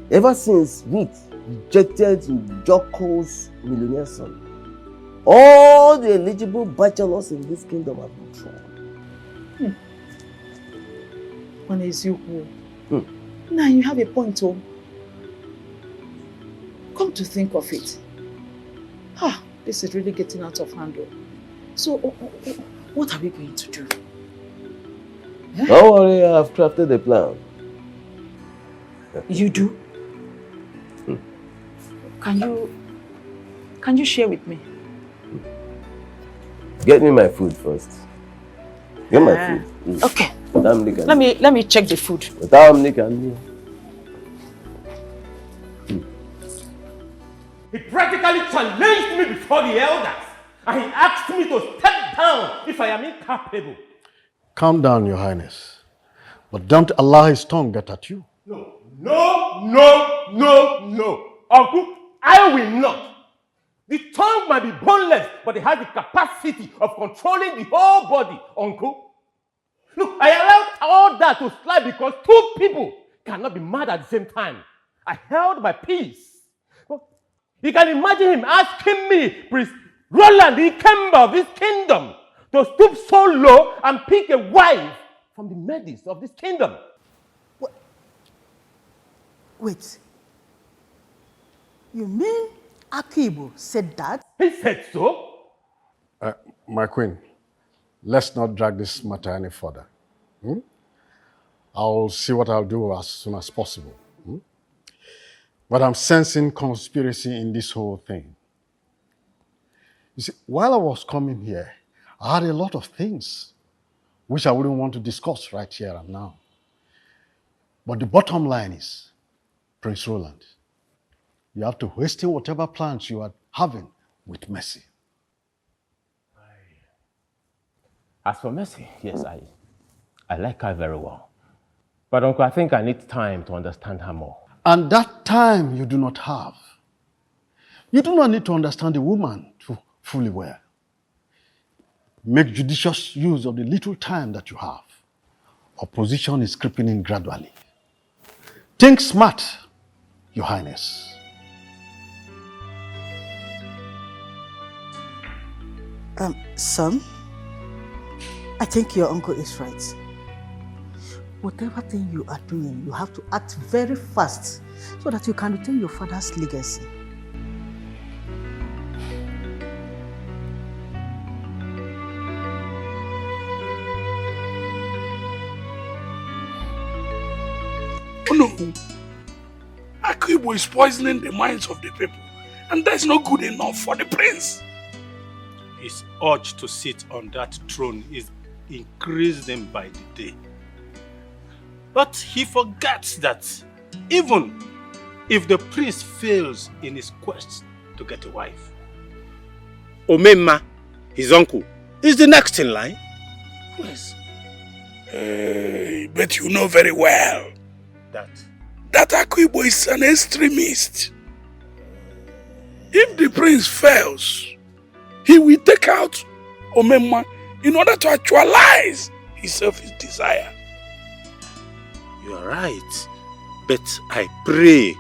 Ever since Ruth rejected Jocko's millionaire son, all the eligible bachelors in this kingdom have been thrown. Now you have a point, oh. Come to think of it. This is really getting out of hand. So, what are we going to do? Don't worry, I have crafted a plan. You do? Can you share with me? Get me my food first. Get my food. Okay. Let me check the food. He practically challenged me before the elders, and he asked me to step down if I am incapable. Calm down, Your Highness. But don't allow his tongue get at you. No. Uncle, I will not. The tongue might be boneless, but it has the capacity of controlling the whole body, Uncle. Look, I allowed all that to slide because two people cannot be mad at the same time. I held my peace. You can imagine him asking me, Priest Roland, the Ikemba of this kingdom, to stoop so low and pick a wife from the midst of this kingdom. Wait. You mean Akibo said that? He said so. My queen, let's not drag this matter any further. I'll see what I'll do as soon as possible. But I'm sensing conspiracy in this whole thing. You see, while I was coming here, I had a lot of things which I wouldn't want to discuss right here and now. But the bottom line is, Prince Roland, you have to hasten whatever plans you are having with Mercy. As for Mercy, yes, I like her very well. But Uncle, I think I need time to understand her more. And that time you do not have. You do not need to understand the woman fully well. Make judicious use of the little time that you have. Opposition is creeping in gradually. Think smart, Your Highness. Son, I think your uncle is right. Whatever thing you are doing, you have to act very fast so that you can retain your father's legacy. Oh no! Akibo is poisoning the minds of the people, and that's not good enough for the prince. His urge to sit on that throne is increasing by the day. But he forgets that even if the prince fails in his quest to get a wife, Omema, his uncle, is the next in line. Yes. But you know very well that Akibo is an extremist. If the prince fails, he will take out Omema in order to actualize his selfish desire. You are right, but I pray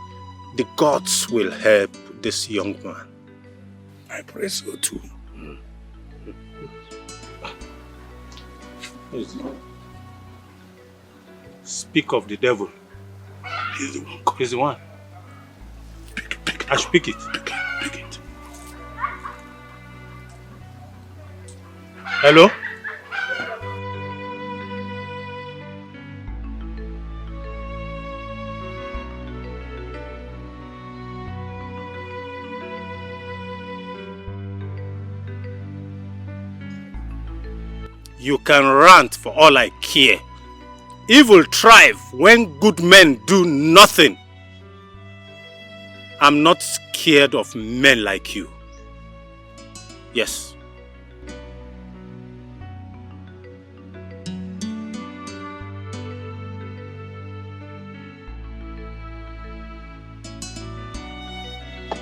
the gods will help this young man. I pray so too. Speak of the devil. He's the one. He's the one. Pick it. I should pick it. Pick it. Hello? You can rant for all I care. Evil thrive when good men do nothing. I'm not scared of men like you. Yes.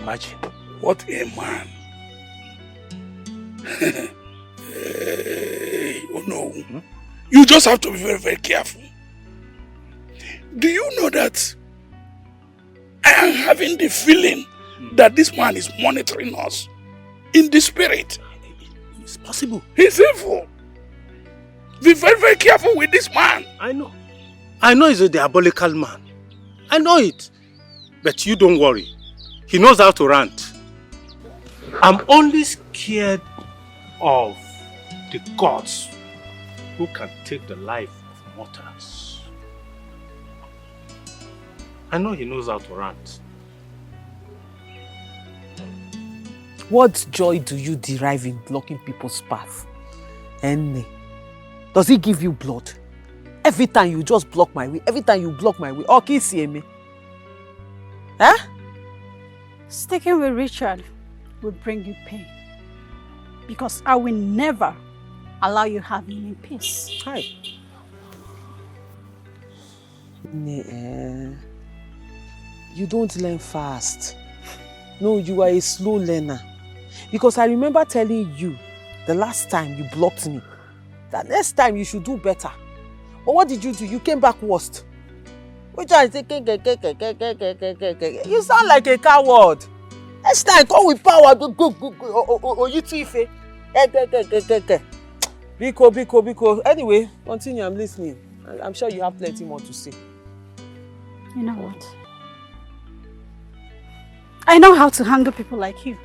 Imagine. What a man. Oh no. You just have to be very, very careful. Do you know that I am having the feeling that this man is monitoring us in the spirit? It's possible. He's evil. Be very, very careful with this man. I know. I know he's a diabolical man. I know it. But you don't worry. He knows how to rant. I'm only scared of the gods who can take the life of mortals. I know he knows how to rant. What joy do you derive in blocking people's path? Enne, does he give you blood? Every time you just block my way, every time you block my way, okay, see me. Huh? Sticking with Richard will bring you pain. Because I will never allow you have him in peace. Hi. You don't learn fast. No, you are a slow learner. Because I remember telling you the last time you blocked me that next time you should do better. But what did you do? You came back worst. Which I say, you sound like a coward. Next time, come with power. Go, you thief. Biko. Anyway, continue. I'm listening. I'm sure you have plenty more to say. You know what? I know how to handle people like you.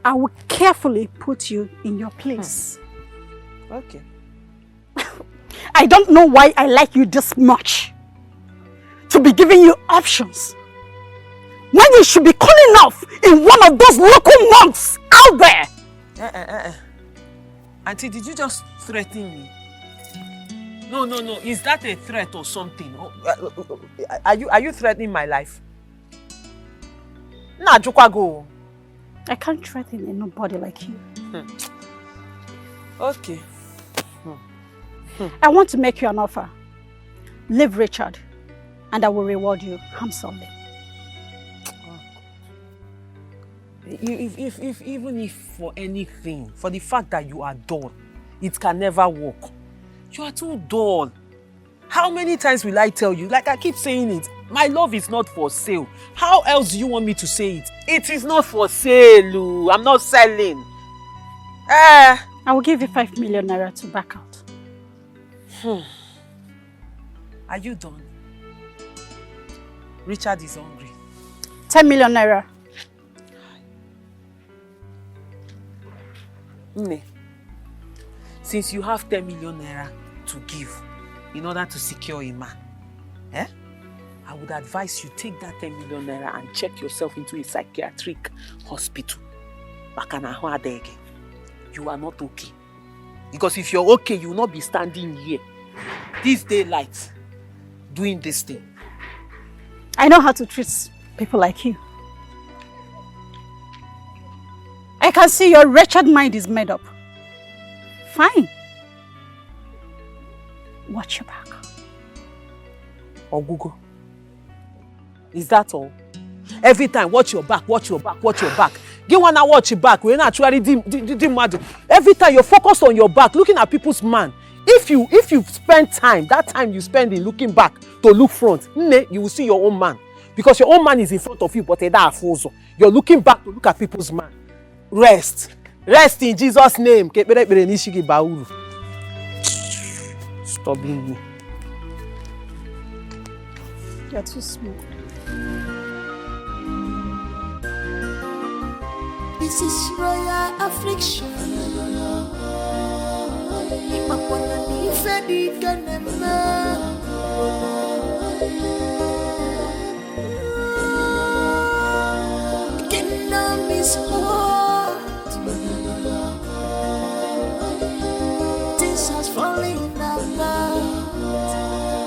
I will carefully put you in your place. Okay. I don't know why I like you this much. To be giving you options. When you should be calling off in one of those local monks out there. Auntie, did you just threaten me? No. Is that a threat or something? Are you threatening my life? Nah, Jukwa go. I can't threaten nobody like you. Okay. I want to make you an offer. Leave Richard, and I will reward you handsomely. Even if for anything, for the fact that you are dull, it can never work. You are too dull. How many times will I tell you? Like I keep saying it, my love is not for sale. How else do you want me to say it? It is not for sale. I'm not selling. I will give you 5 million naira to back out. Are you done? Richard is hungry. 10 million naira. Nne, since you have 10 million naira to give in order to secure a man, I would advise you take that 10 million naira and check yourself into a psychiatric hospital. You are not okay. Because if you're okay, you will not be standing here, this daylight, doing this thing. I know how to treat people like you. I can see your wretched mind is made up. Fine. Watch your back. Ogugo. Is that all? Every time, watch your back, watch your back, watch your back. Give one and watch your back. We're not actually mad. Every time you're focused on your back, looking at people's man. If you spend time, that time you spend in looking back to look front, you will see your own man. Because your own man is in front of you, but you're looking back to look at people's man. Rest. Rest in Jesus' name. Stop being me. You're too small. This is royal affliction. The kingdom is hot. This has fallen apart.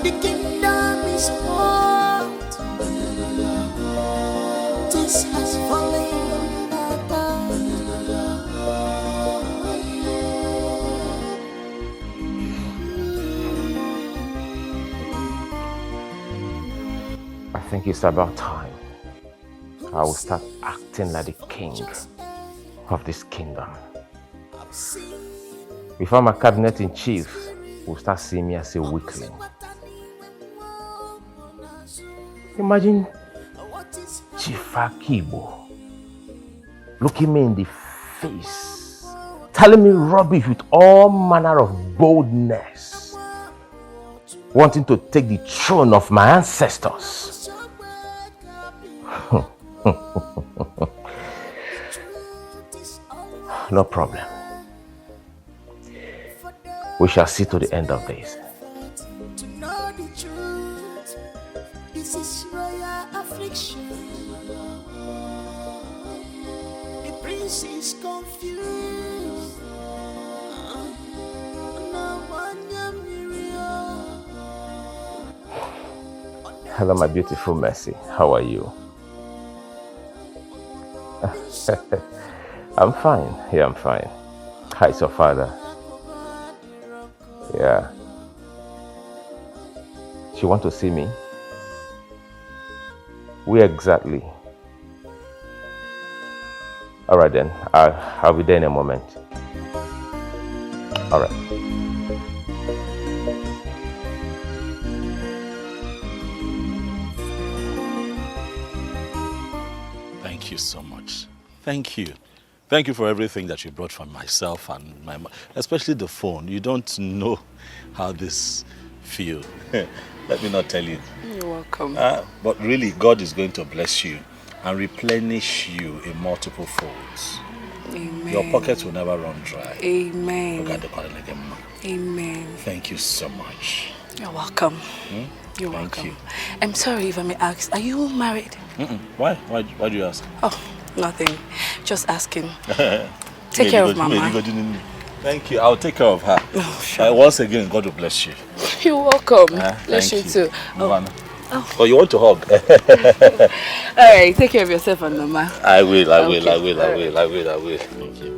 The kingdom is hot. This has fallen apart. I think it's about time I will start acting like the king of this kingdom. Before my cabinet in chief will start seeing me as a weakling. Imagine Chief Akibo looking me in the face, telling me rubbish with all manner of boldness, wanting to take the throne of my ancestors. No problem. We shall see to the end of this. To know the truth, this is royal affliction. The prince is confused. Hello, my beautiful Mercy. How are you? I'm fine. Yeah, I'm fine. How's your father? Yeah. She want to see me? Where exactly? All right then. I'll be there in a moment. All right. Thank you so much. Thank you. Thank you for everything that you brought for myself and my mom, especially the phone. You don't know how this feels. Let me not tell you. You're welcome. But really, God is going to bless you and replenish you in multiple folds. Amen. Your pockets will never run dry. Amen. Amen. Thank you so much. You're welcome. You're Thank welcome. you. I'm sorry if I may ask, are you married? Why? Why do you ask? Oh, nothing. Just asking. Take care of Mama. Thank you. I'll take care of her. Oh, sure. Once again, God will bless you. You're welcome. Bless you too. Oh, you want to hug? All right, take care of yourself and Mama. I will. Okay. Thank you.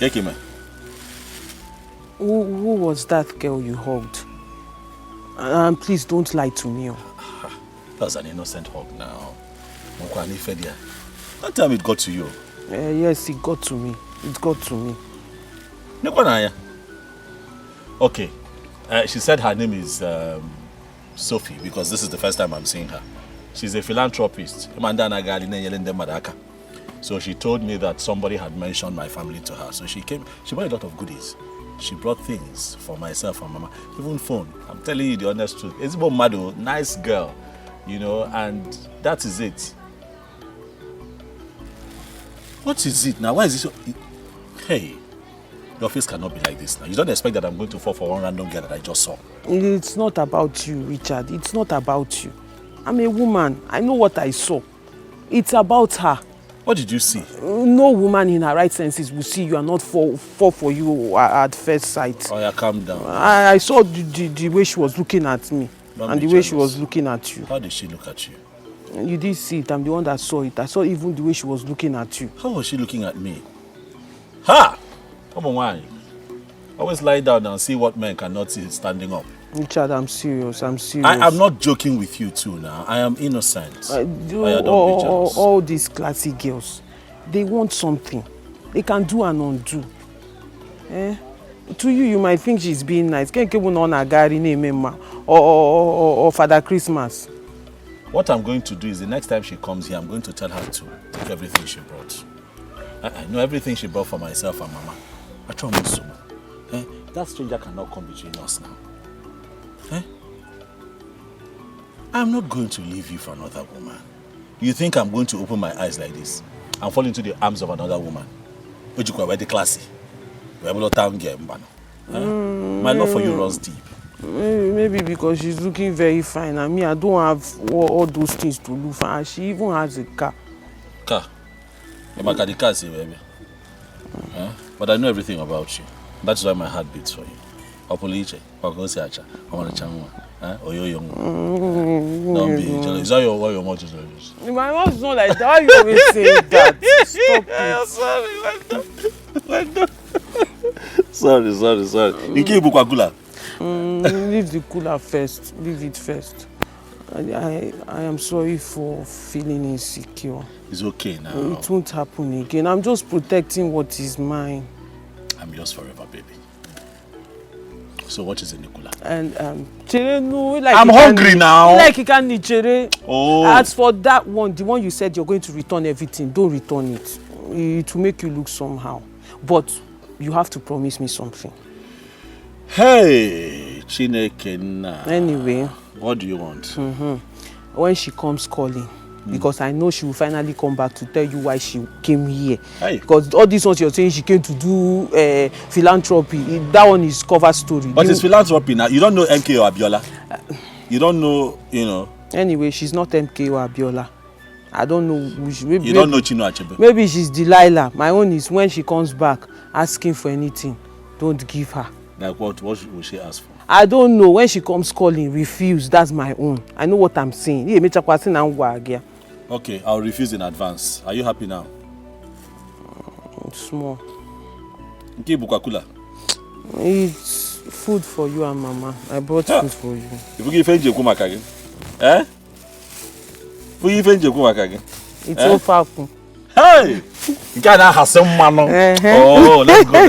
Yekime. Who was that girl you hugged? And please don't lie to me. That's an innocent hug now. That time it got to you. Yes, it got to me. It got to me. Okay. She said her name is Sophie because this is the first time I'm seeing her. She's a philanthropist. So she told me that somebody had mentioned my family to her. So she came. She brought a lot of goodies. She brought things for myself and Mama. Even phone. I'm telling you the honest truth. It's about Mado, nice girl, you know, and that is it. What is it now? Why is it so... Hey, your face cannot be like this now. You don't expect that I'm going to fall for one random girl that I just saw. It's not about you, Richard. It's not about you. I'm a woman. I know what I saw. It's about her. What did you see? No woman in her right senses will see you and not fall for you at first sight. Oh yeah, calm down. I saw the way she was looking at me. And the way she was looking at you. How did she look at you? You did see it. I'm the one that saw it. I saw even the way she was looking at you. How was she looking at me? Ha! Come on, why? Always lie down and see what men cannot see standing up. Richard, I'm serious. I'm serious. I'm not joking with you too now. I am innocent. All these classy girls, they want something. They can do and undo. To you, you might think she's being nice. Or Father Christmas. What I'm going to do is the next time she comes here, I'm going to tell her to take everything she brought. I know everything she brought for myself and Mama. I try to so. That stranger cannot come between us now. I'm not going to leave you for another woman. You think I'm going to open my eyes like this and fall into the arms of another woman? But you quite classy. My love for you runs deep. Maybe because she's looking very fine and me, I don't have all those things to look for. And she even has a car. Car? The car, baby. But I know everything about you. That's why my heart beats for you. Opoliche, Pakosiacha, Oyo. Don't be jealous. Is that why your mouth is like this? My mouth is not like that. Why you always say that? Stop it. Sorry. Leave the cooler first. Leave it first. I am sorry for feeling insecure. It's okay now. It won't happen again. I'm just protecting what is mine. I'm yours forever, baby. So what is in the cooler? And chere no, like I'm hungry now. Like you can need chere. Oh. As for that one, the one you said you're going to return everything, don't return it. It will make you look somehow. But you have to promise me something. Hey, Chineke na. Anyway. What do you want? When she comes calling, because I know she will finally come back to tell you why she came here. Hey. Because all these ones you're saying she came to do philanthropy, that one is cover story. But it's philanthropy now. You don't know MK or Abiola. You don't know, you know. Anyway, she's not MK or Abiola. I don't know. Maybe, you don't know Chino Achebe. Maybe she's Delilah. My own is when she comes back asking for anything, don't give her. Like what will she ask for? I don't know. When she comes calling, refuse. That's my own. I know what I'm saying. Okay, I'll refuse in advance. Are you happy now? Small. It's food for you and Mama. I brought food for you. If you give again? Eh? It's all falcon. Hey! You can't have some man. Oh, let's go.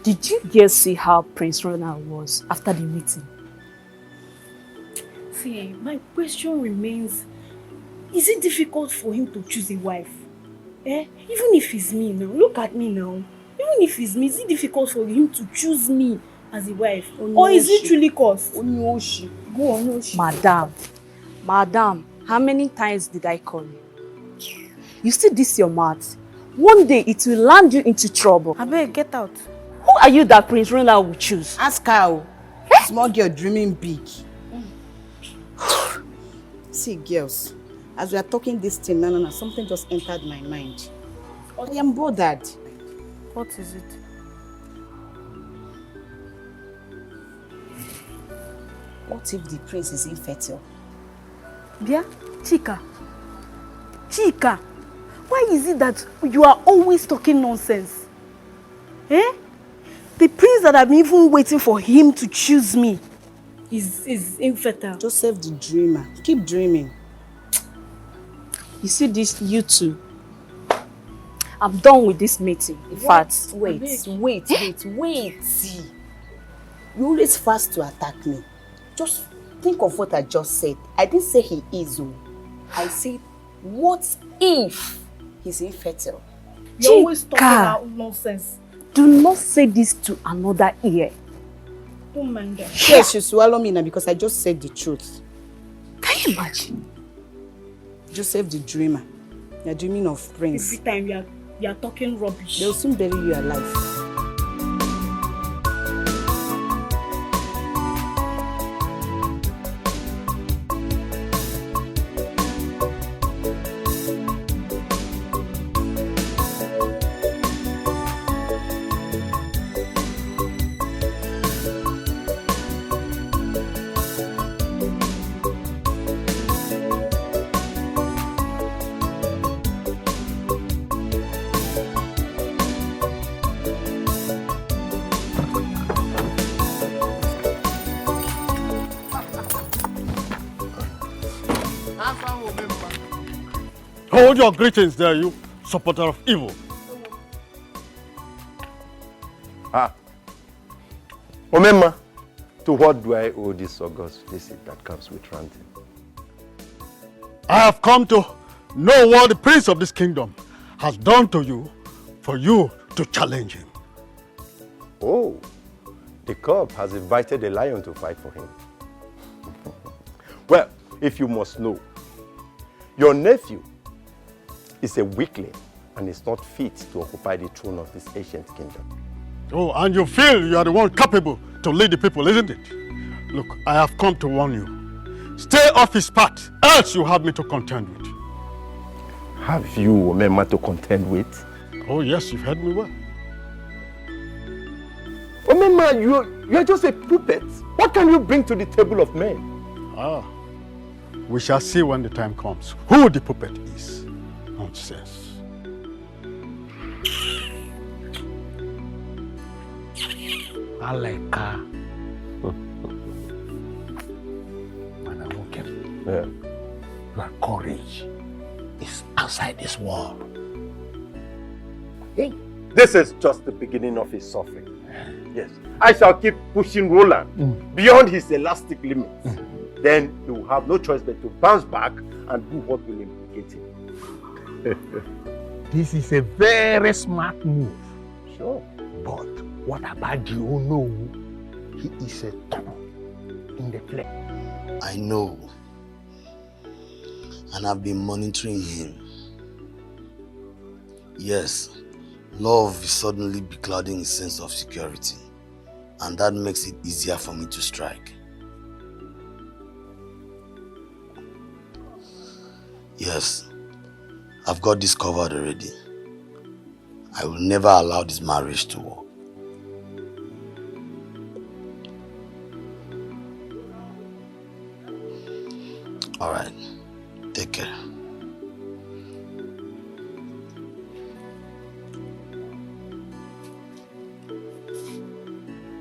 Did you guys see how Prince Ronald was after the meeting? See, my question remains, is it difficult for him to choose a wife? Even if it's me now, look at me now. Even if it's me, is it difficult for him to choose me as a wife? Or is it really cost? Go on, Yoshi. Madam, how many times did I call you? You still diss your mouth. One day it will land you into trouble. I better get out. Who are you that Prince Ronald will choose? Ask her. Small girl dreaming big. See, girls, as we are talking this thing, no, something just entered my mind. I am bothered. What is it? What if the prince is infertile? Bia, Chika, why is it that you are always talking nonsense? Eh? The prince that I'm even waiting for him to choose me is infertile. Joseph the dreamer. Keep dreaming. You see this, you two? I'm done with this meeting. In fact, Wait. You always fast to attack me. Just think of what I just said. I didn't say he is. I said, what if he's infertile? You always talk about nonsense. Do not say this to another ear. Don't mind them. Yes, you swallow me now because I just said the truth. Can you imagine? Joseph the dreamer. You're dreaming of prince. Every time you are talking rubbish. They'll soon bury you alive. Hold your greetings there, you supporter of evil. Omema, to what do I owe this august visit that comes with ranting? I have come to know what the prince of this kingdom has done to you for you to challenge him. Oh, the cub has invited a lion to fight for him. Well, if you must know, your nephew is a weakling and is not fit to occupy the throne of this ancient kingdom. Oh, and you feel you are the one capable to lead the people, isn't it? Look, I have come to warn you. Stay off his path, else you have me to contend with. Have you Omema to contend with? Oh yes, you've heard me well. Omema, you're just a puppet. What can you bring to the table of men? Ah, we shall see when the time comes who the puppet is. Nonsense. Aleka. Manamuke. Yeah. Your courage is outside this world. Hey. This is just the beginning of his suffering. Yes. I shall keep pushing Roland beyond his elastic limits. Then he will have no choice but to bounce back and do what will implicate him. This is a very smart move. Sure. But what about the Ono? He is a thorn in the flesh. I know. And I've been monitoring him. Yes, love is suddenly beclouding his sense of security. And that makes it easier for me to strike. Yes, I've got this covered already. I will never allow this marriage to work. Alright, take care.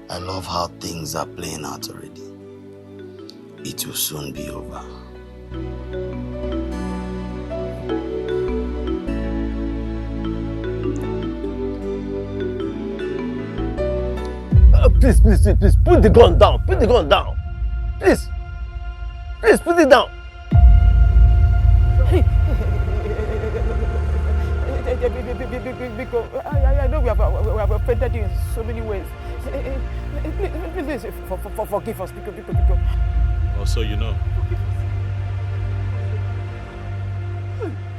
I love how things are playing out already. It will soon be over. Please, put the gun down. Put the gun down. Please, put it down. Because I know we have offended you in so many ways. Please forgive us, because. Also, you know,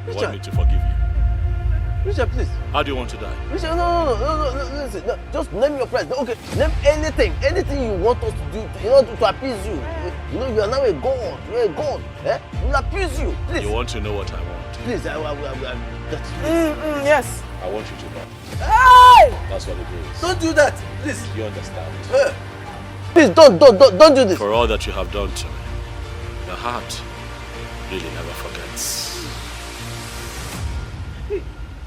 you want me to forgive you. Richard, please. How do you want to die? Richard, no, listen, no, just name your price. Okay, name anything you want us to do in order to appease you. You know, you are now a god. You're a god. Eh? We'll appease you. Please. You want to know what I want? Please, Yes. I want you to know. Hey! That's what it is. Don't do that, please. You understand? Please, don't do this. For all that you have done to me, your heart really never forgets.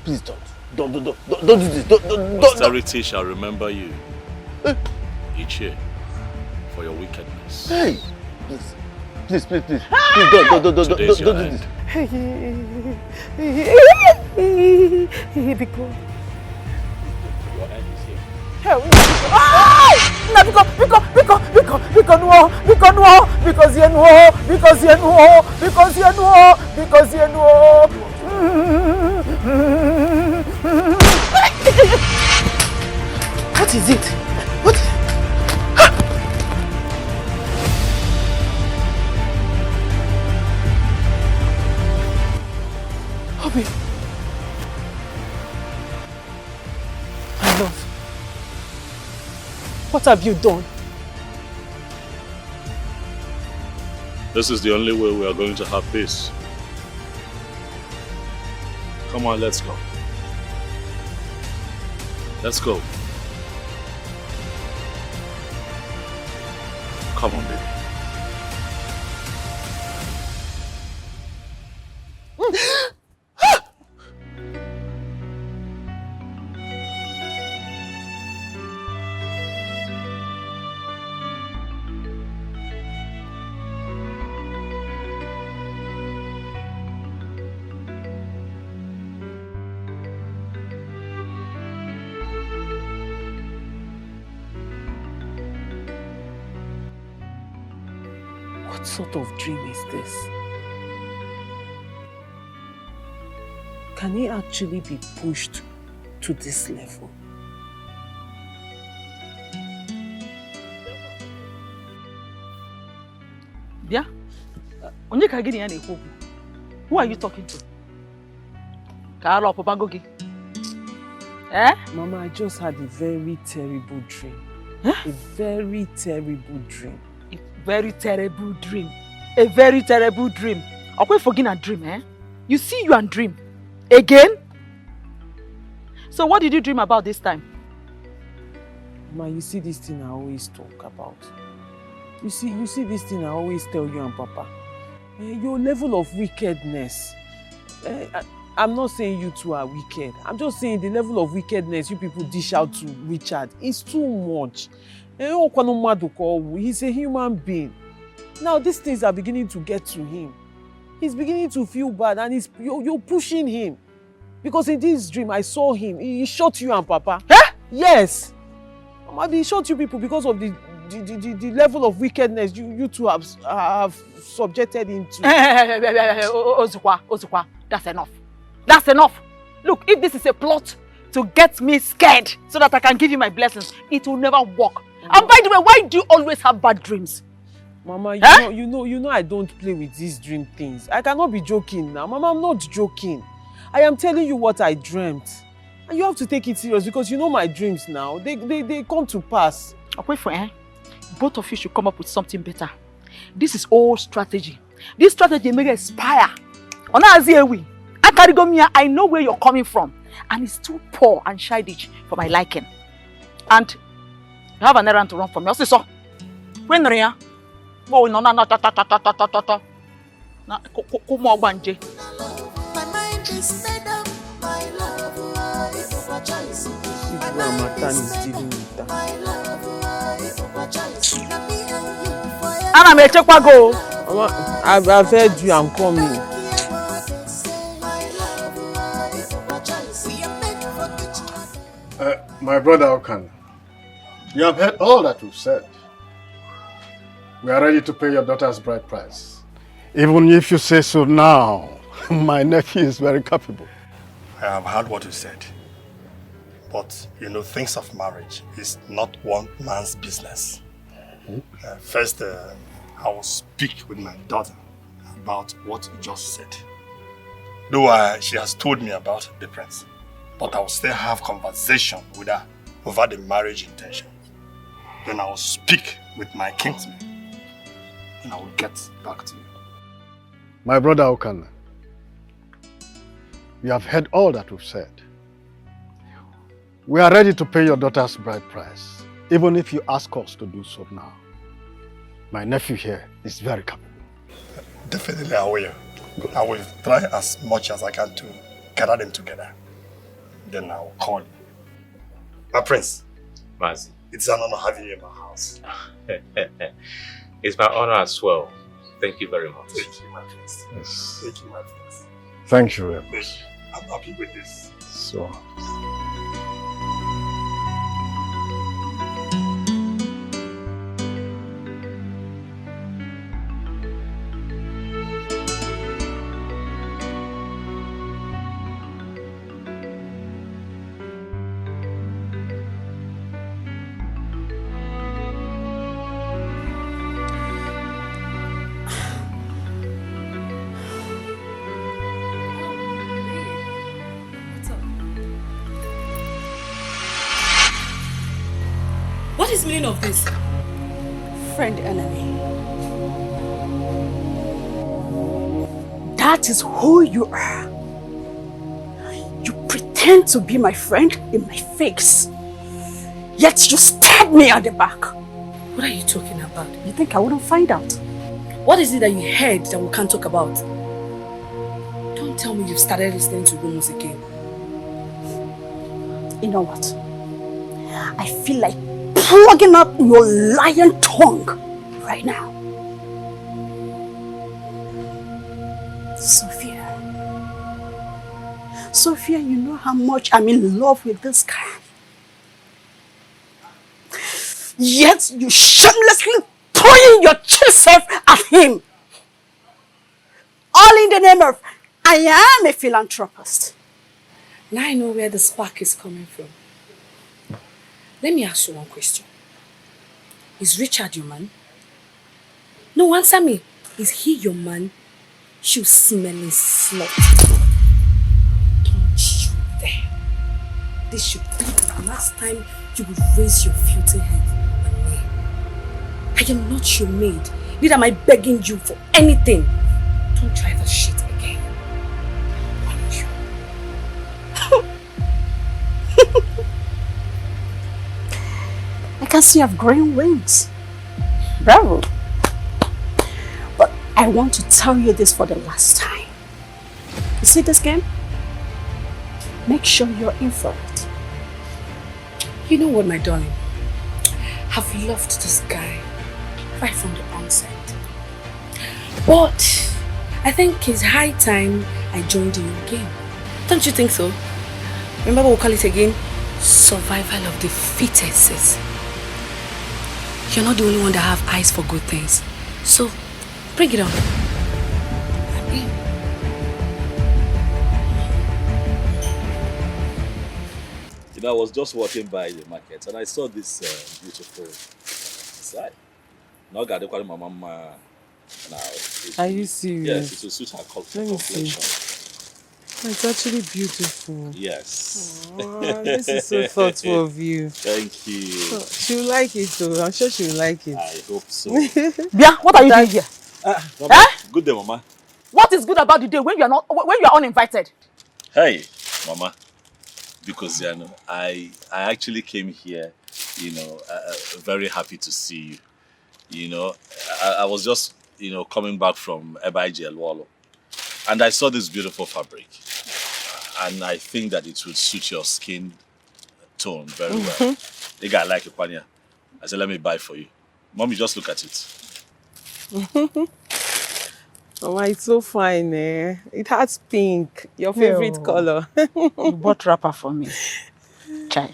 Please don't do this. Don't. Posterity shall remember you each year for your wickedness. Hey, please, don't do this. Because Your end is here. What is it? What? Obi. My love. What have you done? This is the only way we are going to have peace. Come on, let's go. Let's go. Come on, baby. What sort of dream is this? Can he actually be pushed to this level? Yeah? Who are you talking to? Eh? Mama, I just had a very terrible dream. Huh? A very terrible dream. A very terrible dream. A very terrible dream. Okay, forget a dream, eh? You see you and dream. Again? So what did you dream about this time? Mama, you see this thing I always talk about. You see this thing I always tell you and Papa. Your level of wickedness. I'm not saying you two are wicked. I'm just saying the level of wickedness you people dish out to Richard is too much. He's a human being. Now these things are beginning to get to him. He's beginning to feel bad and you're pushing him. Because in this dream I saw him. He shot you and Papa. Huh? Yes. He shot you people because of the level of wickedness you two have subjected into. Ozukwa, that's enough. That's enough. Look, if this is a plot to get me scared so that I can give you my blessings, it will never work. And by the way, why do you always have bad dreams? Mama, you know I don't play with these dream things. I cannot be joking now. Mama, I'm not joking. I am telling you what I dreamt. And you have to take it serious because you know my dreams now. They come to pass. Okay, friend. Both of you should come up with something better. This is all strategy. This strategy may expire. I know where you're coming from. And it's too poor and childish for my liking. And you have an errand to run from me. So, when no. My mind is made up, my love, my choice. My Mama, I've heard you, I'm coming. My brother Okan, you have heard all that we've said. We are ready to pay your daughter's bride price. Even if you say so now, my nephew is very capable. I have heard what you said. But, you know, things of marriage is not one man's business. First, I will speak with my daughter about what you just said. Though she has told me about the prince, but I will still have conversation with her over the marriage intention. Then I will speak with my kinsman and I will get back to you. My brother Okan, you have heard all that we've said. We are ready to pay your daughter's bride price, even if you ask us to do so now. My nephew here is very capable. Definitely I will. I will try as much as I can to gather them together. Then I'll call you. My prince. Mazi. It's an honor having you in my house. It's my honor as well. Thank you very much. Thank you, my prince. Yes. Thank you, my prince. Thank you very much. I'm happy with this. So. What is the meaning of this? Friend enemy. That is who you are. You pretend to be my friend in my face. Yet you stab me at the back. What are you talking about? You think I wouldn't find out? What is it that you heard that we can't talk about? Don't tell me you've started listening to rumors again. You know what? I feel like plugging up your lying tongue right now. Sophia, you know how much I'm in love with this guy. Yet you shamelessly throwing your chisel at him. All in the name of, I am a philanthropist. Now I know where the spark is coming from. Let me ask you one question. Is Richard your man? No, answer me. Is he your man? You smelling slut. Don't you dare. This should be the last time you will raise your filthy head on me. I am not your maid. Neither am I begging you for anything. Don't try that shit again. I can see you have green wings. Bravo. But I want to tell you this for the last time. You see this game? Make sure you're in for it. You know what, my darling? I've loved this guy right from the onset. But I think it's high time I joined in your game. Don't you think so? Remember what we'll call it again? Survival of the fittest. You're not the only one that have eyes for good things. So, bring it on. You know, I was just walking by the market and I saw this beautiful side. Now got to call my mama now. Are you serious? Yes, it will suit her complexion. It's actually beautiful. Yes. Oh, this is so thoughtful of you. Thank you. She'll like it too. I'm sure she'll like it. I hope so. Bia, what are you doing here? Mama, good day, Mama. What is good about the day when you are uninvited? Hey, Mama. Because you know, I actually came here, you know, very happy to see you. You know, I was just, you know, coming back from Ebaiji Elwalo. And I saw this beautiful fabric. And I think that it would suit your skin tone very well. The guy like it, Panya. I said, let me buy for you. Mommy, just look at it. Oh, it's so fine, eh? It has pink, your favorite color. You bought wrapper for me. Chai.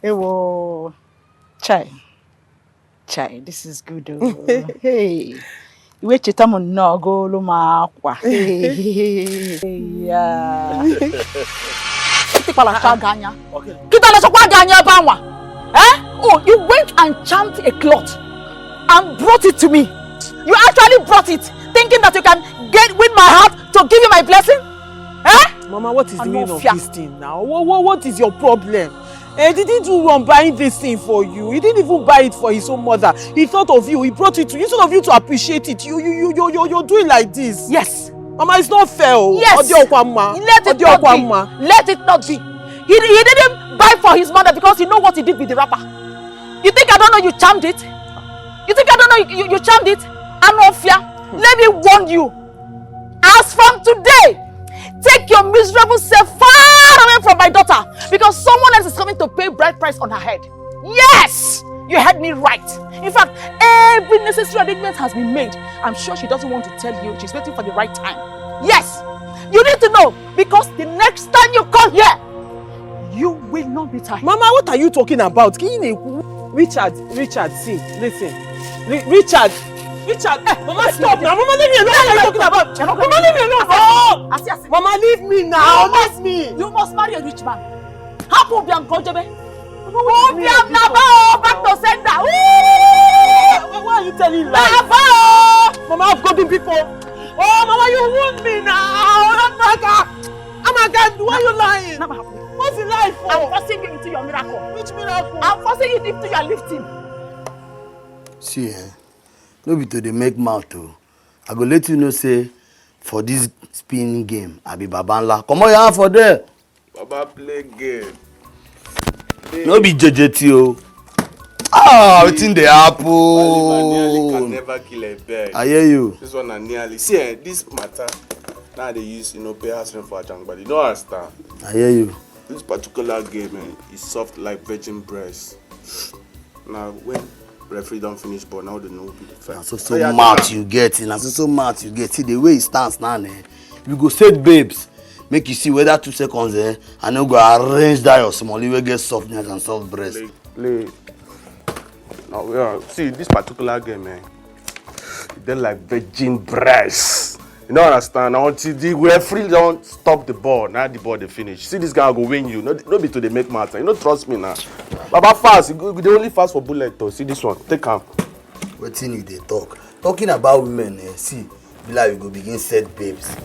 Ewo. Chai. Chai, this is good. Oh. Hey. Iwe cheta mo no go lo ma kwa. Yeah. Kita la ganya. Okay. Kita la so kwa ganya ba nwa. Eh? Oh, you went and charmed a cloth and brought it to me. You actually brought it, thinking that you can win my heart to give you my blessing? Eh? Mama, what is the meaning of this thing now? What is your problem? Didn't do wrong buying this thing for you. He didn't even buy it for his own mother. He thought of you. He brought it to you. Instead of you to appreciate it, you're doing like this. Yes. Mama, it's not fair. Yes. Let it not be. Let it not be. He didn't buy for his mother because he know what he did with the wrapper. You think I don't know you charmed it? You think I don't know you charmed it? I'm not fair. Let me warn you. I As from today, take your miserable self far away from my daughter because someone else is coming to pay bride price on her head. Yes! You heard me right. In fact, every necessary arrangement has been made. I'm sure she doesn't want to tell you. She's waiting for the right time. Yes! You need to know because the next time you come here, you will not be tired. Mama, what are you talking about? Richard, see, listen. Richard, Mama, stop now. Mama, leave me alone. What are you talking about? Mama, leave me alone. Oh! Mama, leave me now. Leave me. You must marry a rich man. How will be ungodly? Back to sender. Why are you telling lies? Mama, I've gotten people. Oh, Mama, you wound me now. Amaka, why are you lying? What's the lie for? I'm forcing you into your miracle. Which miracle? I'm forcing you into your lifting. See, no be to the make mouth too. I go let you know, say, for this spinning game, I be Babanla. Come on, you for there. Baba play game. No be JJT. Wetin dey happen? Can never kill a bird. I hear you. This one are nearly. See, this matter, now they use, pay house rent for a junk, but you don't understand. I hear you. This particular game, is soft like virgin breast. Now, when referee don't finish, but now they know people first. So much you get in. So much you get. See the way it stands now, you go set babes. Make you see whether 2 seconds and then go arrange that your small you will get softness and soft breast. Play. Now, see this particular game, they like virgin breast. You don't understand? Until the referee don't stop the ball, now the ball they finish. See this guy go win you. No be to the make matter. You don't trust me now. Baba fast. They only fast for bullet though. See this one. Take him. Wetin you dey talk? Talking about women, see, be like we go begin set babes.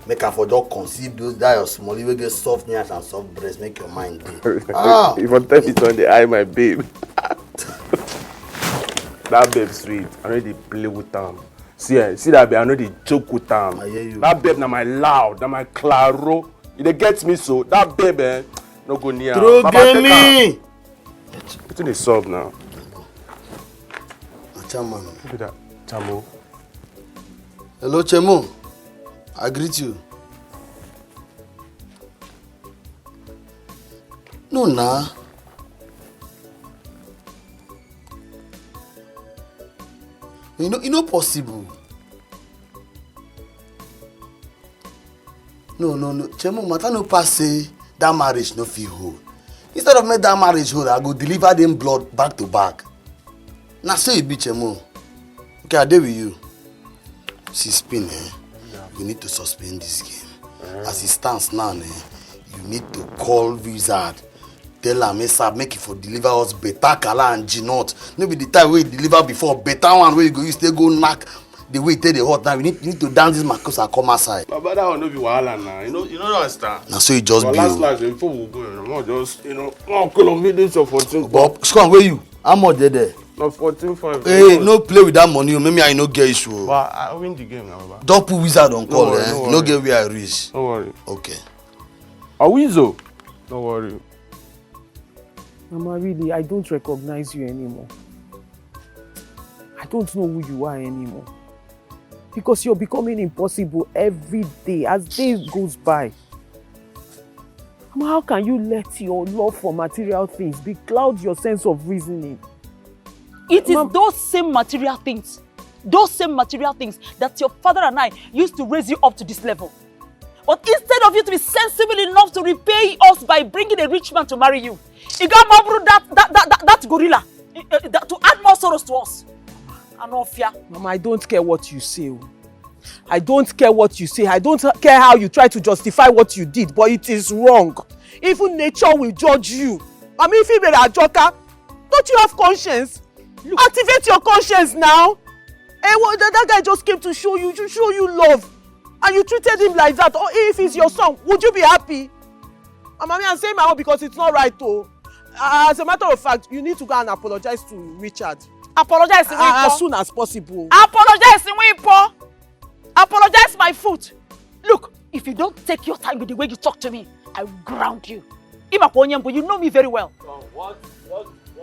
Make her for just conceive those that your small you will get soft knees and soft breast. Make your mind dey. If I tell it on the eye, my babe. That babe sweet. I know they play with them. See that babe, I know they joke with them. I hear you. That babe, na my loud, na my claro. They get me so. That babe, no go near. Throw me. What's in the sub now? Chairman. Look at that. Chamo. Hello, Chemo. I greet you. No, nah. You know possible. No. Chemo, matter no pass say that marriage no fit hold. Instead of make that marriage hold, I go deliver them blood back to back. Now so you be Chemo. Okay, I dey with you. See spin, we need to suspend this game. As it stands now, you need to call Wizard. Tell am make it for deliver us better kala and ginot. No be the time we deliver before better one where you go use they go knock the way take the hot now. You need to dance this Marcos and come outside. But that one no be wahala now. You know understand. Now so you just be. Last before we go, not just call on minutes of 14. But Scrum, where you? How much there? No 14.5. Hey, no play with that money. Maybe I no get issue. But I win the game now, Baba. Don't put Wizard on call, No get where I reach. Don't worry. Okay. A Wizo? Don't worry. Mama, really, I don't recognize you anymore. I don't know who you are anymore. Because you're becoming impossible every day as days goes by. Mama, how can you let your love for material things becloud your sense of reasoning? It is those same material things that your father and I used to raise you up to this level. But instead of you to be sensible enough to repay us by bringing a rich man to marry you, you got that gorilla to add more sorrows to us. Mama, I don't care what you say. I don't care what you say. I don't care how you try to justify what you did, but it is wrong. Even nature will judge you. I mean, if you made a joker, don't you have conscience? Look. Activate your conscience now. Hey, that guy just came to show you love. And you treated him like that. Or if he's your son, would you be happy? I'm saying my own because it's not right though. As a matter of fact, you need to go and apologize to Richard. Apologize to as soon as possible. Apologize to Wipo. Apologize my foot. Look, if you don't take your time with the way you talk to me, I will ground you. Imakonyambo, you know me very well. What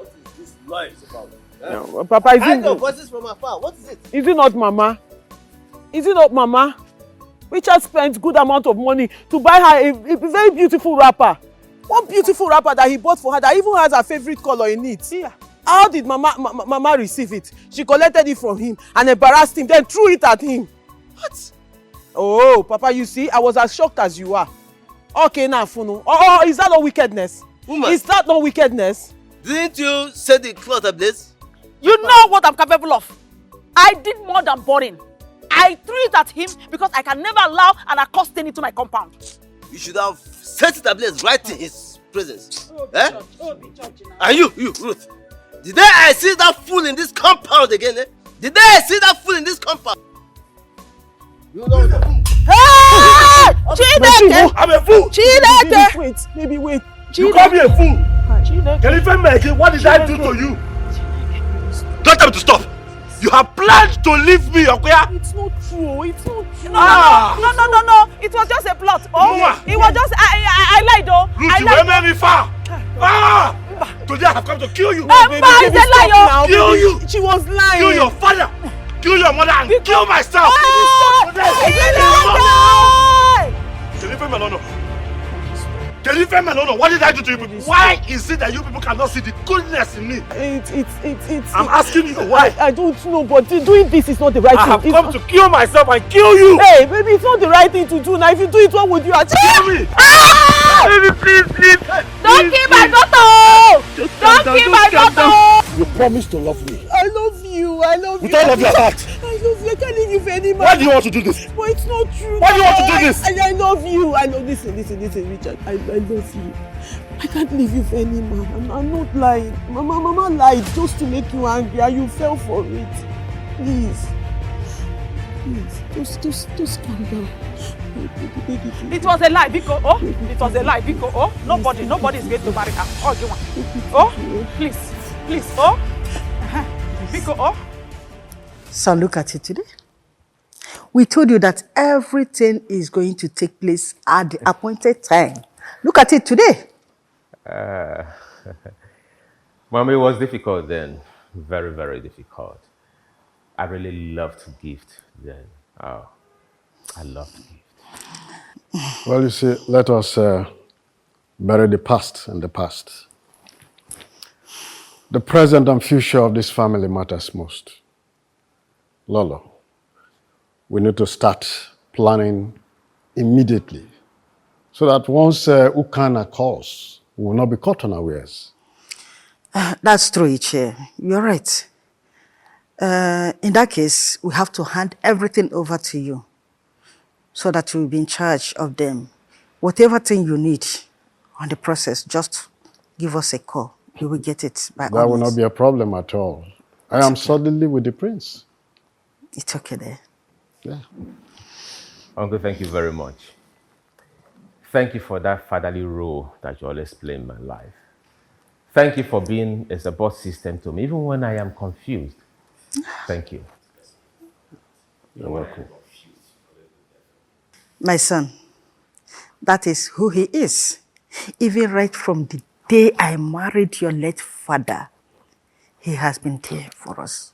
is this noise about? Yeah, Papa, is I know voices from afar. What is it? Is it not Mama? Is it not Mama? Richard spent good amount of money to buy her a very beautiful wrapper. One beautiful wrapper that he bought for her that even has her favorite color in it. Yeah. How did Mama receive it? She collected it from him and embarrassed him, then threw it at him. What? Oh, Papa, you see, I was as shocked as you are. Okay, now, Funu. Oh, is that not wickedness? Woman. Is that not wickedness? Didn't you set the cloth ablaze? You know what I'm capable of. I did more than boring. I threw it at him because I can never allow an accursed thing into my compound. You should have set it ablaze right in his presence. And you, Ruth. The day I see that fool in this compound again, The day I see that fool in this compound. You know the fool. Hey! Chineke! I'm a fool! Chineke! Maybe wait. You call me a fool? Can you find me again? What did I do to you? Don't tell me to stop! You have planned to leave me, Okoya? It's not true. It's not true. No. It was just a plot. Oh, it was just I lied though. Ruth, you made me far. Today I have come to kill you. Baby, stop now. Kill you. She was lying. Kill your father. Kill your mother and kill myself. Can you find me alone? Can you find me alone? What did I do to you people? Why is it that you people cannot see the goodness in me? I'm asking you why. I don't know, but doing this is not the right thing. I have come to kill myself and kill you. Hey, baby, it's not the right thing to do. Now, if you do it, what would you achieve? Kill me. Baby, please. Don't kill my daughter. Don't kill my daughter. You promised to love me. I love you. With all of your heart. I love you. I can't leave you for any man. Why do you want to do this? But it's not true. Why do you want to do this? I love you. I know. Listen, Richard. I love you. I can't leave you for any man. I'm not lying. Mama lied just to make you angry and you fell for it. Please, just calm down. It was a lie, Biko. Oh, it was a lie, Biko. Oh, nobody is going to marry her. Oh, you want? Oh, please. Oh, Biko. Oh. So look at it today. We told you that everything is going to take place at the appointed time. Look at it today. Mommy, it was difficult then. Very, very difficult. I really loved gift then. Oh, I loved gift. Well, you see, let us bury the past in the past. The present and future of this family matters most. Lolo, we need to start planning immediately so that once Ukana calls, we will not be caught unawares. That's true, Iche. You're right. In that case, we have to hand everything over to you so that you'll be in charge of them. Whatever thing you need on the process, just give us a call. You will get it by all means. That will not be a problem at all. I am suddenly with the prince. It's okay there. Yeah. Uncle, thank you very much. Thank you for that fatherly role that you always play in my life. Thank you for being a support system to me, even when I am confused. Thank you. You're welcome. My son, that is who he is. Even right from the day I married your late father, he has been there for us.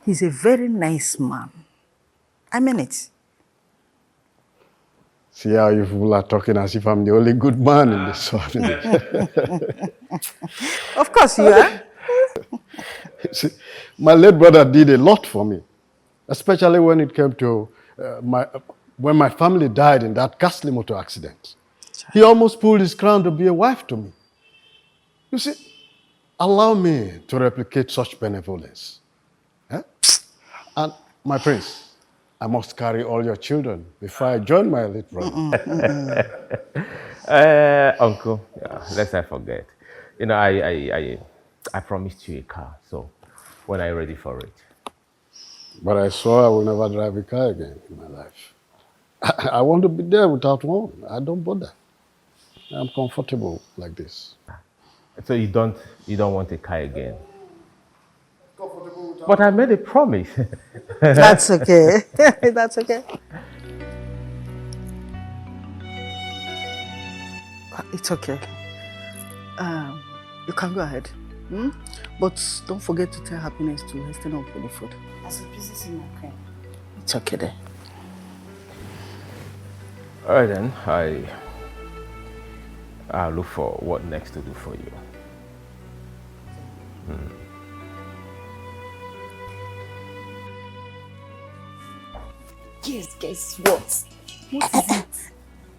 He's a very nice man. I mean it. See how you people are talking as if I'm the only good man in this family. Of course you are. See, my late brother did a lot for me, especially when it came to when my family died in that ghastly motor accident. He almost pulled his crown to be a wife to me. You see, allow me to replicate such benevolence. Eh? And my prince, I must carry all your children before I join my late brother. Uncle, lest I forget. You know, I promised you a car, so when are you ready for it? But I swore I will never drive a car again in my life. I want to be there without one. I don't bother. I'm comfortable like this. So you don't want a car again? But I made a promise. That's okay. That's okay. It's okay. You can go ahead. But don't forget to tell Happiness to hasten up for the food. As a busy in my cream. It's okay there. All right then, I'll look for what next to do for you. Yes, guess what? What is it?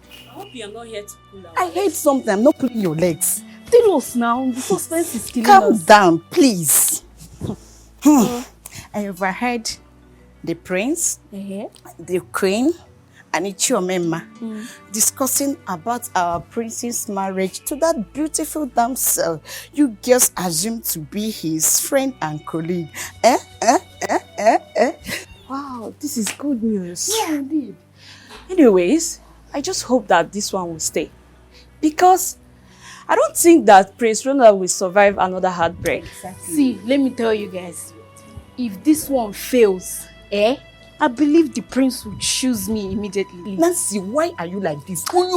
I hope you are not here to pull out. I hate something. I'm not pulling your legs. Tell us now. The suspense is killing Calm us. down, please. I overheard the prince, the queen, and Ichiomema discussing about our prince's marriage to that beautiful damsel you girls assumed to be his friend and colleague. Wow, this is good news. Yeah, indeed. Anyways, I just hope that this one will stay. Because I don't think that Prince Ronald will survive another heartbreak. Exactly. See, let me tell you guys, if this one fails, I believe the prince will choose me immediately. Nancy, why are you like this? Calm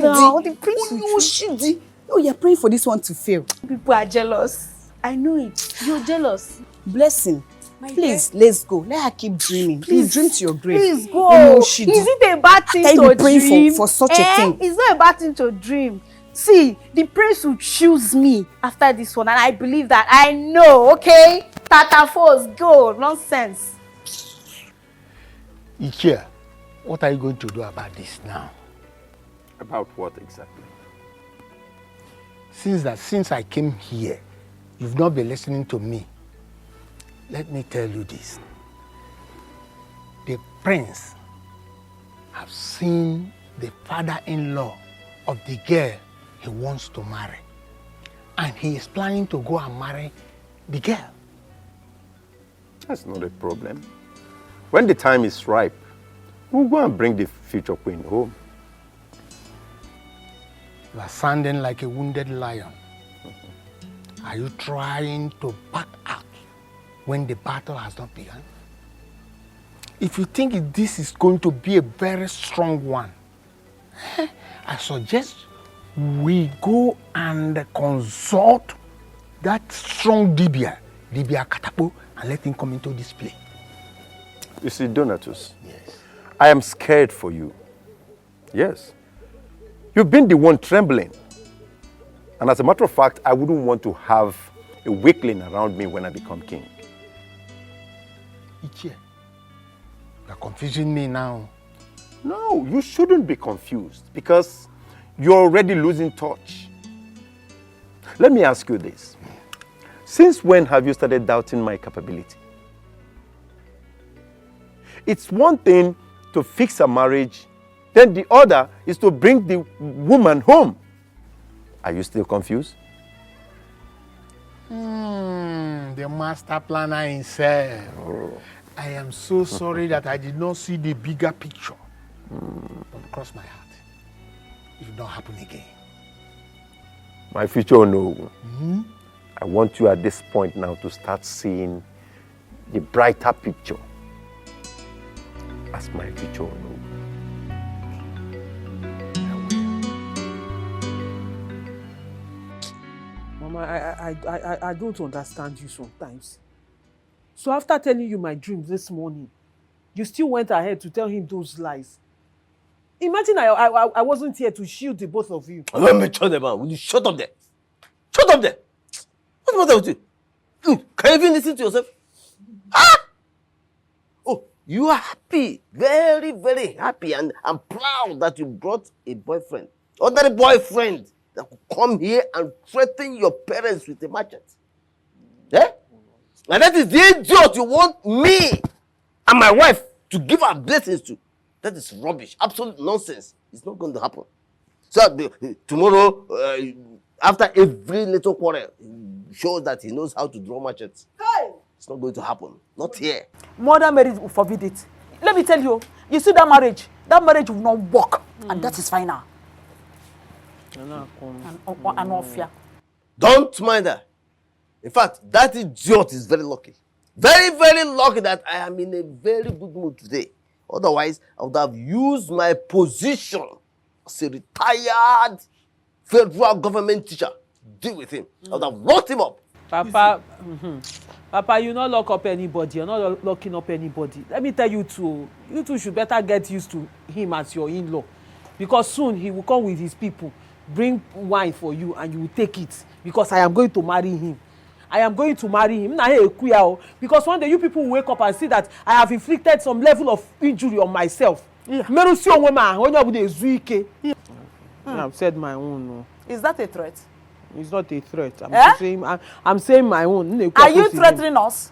down. The prince will choose. Oh, you're praying for this one to fail. People are jealous. I know it. You're jealous. Blessing. Please, let's go. Let her keep dreaming. Please dream to your grave. Please go. Is it a bad thing to dream? For such a thing. It's not a bad thing to dream. See, the prince will choose me after this one, and I believe that. I know, okay? Tata force, go. Nonsense. Ichia, what are you going to do about this now? About what exactly? Since I came here, you've not been listening to me. Let me tell you this. The prince have seen the father-in-law of the girl he wants to marry. And he is planning to go and marry the girl. That's not a problem. When the time is ripe, we'll go and bring the future queen home. You are sounding like a wounded lion. Are you trying to back out when the battle has not begun? If you think this is going to be a very strong one, I suggest we go and consult that strong Dibia Katapo, and let him come into this play. You see, Donatus, yes, I am scared for you. Yes. You've been the one trembling. And as a matter of fact, I wouldn't want to have a weakling around me when I become king. Ichie, you're confusing me now. No, you shouldn't be confused because you're already losing touch. Let me ask you this. Since when have you started doubting my capability? It's one thing to fix a marriage, then the other is to bring the woman home. Are you still confused? The master planner himself. Oh. I am so sorry that I did not see the bigger picture. But cross my heart, it will not happen again. My future, no. I want you at this point now to start seeing the brighter picture as my future, no. Mama, I don't understand you sometimes. So after telling you my dreams this morning, you still went ahead to tell him those lies. Imagine I wasn't here to shield the both of you. Let me tell them, man. Will you shut up there? Shut up there! What's the matter with you? Can you even listen to yourself? Ah! Oh, you are happy. Very, very happy. And I'm proud that you brought a boyfriend. Ordinary boyfriend that could come here and threaten your parents with a machete. Eh? And that is the idiot you want me and my wife to give our blessings to. That is rubbish. Absolute nonsense. It's not going to happen. So tomorrow, after every little quarrel, he shows that he knows how to draw machetes. Hey! It's not going to happen. Not here. Mother Mary will forbid it. Let me tell you, you see that marriage will not work. And that is final. And off here. Don't mind her. In fact, that idiot is very lucky. Very, very lucky that I am in a very good mood today. Otherwise, I would have used my position as a retired federal government teacher to deal with him. I would have locked him up. Papa, Papa, you're not lock up anybody. You're not locking up anybody. Let me tell you two should better get used to him as your in-law. because soon he will come with his people, bring wine for you, and you will take it, because I am going to marry him. I am going to marry him. Because one day you people will wake up and see that I have inflicted some level of injury on myself. I have said my own. No. Is that a threat? It's not a threat. I'm saying my own. Are you threatening us?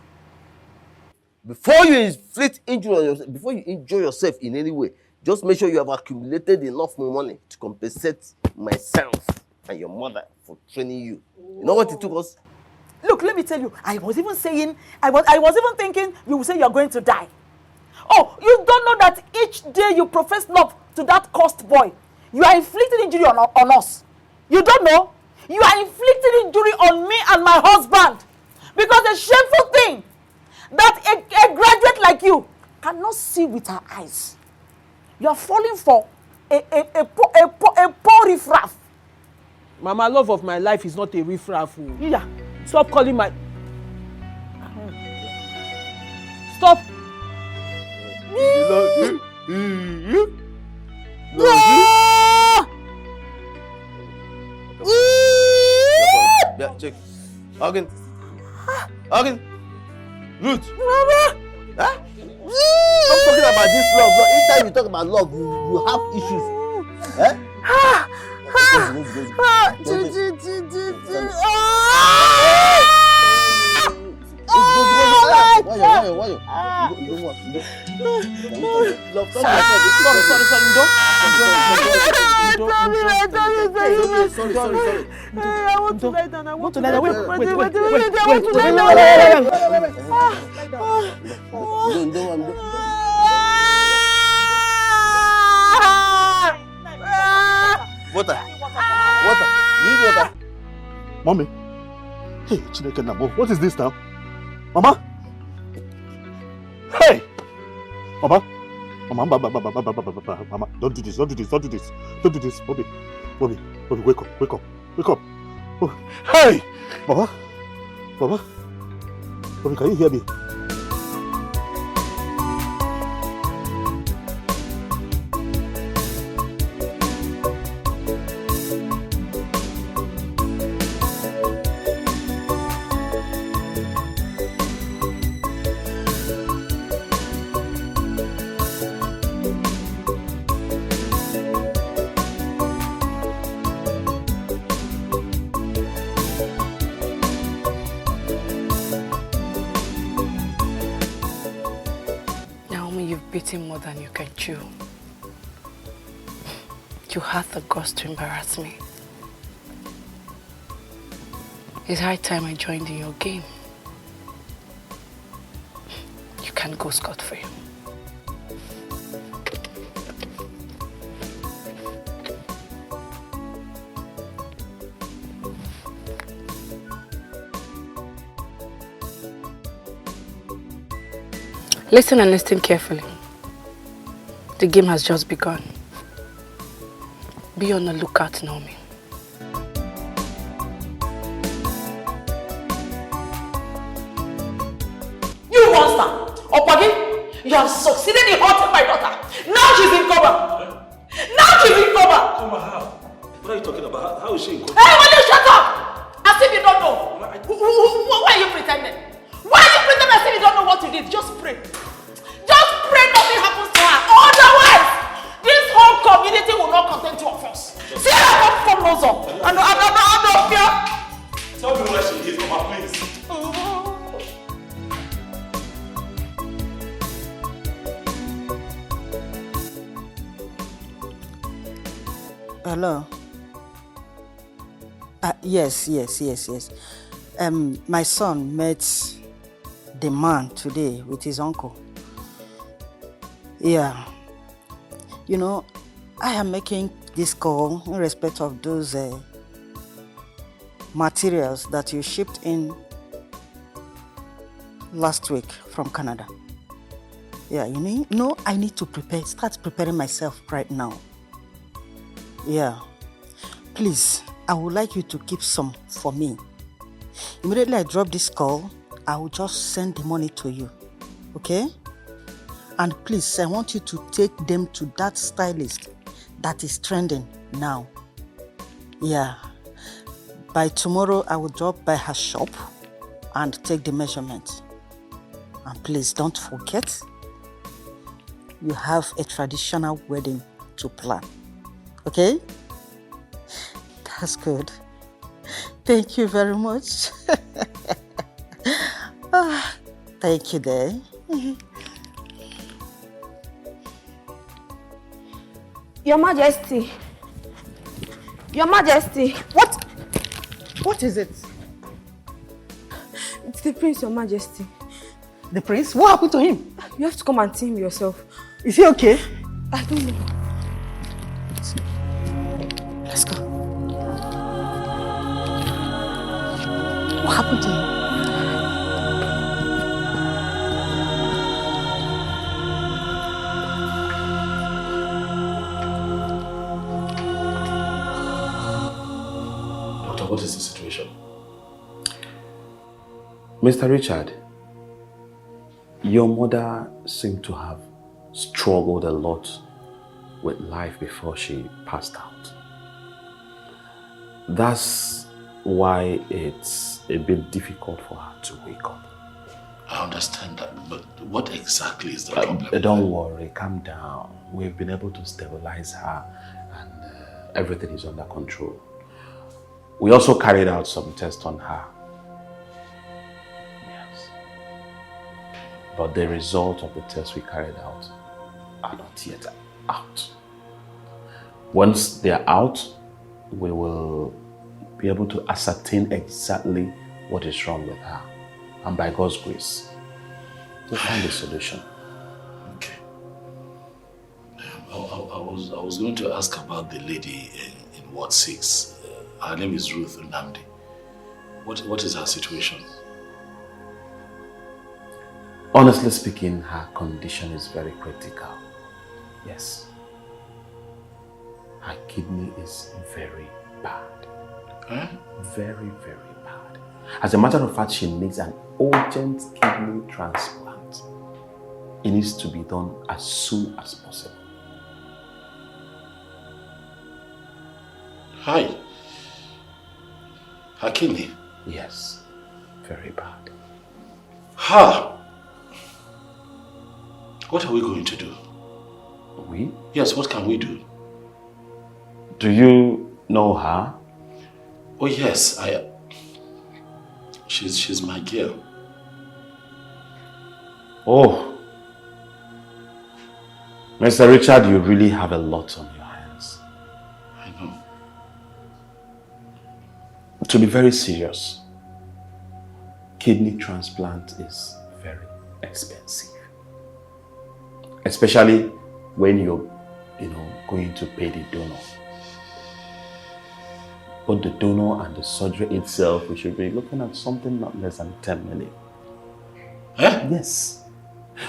Before you inflict injury on yourself, before you injure yourself in any way, just make sure you have accumulated enough money to compensate myself and your mother for training you. You know what it took us? Look, let me tell you, I was even thinking you will say you're going to die. Oh, you don't know that each day you profess love to that cursed boy, you are inflicting injury on us. You don't know? You are inflicting injury on me and my husband. Because the shameful thing that a graduate like you cannot see with her eyes. You are falling for a poor riffraff. Mama, love of my life is not a riffraff. Yeah. Stop calling my... Stop. Yeah, check. Again. Ruth. Huh? Stop talking about this love. No, anytime you talk about love, you have issues. Eh? Water. Need water. Mommy. Hey, Chineke Nabo, what is this now? Mama? Hey! Mama, don't do this. Bobby, wake up. Oh. Hey! Mama, Bobby, can you hear me? More than you can chew. You had the guts to embarrass me. It's high time I joined in your game. You can't go scot-free. Listen and listen carefully. The game has just begun. Be on the lookout, Naomi. You monster! Opagi, you have succeeded in hurting my daughter. Now she's in coma. Coma how? What are you talking about? How is she in coma? Hey, will you shut up? As if you don't know. Why are you pretending? Why are you pretending as if you don't know what you did? Just pray. Just pray nothing happens to her. Otherwise, this whole community will not content two of us. See how much fun goes on. I know fear. Tell me where she is, Mama, please. Hello. Yes. My son met the man today with his uncle. Yeah. You know, I am making this call in respect of those materials that you shipped in last week from Canada. Yeah, you know, I need to start preparing myself right now. Yeah. Please, I would like you to keep some for me. Immediately I drop this call, I will just send the money to you. Okay? And please, I want you to take them to that stylist that is trending now. Yeah. By tomorrow, I will drop by her shop and take the measurement. And please don't forget, you have a traditional wedding to plan. Okay? That's good. Thank you very much. Thank you, dear. Your Majesty. Your Majesty. What is it? It's the Prince, Your Majesty. The Prince? What happened to him? You have to come and see him yourself. Is he okay? I don't know. Let's go. What happened to him? Doctor, what is the situation? Mr. Richard, your mother seemed to have struggled a lot with life before she passed out. That's why it's a bit difficult for her to wake up. I understand that, but what exactly is the problem? Don't worry, calm down. We've been able to stabilize her and everything is under control. We also carried out some tests on her. Yes. But the result of the tests we carried out are not yet out. Once they are out, we will be able to ascertain exactly what is wrong with her. And by God's grace, we'll find a solution. Okay. I was going to ask about the lady in Ward 6. Her name is Ruth Nnamdi. What is her situation? Honestly speaking, her condition is very critical. Yes. Her kidney is very bad. Huh? Very, very bad. As a matter of fact, she needs an urgent kidney transplant. It needs to be done as soon as possible. Hi. Her kidney? Yes. Very bad. Ha! What are we going to do? We? Yes, what can we do? Do you know her? Oh yes, she's my girl. Oh. Mr. Richard, you really have a lot on your hands. I know. To be very serious, kidney transplant is very expensive. Especially when you're, going to pay the donor. But the donor and the surgery itself, we should be looking at something not less than 10 million. Eh? Yes.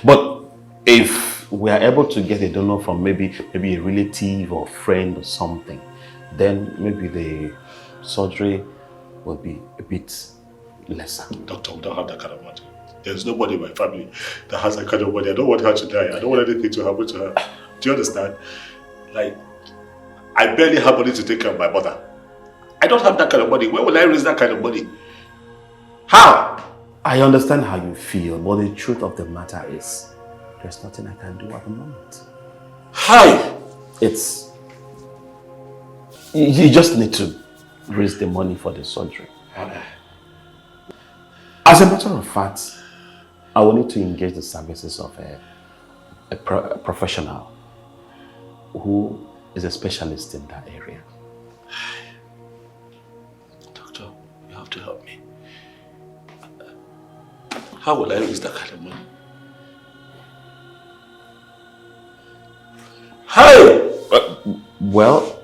But if we are able to get a donor from maybe a relative or friend or something, then maybe the surgery will be a bit lesser. Doctor, we don't have that kind of money. There's nobody in my family that has that kind of money. I don't want her to die. I don't want anything to happen to her. Do you understand? Like, I barely have money to take care of my mother. I don't have that kind of money. Where will I raise that kind of money? How? I understand how you feel, but the truth of the matter is, there's nothing I can do at the moment. Hi! You just need to raise the money for the surgery. As a matter of fact, I will need to engage the services of a professional who is a specialist in that area. Doctor, you have to help me. How will I raise that kind of money? How? Well,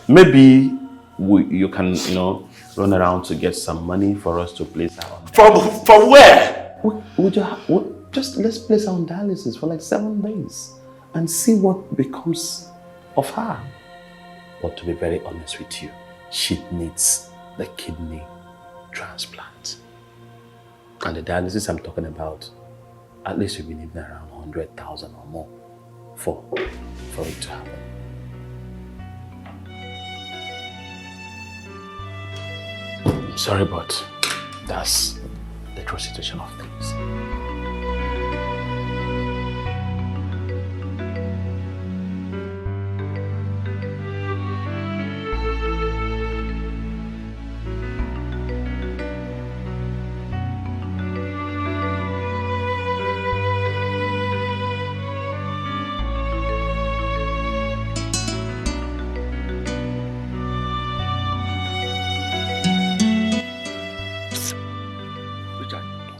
maybe you can, run around to get some money for us to place her on dialysis. From where? Let's place her on dialysis for like 7 days and see what becomes of her. But to be very honest with you, she needs the kidney transplant. And the dialysis I'm talking about, at least we'll be needing around 100,000 or more. for it to happen. I'm sorry, but that's the true situation of things.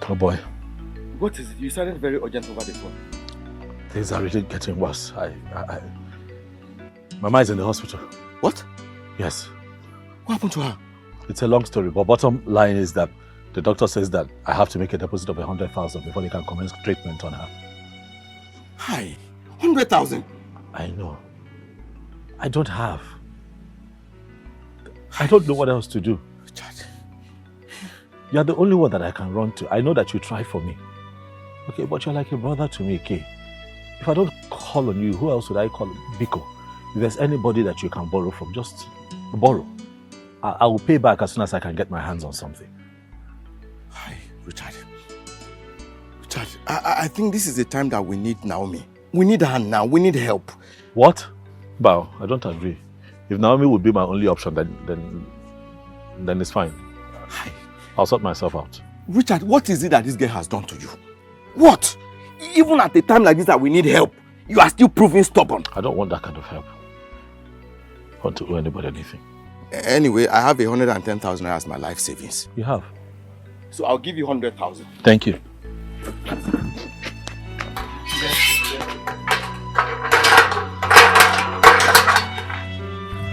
Oh boy. What is it? You sounded very urgent over the phone. Things are really getting worse. Mama is in the hospital. What? Yes. What happened to her? It's a long story, but bottom line is that the doctor says that I have to make a deposit of 100,000 before they can commence treatment on her. Hi, 100,000? I know. I don't have. I don't know what else to do. You're the only one that I can run to. I know that you try for me. Okay, but you're like a brother to me, Kay. If I don't call on you, who else would I call? Biko. If there's anybody that you can borrow from, just borrow. I will pay back as soon as I can get my hands on something. Hi, Richard. Richard, I think this is the time that we need Naomi. We need her now. We need help. What? Bao, I don't agree. If Naomi would be my only option, then it's fine. Hi. I'll sort myself out. Richard, what is it that this girl has done to you? What? Even at a time like this that we need help, you are still proving stubborn. I don't want that kind of help. I want to owe anybody anything. Anyway, I have 110,000 as my life savings. You have? So I'll give you 100,000. Thank you.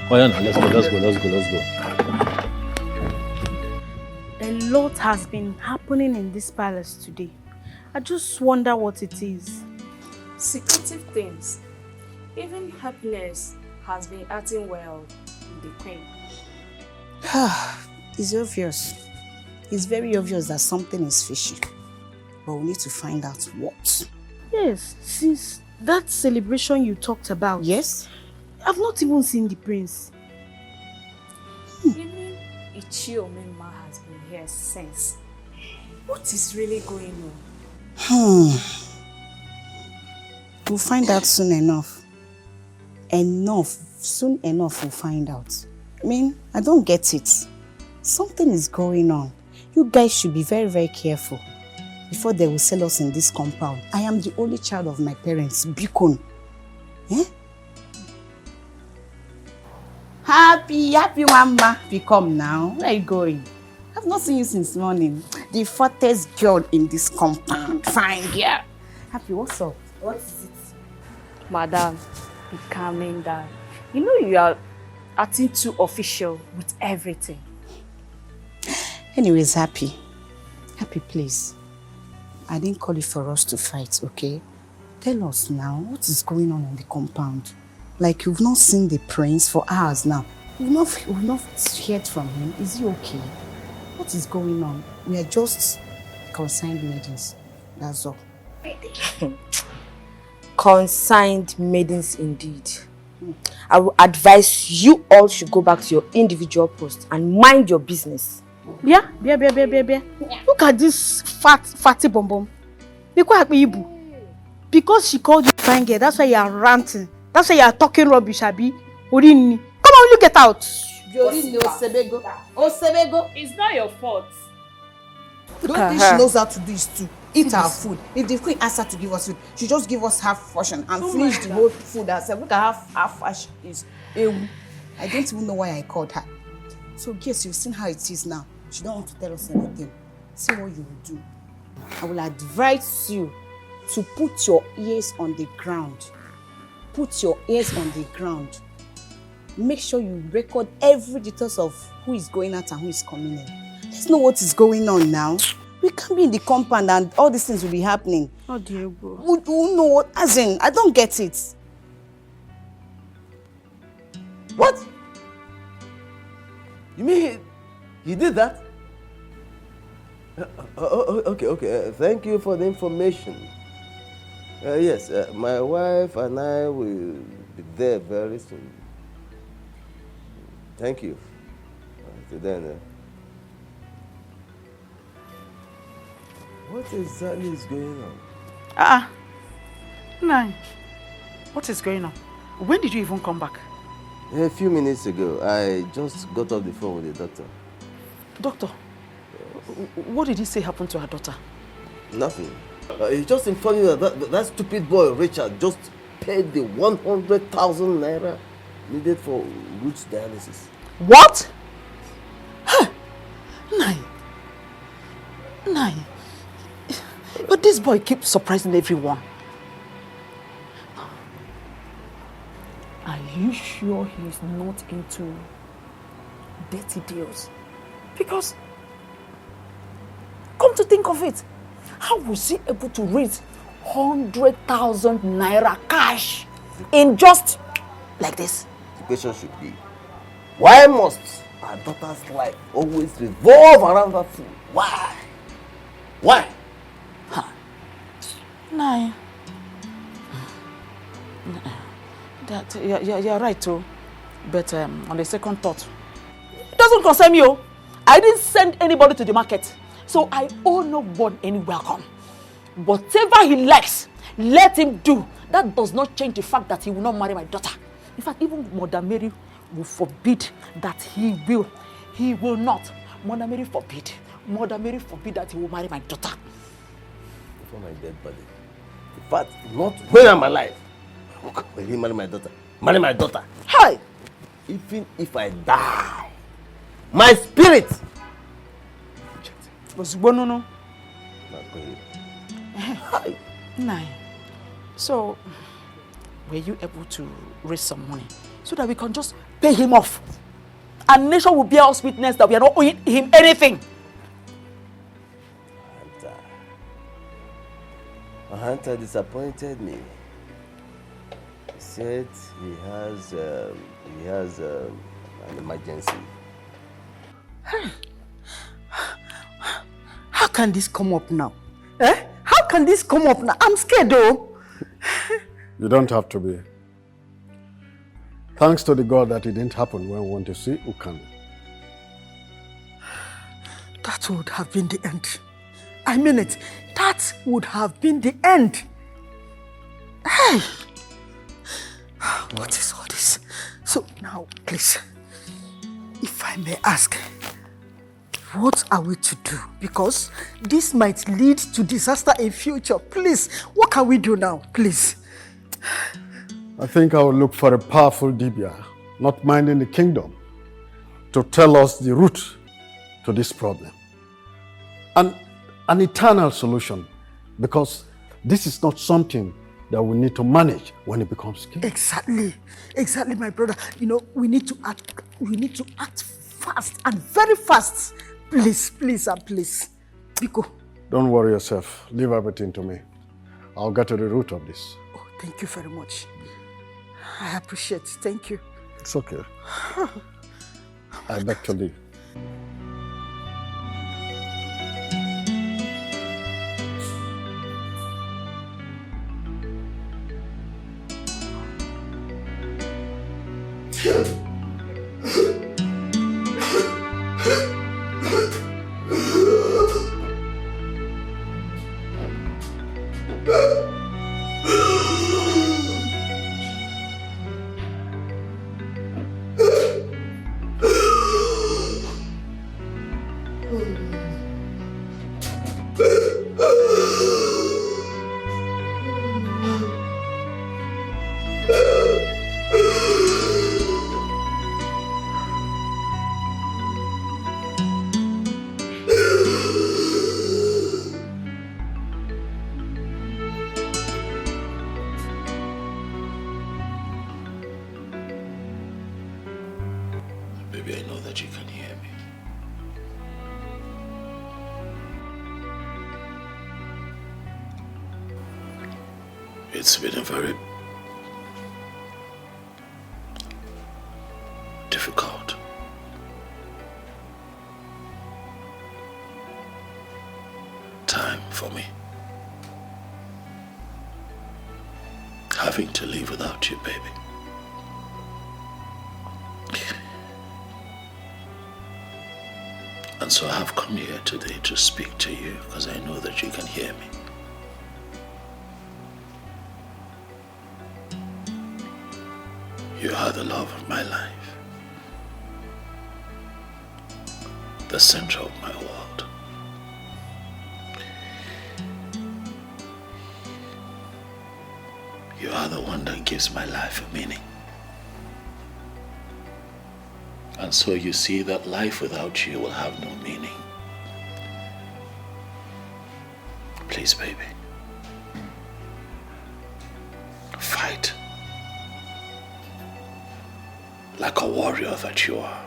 Oh yeah, let's go. A lot has been happening in this palace today. I just wonder what it is. Secretive things. Even happiness has been acting well with the queen. It's obvious. It's very obvious that something is fishy. But we need to find out what. Yes, since that celebration you talked about. Yes? I've not even seen the prince. Even Ichiomema has been here since. What is really going on? We'll find out soon enough. Soon enough we'll find out. I mean, I don't get it. Something is going on. You guys should be very, very careful before they will sell us in this compound. I am the only child of my parents, Bikon. Eh? Happy mama. Become now. Where are you going? I've not seen you since morning. The fattest girl in this compound. Fine girl. Happy, what's up? What is it? Madam, be calming down. You know you are acting too official with everything. Anyways, Happy, please. I didn't call you for us to fight, okay? Tell us now, what is going on in the compound? Like, you've not seen the prince for hours now. We've not heard from him. Is he okay? What is going on? We are just consigned maidens. That's all. Consigned maidens indeed. I will advise you all should go back to your individual post and mind your business. Yeah. Look at this fatty bum. Because she called you fine girl, that's why you are ranting. That's why you are talking rubbish, Abi. Orini. Come on, you get out. Osebego. It's not your fault. Don't think she knows how to do this too. Eat her food. If the queen asks her to give us food, she just give us half portion and finish the whole food herself. Look at how she is. I don't even know why I called her. So guess you've seen how it is now. She don't want to tell us anything. See what you will do. I will advise you to put your ears on the ground. Put your ears on the ground. Make sure you record every details of who is going out and who is coming in. Let's know what is going on now. We can't be in the compound and all these things will be happening. Oh dear, bro. Who know what? As in, I don't get it. What? You mean he did that? Okay. Thank you for the information. Yes, my wife and I will be there very soon. Thank you. Till then. What exactly is going on? Nine. What is going on? When did you even come back? A few minutes ago, I just got off the phone with the doctor. Doctor, what did he say happened to her daughter? Nothing. He just informed me that stupid boy, Richard, just paid the 100,000 naira needed for root dialysis. What? Huh. Nine. But this boy keeps surprising everyone. Are you sure he's not into dirty deals? Because, come to think of it, how was he able to raise 100,000 naira cash in just like this? The question should be, why must our daughter's life always revolve around that fool? Why? Why? Nine. That you're right too, but on the second thought, it doesn't concern me. I didn't send anybody to the market, so I owe no one any welcome. Whatever he likes, let him do. That does not change the fact that he will not marry my daughter. In fact, even Mother Mary will forbid that he will. He will not. Mother Mary forbid. Mother Mary forbid that he will marry my daughter. Before my dead body. In fact, not when I'm alive. Will he marry my daughter? Marry my daughter. Hi! Even if I die, my spirit. No. Not going. Hi. Nine. So, were you able to raise some money so that we can just pay him off? And nation will bear us witness that we are not owing him anything. Hunter disappointed me. He said he has an emergency. How can this come up now? How can this come up now? I'm scared though. You don't have to be. Thanks to the God that it didn't happen when we want to see Ukani. That would have been the end. I mean it. That would have been the end. Hey! What is all this? So now, please, if I may ask, what are we to do? Because this might lead to disaster in future. Please, what can we do now? Please. I think I will look for a powerful Dibia, not minding the kingdom, to tell us the root to this problem. And an eternal solution, because this is not something that we need to manage when it becomes king. Exactly, my brother. You know, we need to act fast and very fast. Please, and please. Biko. Don't worry yourself. Leave everything to me. I'll get to the root of this. Oh, thank you very much. I appreciate it. Thank you. It's okay. I beg to leave. Baby, I know that you can hear me. It's been a very difficult time for me. having to live without you, baby. And so I have come here today to speak to you because I know that you can hear me. You are the love of my life, the center of my world. You are the one that gives my life a meaning. And so you see that life without you will have no meaning. Please, baby, fight like a warrior that you are.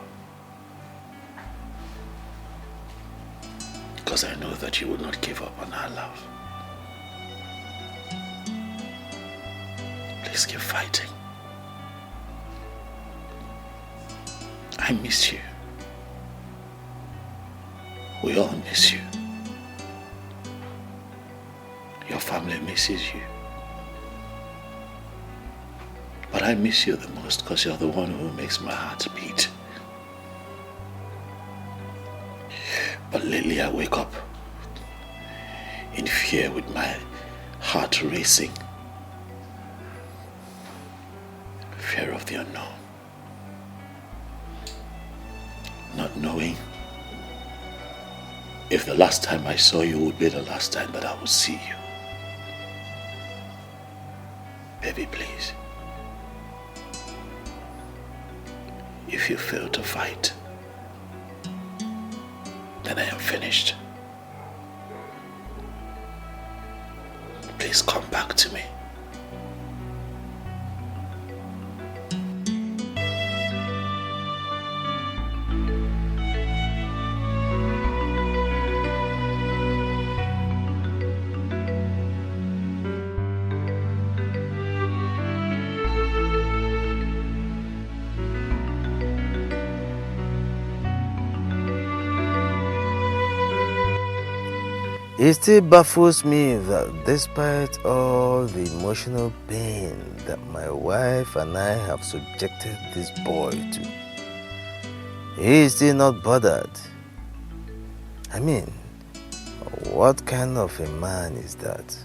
Because I know that you will not give up on our love. Please keep fighting. I miss you. We all miss you. Your family misses you. But I miss you the most because you're the one who makes my heart beat. But lately I wake up in fear with my heart racing. Fear of the unknown. Not knowing if the last time I saw you would be the last time that I will see you. Baby, please. If you fail to fight, then I am finished. Please come back to me. It still baffles me that despite all the emotional pain that my wife and I have subjected this boy to, he is still not bothered. I mean, what kind of a man is that?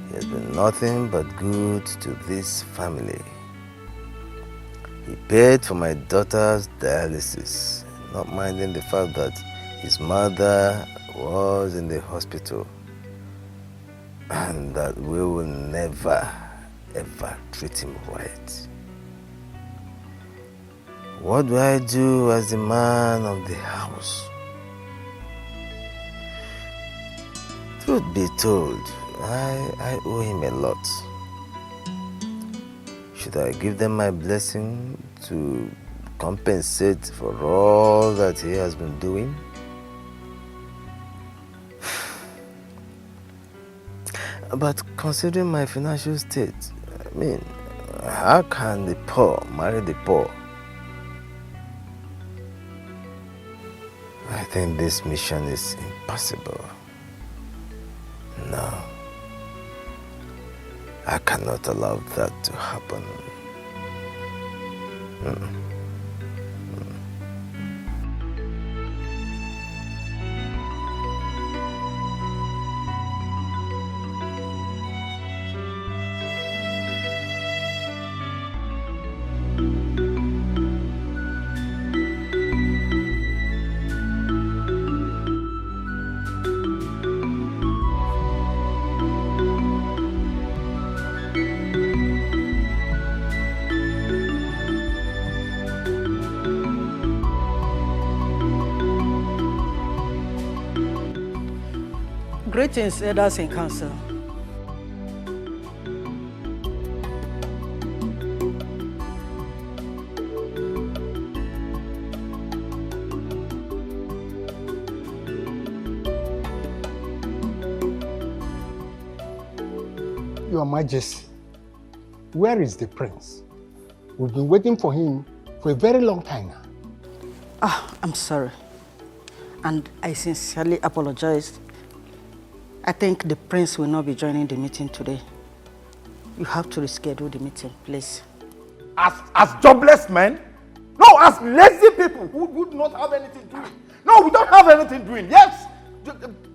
He has been nothing but good to this family. He paid for my daughter's dialysis, not minding the fact that his mother was in the hospital and that we will never ever treat him right. What do I do as the man of the house? Truth be told, I owe him a lot. Should I give them my blessing to compensate for all that he has been doing? But considering my financial state, I mean, how can the poor marry the poor? I think this mission is impossible. No. I cannot allow that to happen. Greetings, elders in council. Your Majesty, where is the prince? We've been waiting for him for a very long time now. I'm sorry. And I sincerely apologize. I think the prince will not be joining the meeting today. You have to reschedule the meeting, please. As jobless men? No, as lazy people who would not have anything doing. No, we don't have anything doing. Yes.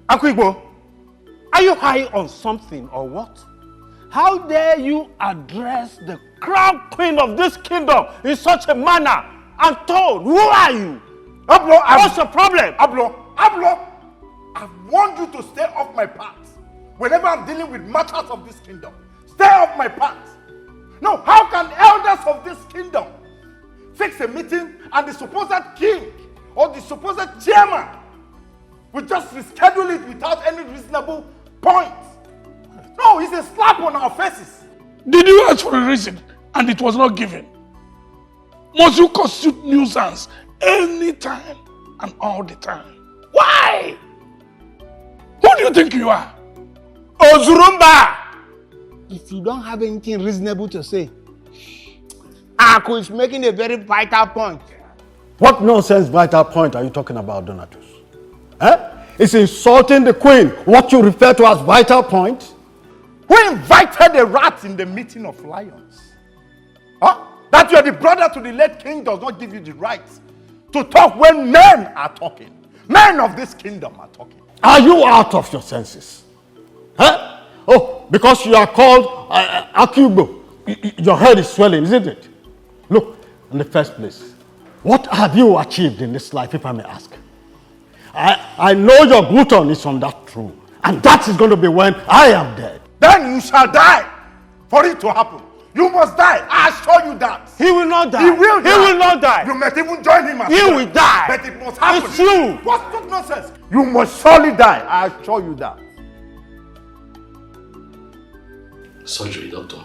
Akwigbo, are you high on something or what? How dare you address the crown queen of this kingdom in such a manner and tone? Who are you? Ablo, what's your problem? Ablo, I've warned you to stay off my path. Whenever I'm dealing with matters of this kingdom, stay off my path. No, how can elders of this kingdom fix a meeting and the supposed king or the supposed chairman will just reschedule it without any reasonable point? No, it's a slap on our faces. Did you ask for a reason and it was not given? Must you constitute nuisance anytime and all the time? Why? Who do you think you are? Ozurumba! If you don't have anything reasonable to say, Ako is making a very vital point. What nonsense vital point are you talking about, Donatus? Eh? Is insulting the queen what you refer to as vital point? Who invited a rat in the meeting of lions? Huh? That you are the brother to the late king does not give you the right to talk when men are talking. Men of this kingdom are talking. Are you out of your senses? Huh? Oh, because you are called Akubo, your head is swelling, isn't it? Look, in the first place, what have you achieved in this life, if I may ask? I know your gluten is on that throne, and that is going to be when I am dead. Then you shall die for it to happen. You must die. I assure you that. He will not die. He will die. He will not die. You might even join him. He will die. But it must happen. It's true. What took nonsense? You must surely die. I assure you that. Surgery, doctor.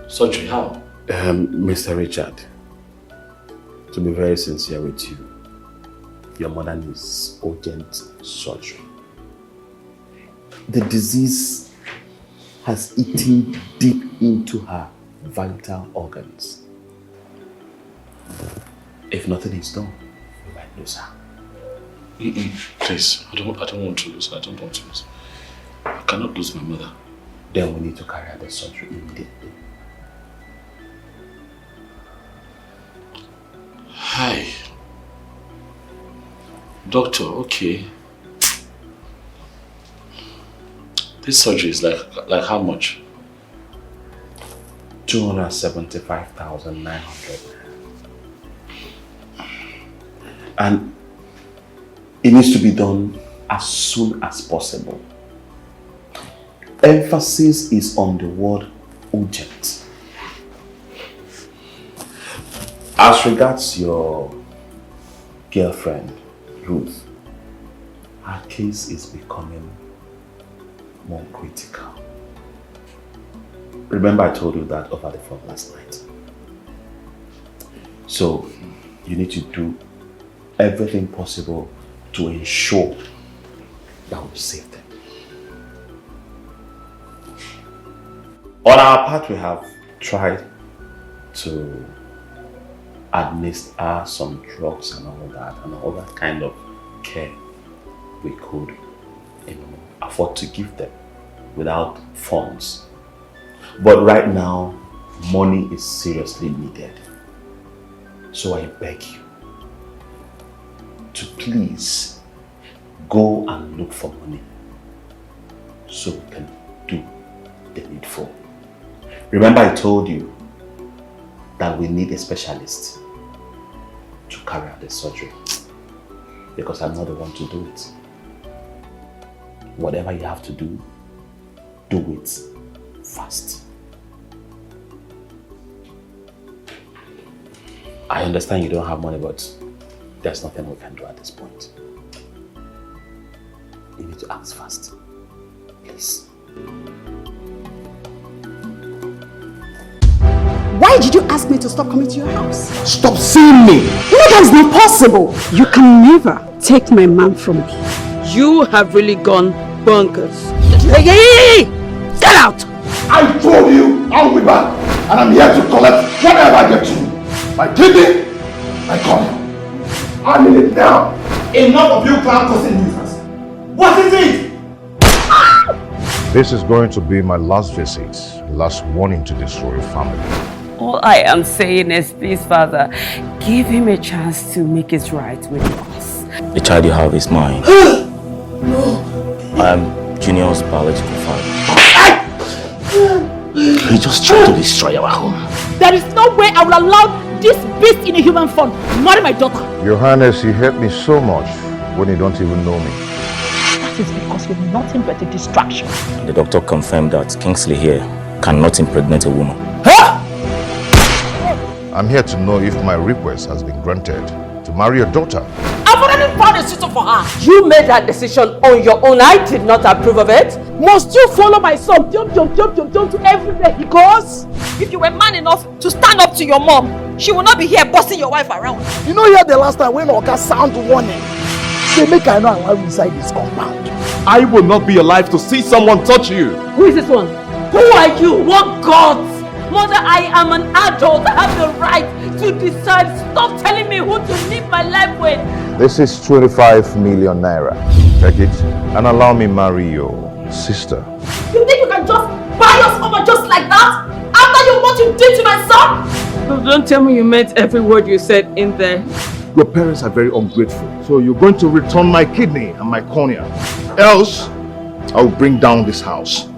Surgery, how? Mr. Richard, to be very sincere with you, your mother needs urgent surgery. The disease has eaten deep into her vital organs. If nothing is done, we might lose her. Please, I don't want to lose her. I don't want to lose her. I cannot lose my mother. Then we need to carry out the surgery immediately. Hi. Doctor, okay. This surgery is like how much? 275,900. And it needs to be done as soon as possible. Emphasis is on the word urgent. As regards your girlfriend, Ruth, her case is becoming more critical. Remember I told you that over the phone last night. So you need to do everything possible to ensure that we save them. On our part, we have tried to administer some drugs and all that, and all that kind of care we could afford to give them without funds. But right now, money is seriously needed. So I beg you to please go and look for money so we can do the needful. Remember I told you that we need a specialist to carry out the surgery, because I'm not the one to do it. Whatever you have to do it fast. I understand you don't have money, but there's nothing we can do at this point. You need to act fast, please. Why did you ask me to stop coming to your house? Stop seeing me! No, that is not possible. You can never take my man from me. You have really gone bonkers. Hey! Get out! I told you I'll be back, and I'm here to collect whatever I get to you. My kidney, my coin. I need it now. Enough of you clown causing nuisance. What is it? This is going to be my last visit last warning to this royal family. All I am saying is, please, Father, give him a chance to make it right with us. The child you have is mine. No. I am Junior's biological father. He just tried to destroy our home. There is no way I will allow this beast in a human form marry my daughter. Your Highness, you hurt me so much when you don't even know me. That is because you're nothing but a distraction. The doctor confirmed that Kingsley here cannot impregnate a woman. Huh? I'm here to know if my request has been granted to marry your daughter. I've already found a suitor for her. You made that decision on your own. I did not approve of it. Must you follow my son jump to everywhere he goes? If you were man enough to stand up to your mom, she will not be here bossing your wife around. You know here the last time when Oga sound warning, say make I not allow you inside this compound. I will not be alive to see someone touch you. Who is this one? Who are you? What gods? Mother, I am an adult. I have the right to decide. Stop telling me who to live my life with. This is 25 million naira. Take it and allow me marry your sister. You think you can just buy us over just like that? After what you did to my son? Don't tell me you meant every word you said in there. Your parents are very ungrateful. So you're going to return my kidney and my cornea. Else, I'll bring down this house.